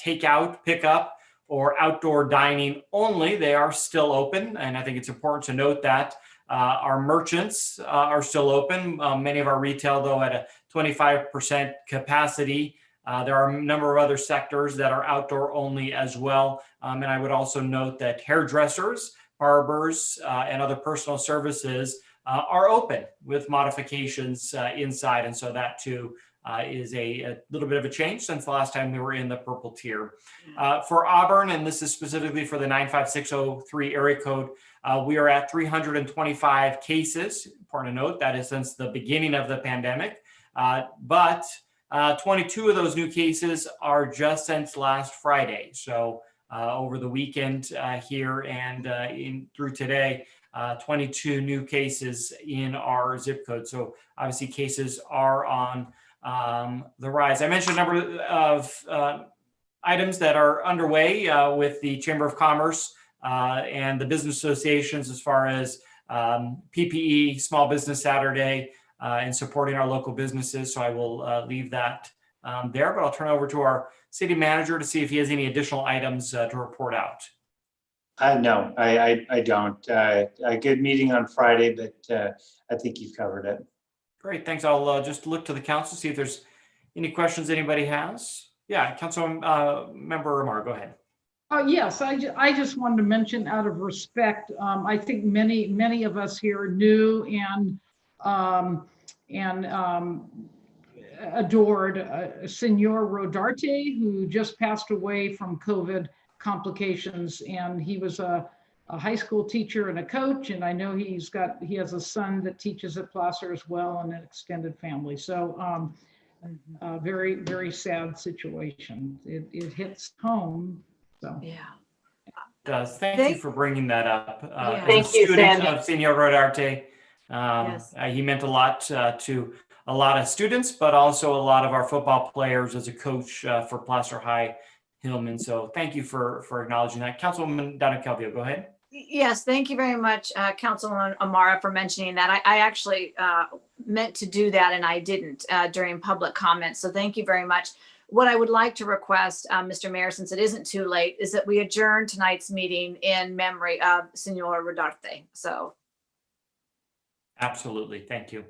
takeout, pickup, or outdoor dining only. They are still open, and I think it's important to note that. Our merchants are still open. Many of our retail, though, at a 25% capacity. There are a number of other sectors that are outdoor only as well. And I would also note that hairdressers, barbers, and other personal services are open with modifications inside. And so that too is a little bit of a change since the last time we were in the purple tier. For Auburn, and this is specifically for the 95603 area code, we are at 325 cases. Important to note that is since the beginning of the pandemic. But 22 of those new cases are just since last Friday. So over the weekend here and through today, 22 new cases in our zip code. So obviously cases are on the rise. I mentioned a number of items that are underway with the Chamber of Commerce and the business associations as far as PPE, Small Business Saturday, and supporting our local businesses. So I will leave that there, but I'll turn over to our city manager to see if he has any additional items to report out. No, I don't. A good meeting on Friday, but I think you've covered it. Great, thanks. I'll just look to the council, see if there's any questions anybody has. Yeah, Council Member Amar, go ahead. Yes, I just wanted to mention, out of respect, I think many of us here knew and and adored Senor Rodarte, who just passed away from COVID complications. And he was a high school teacher and a coach. And I know he has a son that teaches at Placer as well, and an extended family. So very, very sad situation. It hits home. So Yeah. Does. Thank you for bringing that up. Yeah. As Thank a you, student Sandy. of Senor Rodarte, Yes. he meant a lot to a lot of students, but also a lot of our football players as a coach for Placer High Hillman. So thank you for acknowledging that. Councilwoman Donna Calvillo, go ahead. Yes, thank you very much, Councilwoman Amara, for mentioning that. I actually meant to do that and I didn't during public comments. So thank you very much. What I would like to request, Mr. Mayor, since it isn't too late, is that we adjourn tonight's meeting in memory of Senor Rodarte. So. Absolutely. Thank you.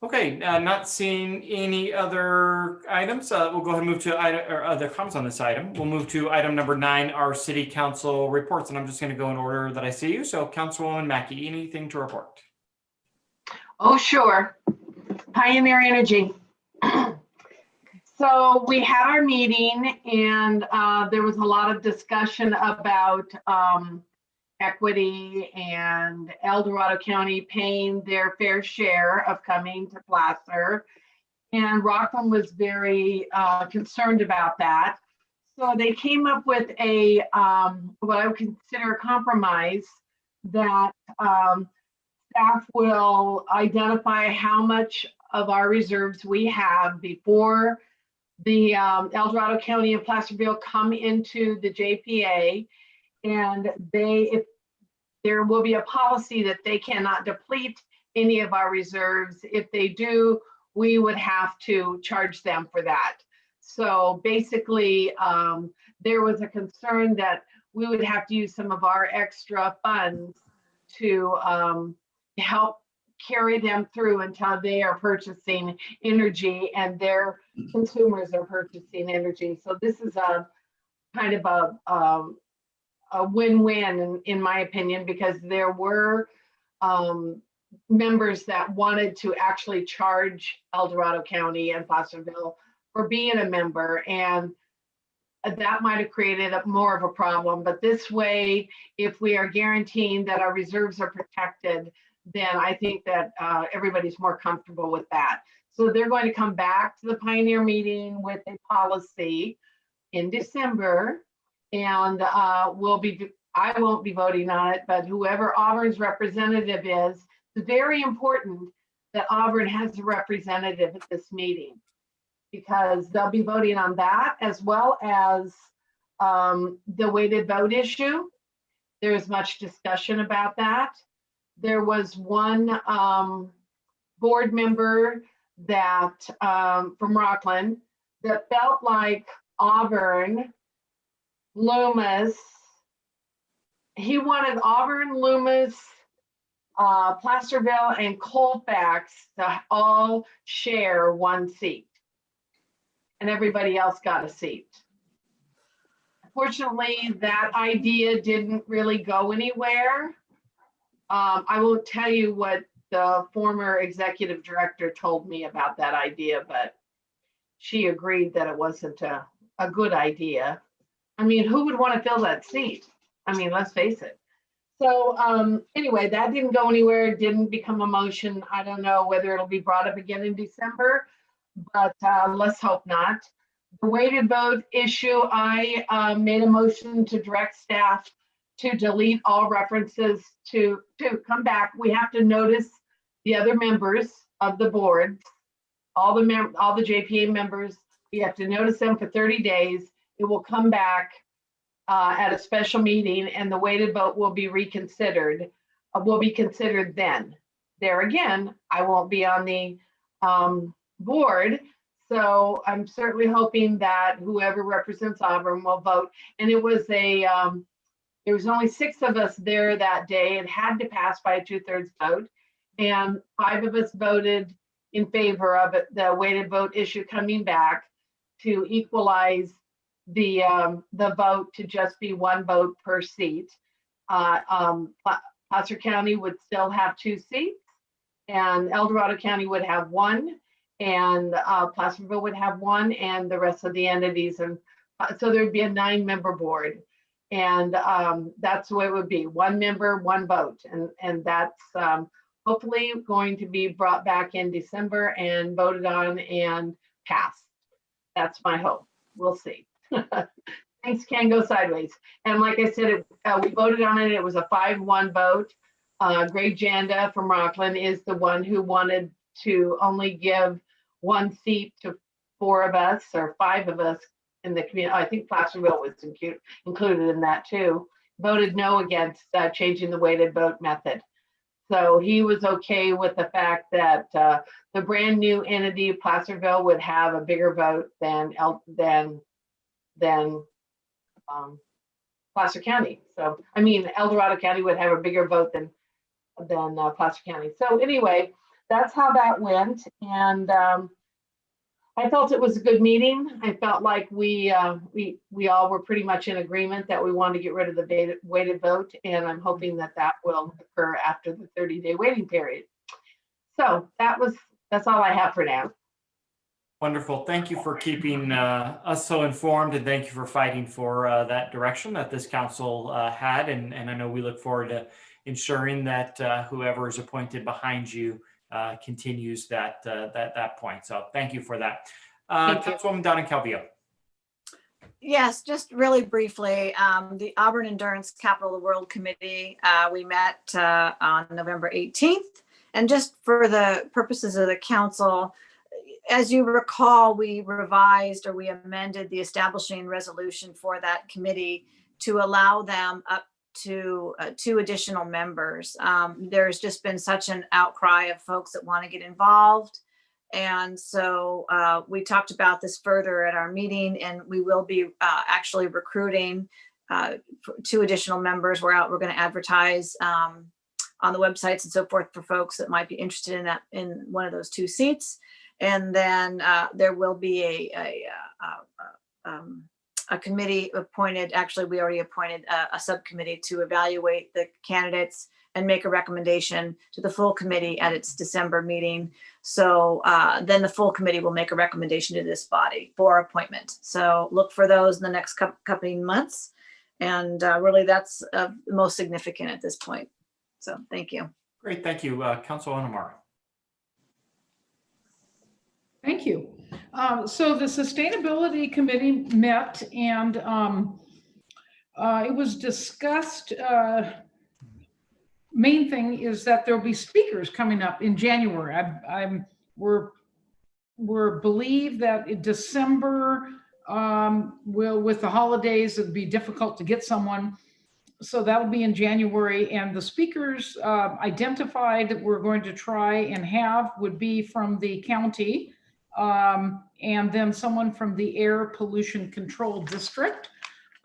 Okay, not seeing any other items. We'll go ahead and move to other comments on this item. We'll move to item number 9, our city council reports. And I'm just going to go in order that I see you. So Councilwoman Mackey, anything to report? Oh, sure. Pioneer Energy. So we had our meeting and there was a lot of discussion about equity and El Dorado County paying their fair share of coming to Placer. And Rockland was very concerned about that. So they came up with a what I would consider a compromise that staff will identify how much of our reserves we have before the El Dorado County and Placerville come into the JPA. And if there will be a policy that they cannot deplete any of our reserves. If they do, we would have to charge them for that. So basically, there was a concern that we would have to use some of our extra funds to help carry them through until they are purchasing energy and their consumers are purchasing energy. So this is a kind of a win-win in my opinion, because there were members that wanted to actually charge El Dorado County and Placerville for being a member, and that might have created more of a problem. But this way, if we are guaranteeing that our reserves are protected, then I think that everybody's more comfortable with that. So they're going to come back to the Pioneer meeting with a policy in December. And I won't be voting on it, but whoever Auburn's representative is, it's very important that Auburn has a representative at this meeting, because they'll be voting on that as well as the weighted vote issue. There's much discussion about that. There was one board member that from Rockland that felt like Auburn, Loomis, he wanted Auburn, Loomis, Placerville, and Colfax to all share one seat, and everybody else got a seat. Unfortunately, that idea didn't really go anywhere. I won't tell you what the former executive director told me about that idea, but she agreed that it wasn't a good idea. I mean, who would want to fill that seat? I mean, let's face it. So anyway, that didn't go anywhere. It didn't become a motion. I don't know whether it'll be brought up again in December, but let's hope not. The weighted vote issue, I made a motion to direct staff to delete all references to come back. We have to notice the other members of the board, all the JPA members. We have to notice them for 30 days. It will come back at a special meeting, and the weighted vote will be reconsidered. Will be considered then. There again, I won't be on the board, so I'm certainly hoping that whoever represents Auburn will vote. And it was there was only 6 of us there that day. It had to pass by a 2/3 vote, and 5 of us voted in favor of it, the weighted vote issue coming back to equalize the vote to just be 1 vote per seat. Placer County would still have 2 seats, and El Dorado County would have one, and Placerville would have one, and the rest of the entities. And so there'd be a 9-member board. And that's the way it would be: 1 member, 1 vote. And that's hopefully going to be brought back in December and voted on and passed. That's my hope. We'll see. Things can go sideways. And like I said, we voted on it. It was a 5-1 vote. Greg Janda from Rockland is the one who wanted to only give 1 seat to 4 of us or 5 of us in the community. I think Placerville was included in that too. Voted no against changing the weighted vote method. So he was okay with the fact that the brand new entity, Placerville, would have a bigger vote than Placer County. So, I mean, El Dorado County would have a bigger vote than Placer County. So anyway, that's how that went. And I felt it was a good meeting. I felt like we all were pretty much in agreement that we wanted to get rid of the weighted vote, and I'm hoping that that will occur after the 30-day waiting period. So that's all I have for now. Wonderful. Thank you for keeping us so informed, and thank you for fighting for that direction that this council had. And I know we look forward to ensuring that whoever is appointed behind you continues that point. So thank you for that. Thank you. Councilwoman Donna Calvillo. Yes, just really briefly, the Auburn Endurance Capital of the World Committee, we met on November 18th. And just for the purposes of the council, as you recall, we revised or we amended the establishing resolution for that committee to allow them up to 2 additional members. There's just been such an outcry of folks that want to get involved. And so we talked about this further at our meeting, and we will be actually recruiting 2 additional members. We're going to advertise on the websites and so forth for folks that might be interested in one of those 2 seats. And then there will be a committee appointed. Actually, we already appointed a subcommittee to evaluate the candidates and make a recommendation to the full committee at its December meeting. So then the full committee will make a recommendation to this body for appointment. So look for those in the next couple months. And really that's the most significant at this point. So thank you. Great. Thank you. Councilwoman Amaro. Thank you. So the Sustainability Committee met, and it was discussed. Main thing is that there'll be speakers coming up in January. We're believe that in December, with the holidays, it'd be difficult to get someone. So that'll be in January, and the speakers identified that we're going to try and have would be from the county. And then someone from the Air Pollution Control District.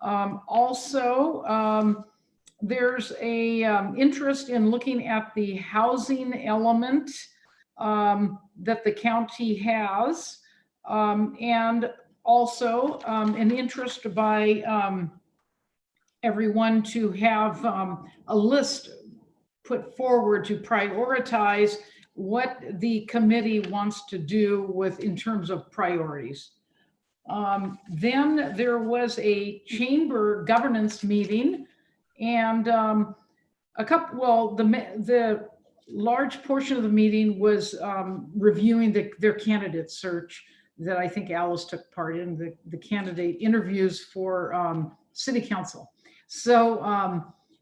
Also, there's a interest in looking at the housing element that the county has, and also an interest by everyone to have a list put forward to prioritize what the committee wants to do in terms of priorities. Then there was a chamber governance meeting, and the large portion of the meeting was reviewing their candidate search that I think Alice took part in, the candidate interviews for city council. So,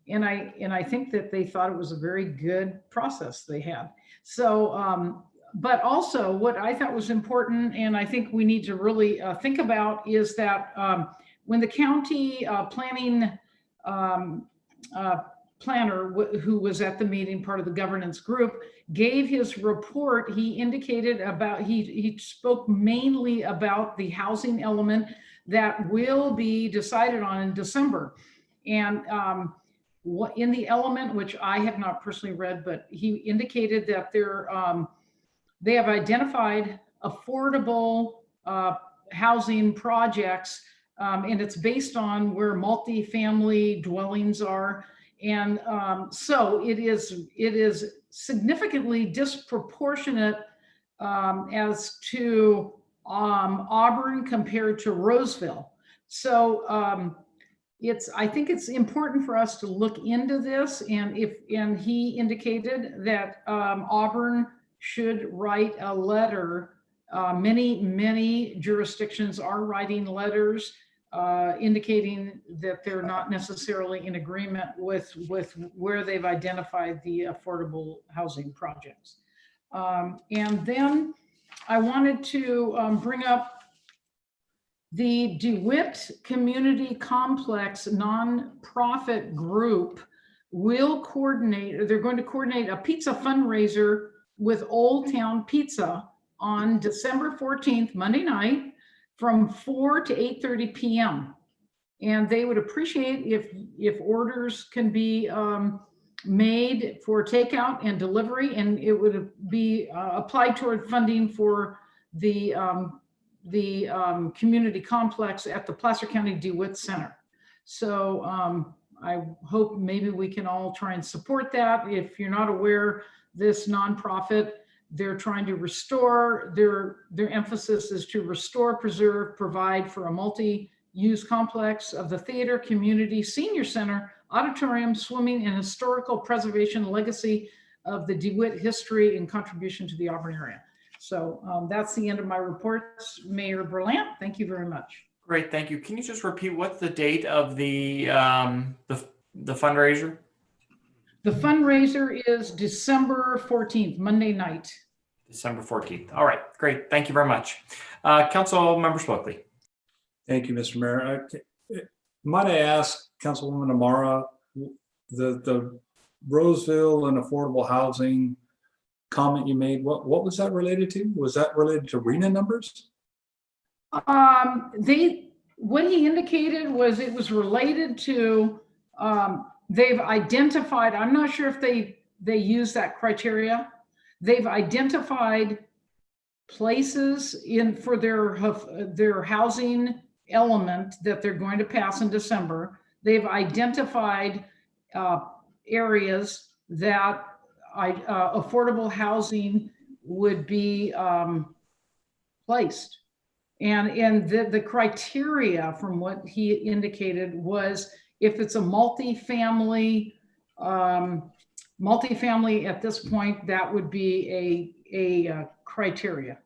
and I think that they thought it was a very good process they had. So, but also what I thought was important, and I think we need to really think about, is that when the county planning planner who was at the meeting, part of the governance group, gave his report, he indicated about, he spoke mainly about the housing element that will be decided on in December. And what in the element, which I have not personally read, but he indicated that they have identified affordable housing projects, and it's based on where multifamily dwellings are. And so it is significantly disproportionate as to Auburn compared to Roseville. So I think it's important for us to look into this. And he indicated that Auburn should write a letter. Many jurisdictions are writing letters indicating that they're not necessarily in agreement with where they've identified the affordable housing projects. And then I wanted to bring up the DeWitt Community Complex nonprofit group will coordinate, they're going to coordinate a pizza fundraiser with Old Town Pizza on December 14th, Monday night, from 4 to 8:30 p.m. And they would appreciate if orders can be made for takeout and delivery, and it would be applied toward funding for the community complex at the Placer County DeWitt Center. So I hope maybe we can all try and support that. If you're not aware, this nonprofit, they're trying to restore, their emphasis is to restore, preserve, provide for a multi-use complex of the theater, community, senior center, auditorium, swimming, and historical preservation legacy of the DeWitt history and contribution to the Auburn area. So that's the end of my reports. Mayor Berlant, thank you very much. Great, thank you. Can you just repeat what's the date of the fundraiser? The fundraiser is December 14th, Monday night. December 14th. All right, great. Thank you very much. Council Member Swickley. Thank you, Mr. Mayor. Might I ask Councilwoman Amara, the Roseville and affordable housing comment you made, what was that related to? Was that related to RHNA numbers? What he indicated was it was related to, they've identified, I'm not sure if they use that criteria. They've identified places for their housing element that they're going to pass in December. They've identified areas that affordable housing would be placed. And the criteria from what he indicated was if it's a multifamily at this point, that would be a criteria.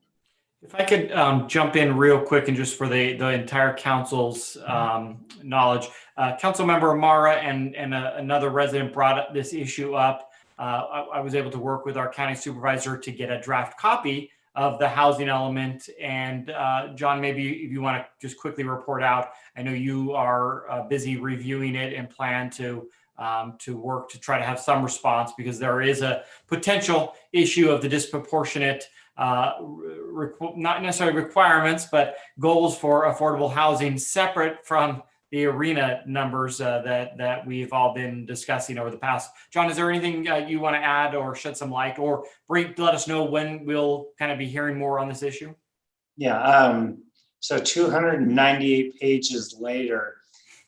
If I could jump in real quick and just for the entire council's knowledge, Councilmember Amara and another resident brought this issue up. I was able to work with our county supervisor to get a draft copy of the housing element. And John, maybe if you want to just quickly report out, I know you are busy reviewing it and plan to work to try to have some response, because there is a potential issue of the disproportionate, not necessarily requirements, but goals for affordable housing separate from the RHNA numbers that we've all been discussing over the past. John, is there anything you want to add or shed some light, or let us know when we'll kind of be hearing more on this issue? Yeah, so 298 pages later,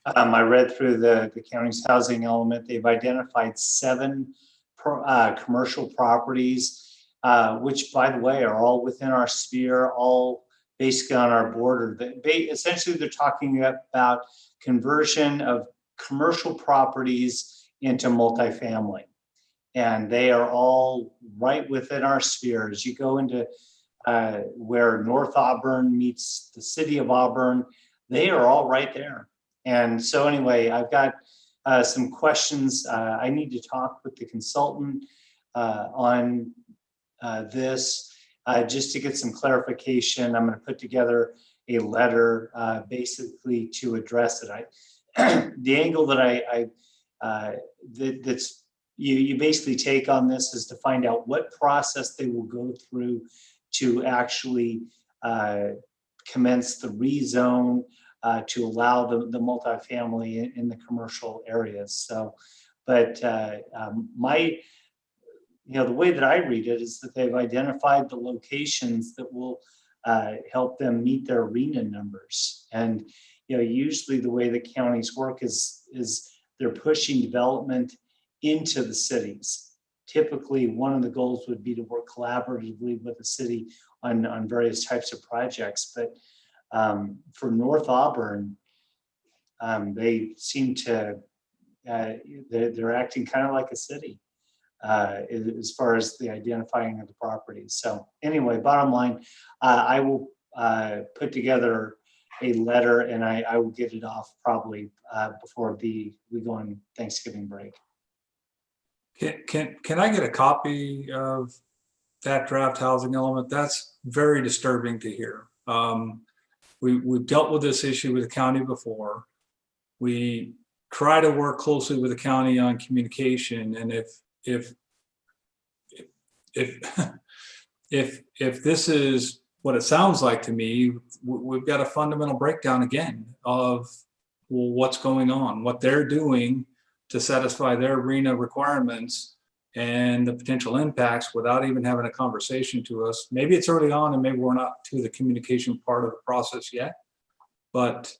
I read through the county's housing element. They've identified 7 commercial properties, which, by the way, are all within our sphere, all basically on our border. Essentially, they're talking about conversion of commercial properties into multifamily. And they are all right within our sphere. As you go into where North Auburn meets the city of Auburn, they are all right there. And so anyway, I've got some questions. I need to talk with the consultant on this just to get some clarification. I'm going to put together a letter basically to address it. The angle that that's you basically take on this is to find out what process they will go through to actually commence the rezone to allow the multifamily in the commercial areas. So, but the way that I read it is that they've identified the locations that will help them meet their RHNA numbers. And usually the way the counties work is they're pushing development into the cities. Typically, one of the goals would be to work collaboratively with the city on various types of projects. But for North Auburn, they seem to, they're acting kind of like a city as far as the identifying of the properties. So anyway, bottom line, I will put together a letter and I will get it off probably before we go on Thanksgiving break. Can I get a copy of that draft housing element? That's very disturbing to hear. We've dealt with this issue with the county before. We try to work closely with the county on communication, and if this is what it sounds like to me, we've got a fundamental breakdown again of what's going on, what they're doing to satisfy their RHNA requirements and the potential impacts without even having a conversation to us. Maybe it's early on and maybe we're not to the communication part of the process yet, but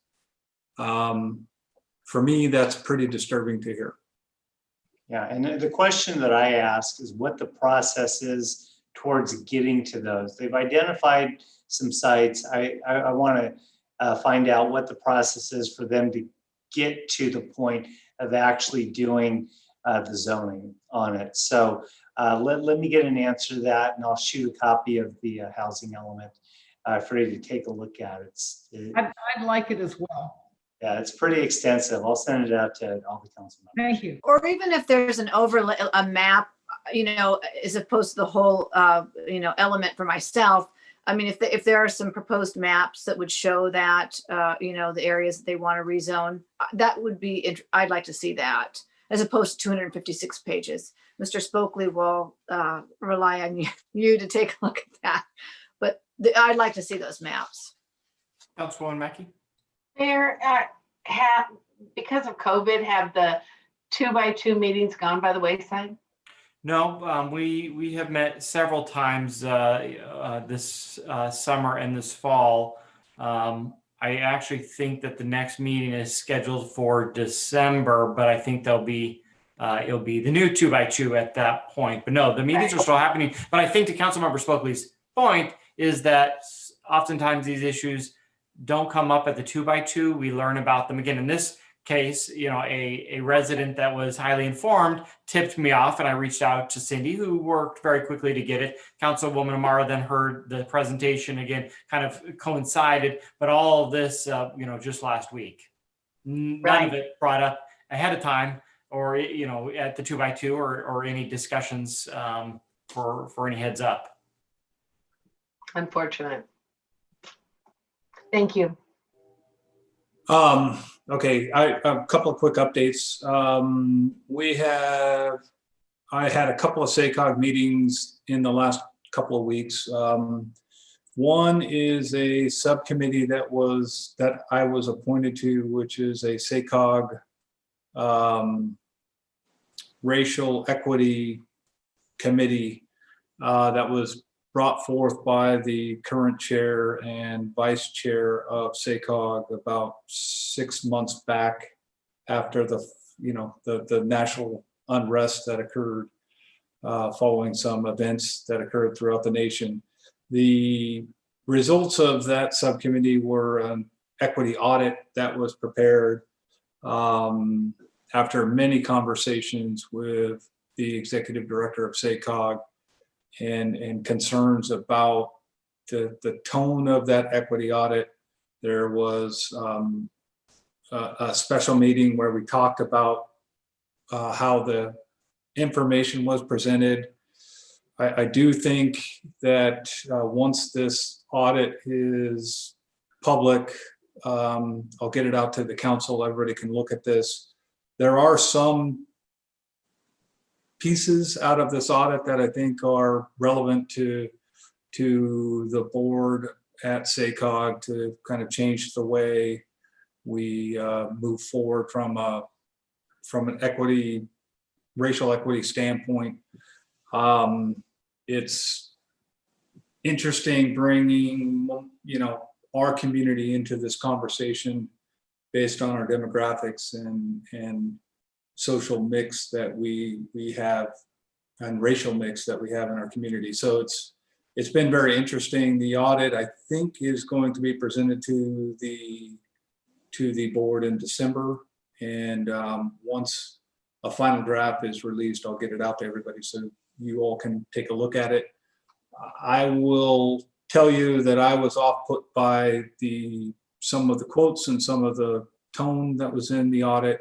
for me, that's pretty disturbing to hear. Yeah, and the question that I ask is what the process is towards getting to those. They've identified some sites. I want to find out what the process is for them to get to the point of actually doing the zoning on it. So let me get an answer to that, and I'll shoot a copy of the housing element for you to take a look at. I'd like it as well. Yeah, it's pretty extensive. I'll send it out to all the council members. Thank you. Or even if there's an overlay, a map, as opposed to the whole, element for myself. I mean, if there are some proposed maps that would show that, the areas that they want to rezone, that would be, I'd like to see that as opposed to 256 pages. Mr. Spokley will rely on you to take a look at that. But I'd like to see those maps. Councilwoman Mackey? Mayor, because of COVID, have the 2x2 meetings gone by the wayside? No, we have met several times this summer and this fall. I actually think that the next meeting is scheduled for December, but I think it'll be the new 2x2 at that point. But no, the meetings are still happening. But I think to Councilmember Spokley's point is that oftentimes these issues don't come up at the 2x2. We learn about them again. In this case, a resident that was highly informed tipped me off, and I reached out to Cindy, who worked very quickly to get it. Councilwoman Amara then heard the presentation again, kind of coincided, but all of this, just last week. None of it brought up ahead of time, or at the 2x2, or any discussions for any heads up. Unfortunate. Thank you. Okay, a couple of quick updates. I had a couple of SACOG meetings in the last couple of weeks. One is a subcommittee that I was appointed to, which is a SACOG racial equity committee that was brought forth by the current chair and vice chair of SACOG about 6 months back after the national unrest that occurred following some events that occurred throughout the nation. The results of that subcommittee were an equity audit that was prepared after many conversations with the executive director of SACOG and concerns about the tone of that equity audit. There was a special meeting where we talked about how the information was presented. I do think that once this audit is public, I'll get it out to the council. Everybody can look at this. There are some pieces out of this audit that I think are relevant to the board at SACOG to kind of change the way we move forward from an racial equity standpoint. It's interesting bringing our community into this conversation based on our demographics and social mix that we have and racial mix that we have in our community. So it's been very interesting. The audit, I think, is going to be presented to the board in December. And once a final draft is released, I'll get it out to everybody so you all can take a look at it. I will tell you that I was off put by some of the quotes and some of the tone that was in the audit.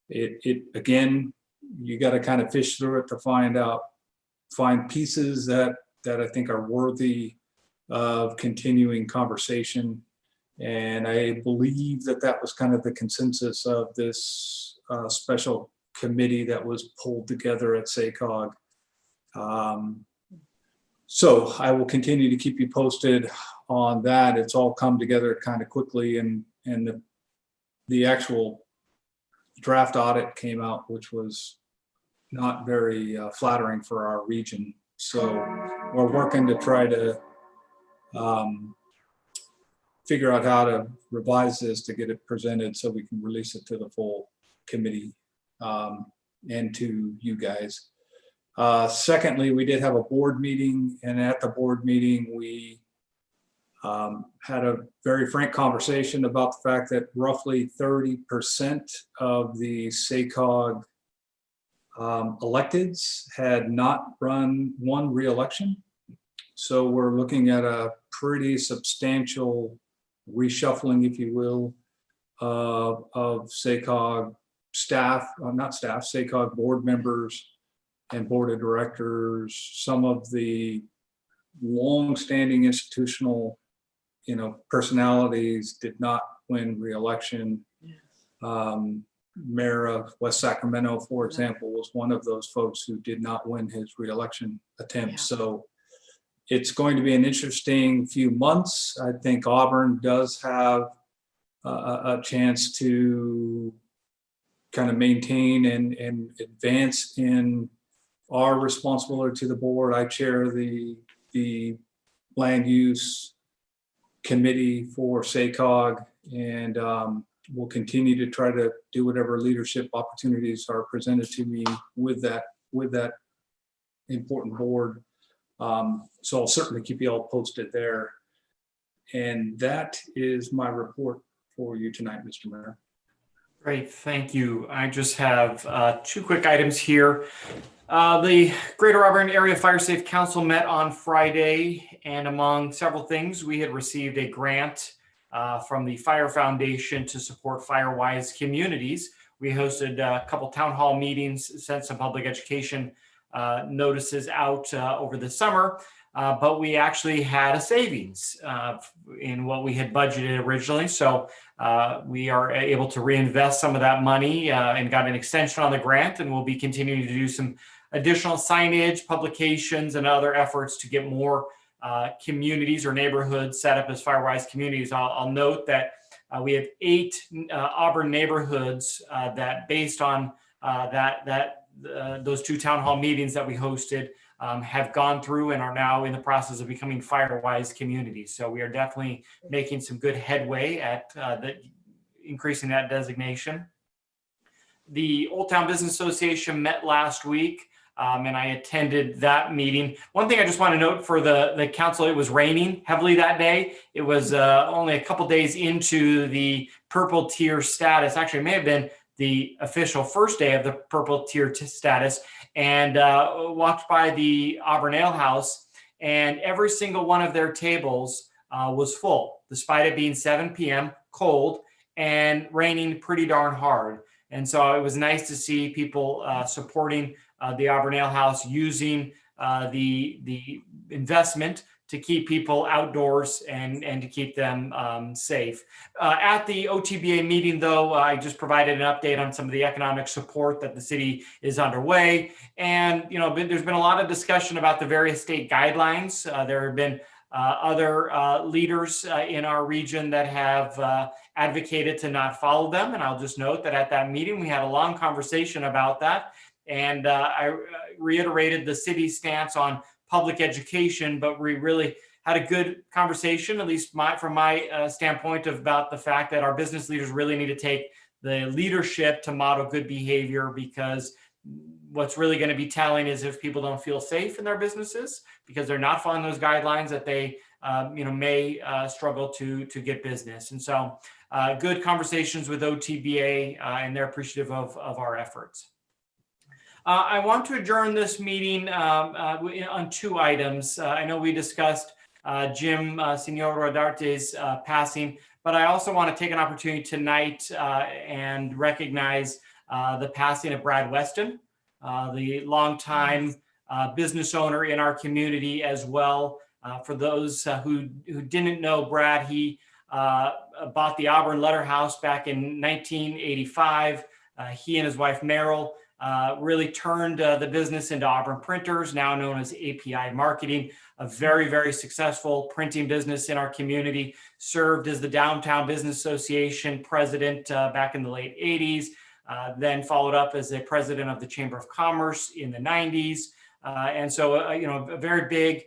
It again, you got to kind of fish through it to find pieces that I think are worthy of continuing conversation. And I believe that was kind of the consensus of this special committee that was pulled together at SACOG. So I will continue to keep you posted on that. It's all come together kind of quickly, and the actual draft audit came out, which was not very flattering for our region. So we're working to try to figure out how to revise this to get it presented so we can release it to the full committee and to you guys. Secondly, we did have a board meeting, and at the board meeting, we had a very frank conversation about the fact that roughly 30% of the SACOG electeds had not won re-election. So we're looking at a pretty substantial reshuffling, if you will, of SACOG staff, SACOG board members and board of directors. Some of the long-standing institutional, personalities did not win re-election. Mayor of West Sacramento, for example, was one of those folks who did not win his re-election attempt. Yeah. So it's going to be an interesting few months. I think Auburn does have a chance to kind of maintain and advance in our responsibility to the board. I chair the land use committee for SACOG, and we'll continue to try to do whatever leadership opportunities are presented to me with that important board. So I'll certainly keep you all posted there. And that is my report for you tonight, Mr. Mayor. Great, thank you. I just have two quick items here. The Greater Auburn Area Fire Safe Council met on Friday, and among several things, we had received a grant from the Fire Foundation to support FireWise communities. We hosted a couple town hall meetings, sent some public education notices out over the summer, but we actually had a savings in what we had budgeted originally. So we are able to reinvest some of that money and got an extension on the grant, and we'll be continuing to do some additional signage, publications, and other efforts to get more communities or neighborhoods set up as FireWise communities. I'll note that we have 8 Auburn neighborhoods that, based on those 2 town hall meetings that we hosted, have gone through and are now in the process of becoming FireWise communities. So we are definitely making some good headway at increasing that designation. The Old Town Business Association met last week, and I attended that meeting. One thing I just want to note for the council, it was raining heavily that day. It was only a couple days into the purple tier status. Actually, it may have been the official first day of the purple tier status, and walked by the Auburn Ale House, and every single one of their tables was full, despite it being 7 p.m., cold, and raining pretty darn hard. And so it was nice to see people supporting the Auburn Ale House, using the investment to keep people outdoors and to keep them safe. At the OTBA meeting, though, I just provided an update on some of the economic support that the city is underway. And, there's been a lot of discussion about the various state guidelines. There have been other leaders in our region that have advocated to not follow them. And I'll just note that at that meeting, we had a long conversation about that. And I reiterated the city's stance on public education, but we really had a good conversation, at least from my standpoint, about the fact that our business leaders really need to take the leadership to model good behavior, because what's really going to be telling is if people don't feel safe in their businesses because they're not following those guidelines, that they may struggle to get business. And so good conversations with OTBA, and they're appreciative of our efforts. I want to adjourn this meeting on 2 items. I know we discussed Jim Senor Rodarte's passing, but I also want to take an opportunity tonight and recognize the passing of Brad Weston, the longtime business owner in our community as well. For those who didn't know Brad, he bought the Auburn Letter House back in 1985. He and his wife Meryl really turned the business into Auburn Printers, now known as API Marketing, a very, very successful printing business in our community. Served as the Downtown Business Association president back in the late 80s, then followed up as the president of the Chamber of Commerce in the 90s. And so, a very big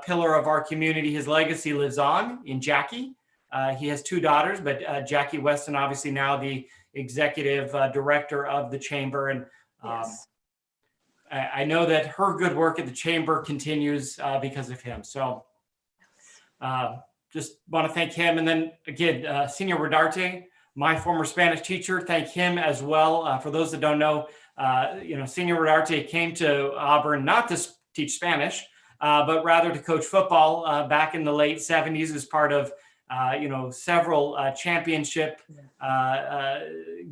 pillar of our community. His legacy lives on in Jackie. He has 2 daughters, but Jackie Weston, obviously now the executive director of the Chamber. And Yes. I know that her good work at the Chamber continues because of him. So just want to thank him. And then again, Senor Rodarte, my former Spanish teacher, thank him as well. For those that don't know, Senor Rodarte came to Auburn not to teach Spanish, but rather to coach football back in the late 70s as part of several championship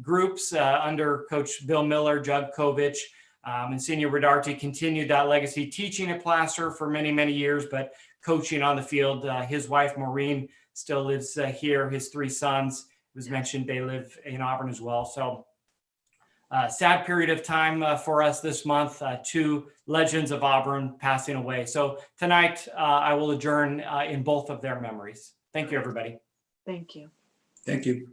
groups under Coach Bill Miller, Jug Kovich, and Senor Rodarte continued that legacy, teaching at Placer for many, many years, but coaching on the field. His wife, Maureen, still lives here. His 3 sons, it was mentioned, they live in Auburn as well. So sad period of time for us this month, 2 legends of Auburn passing away. So tonight I will adjourn in both of their memories. Thank you, everybody. Thank you. Thank you.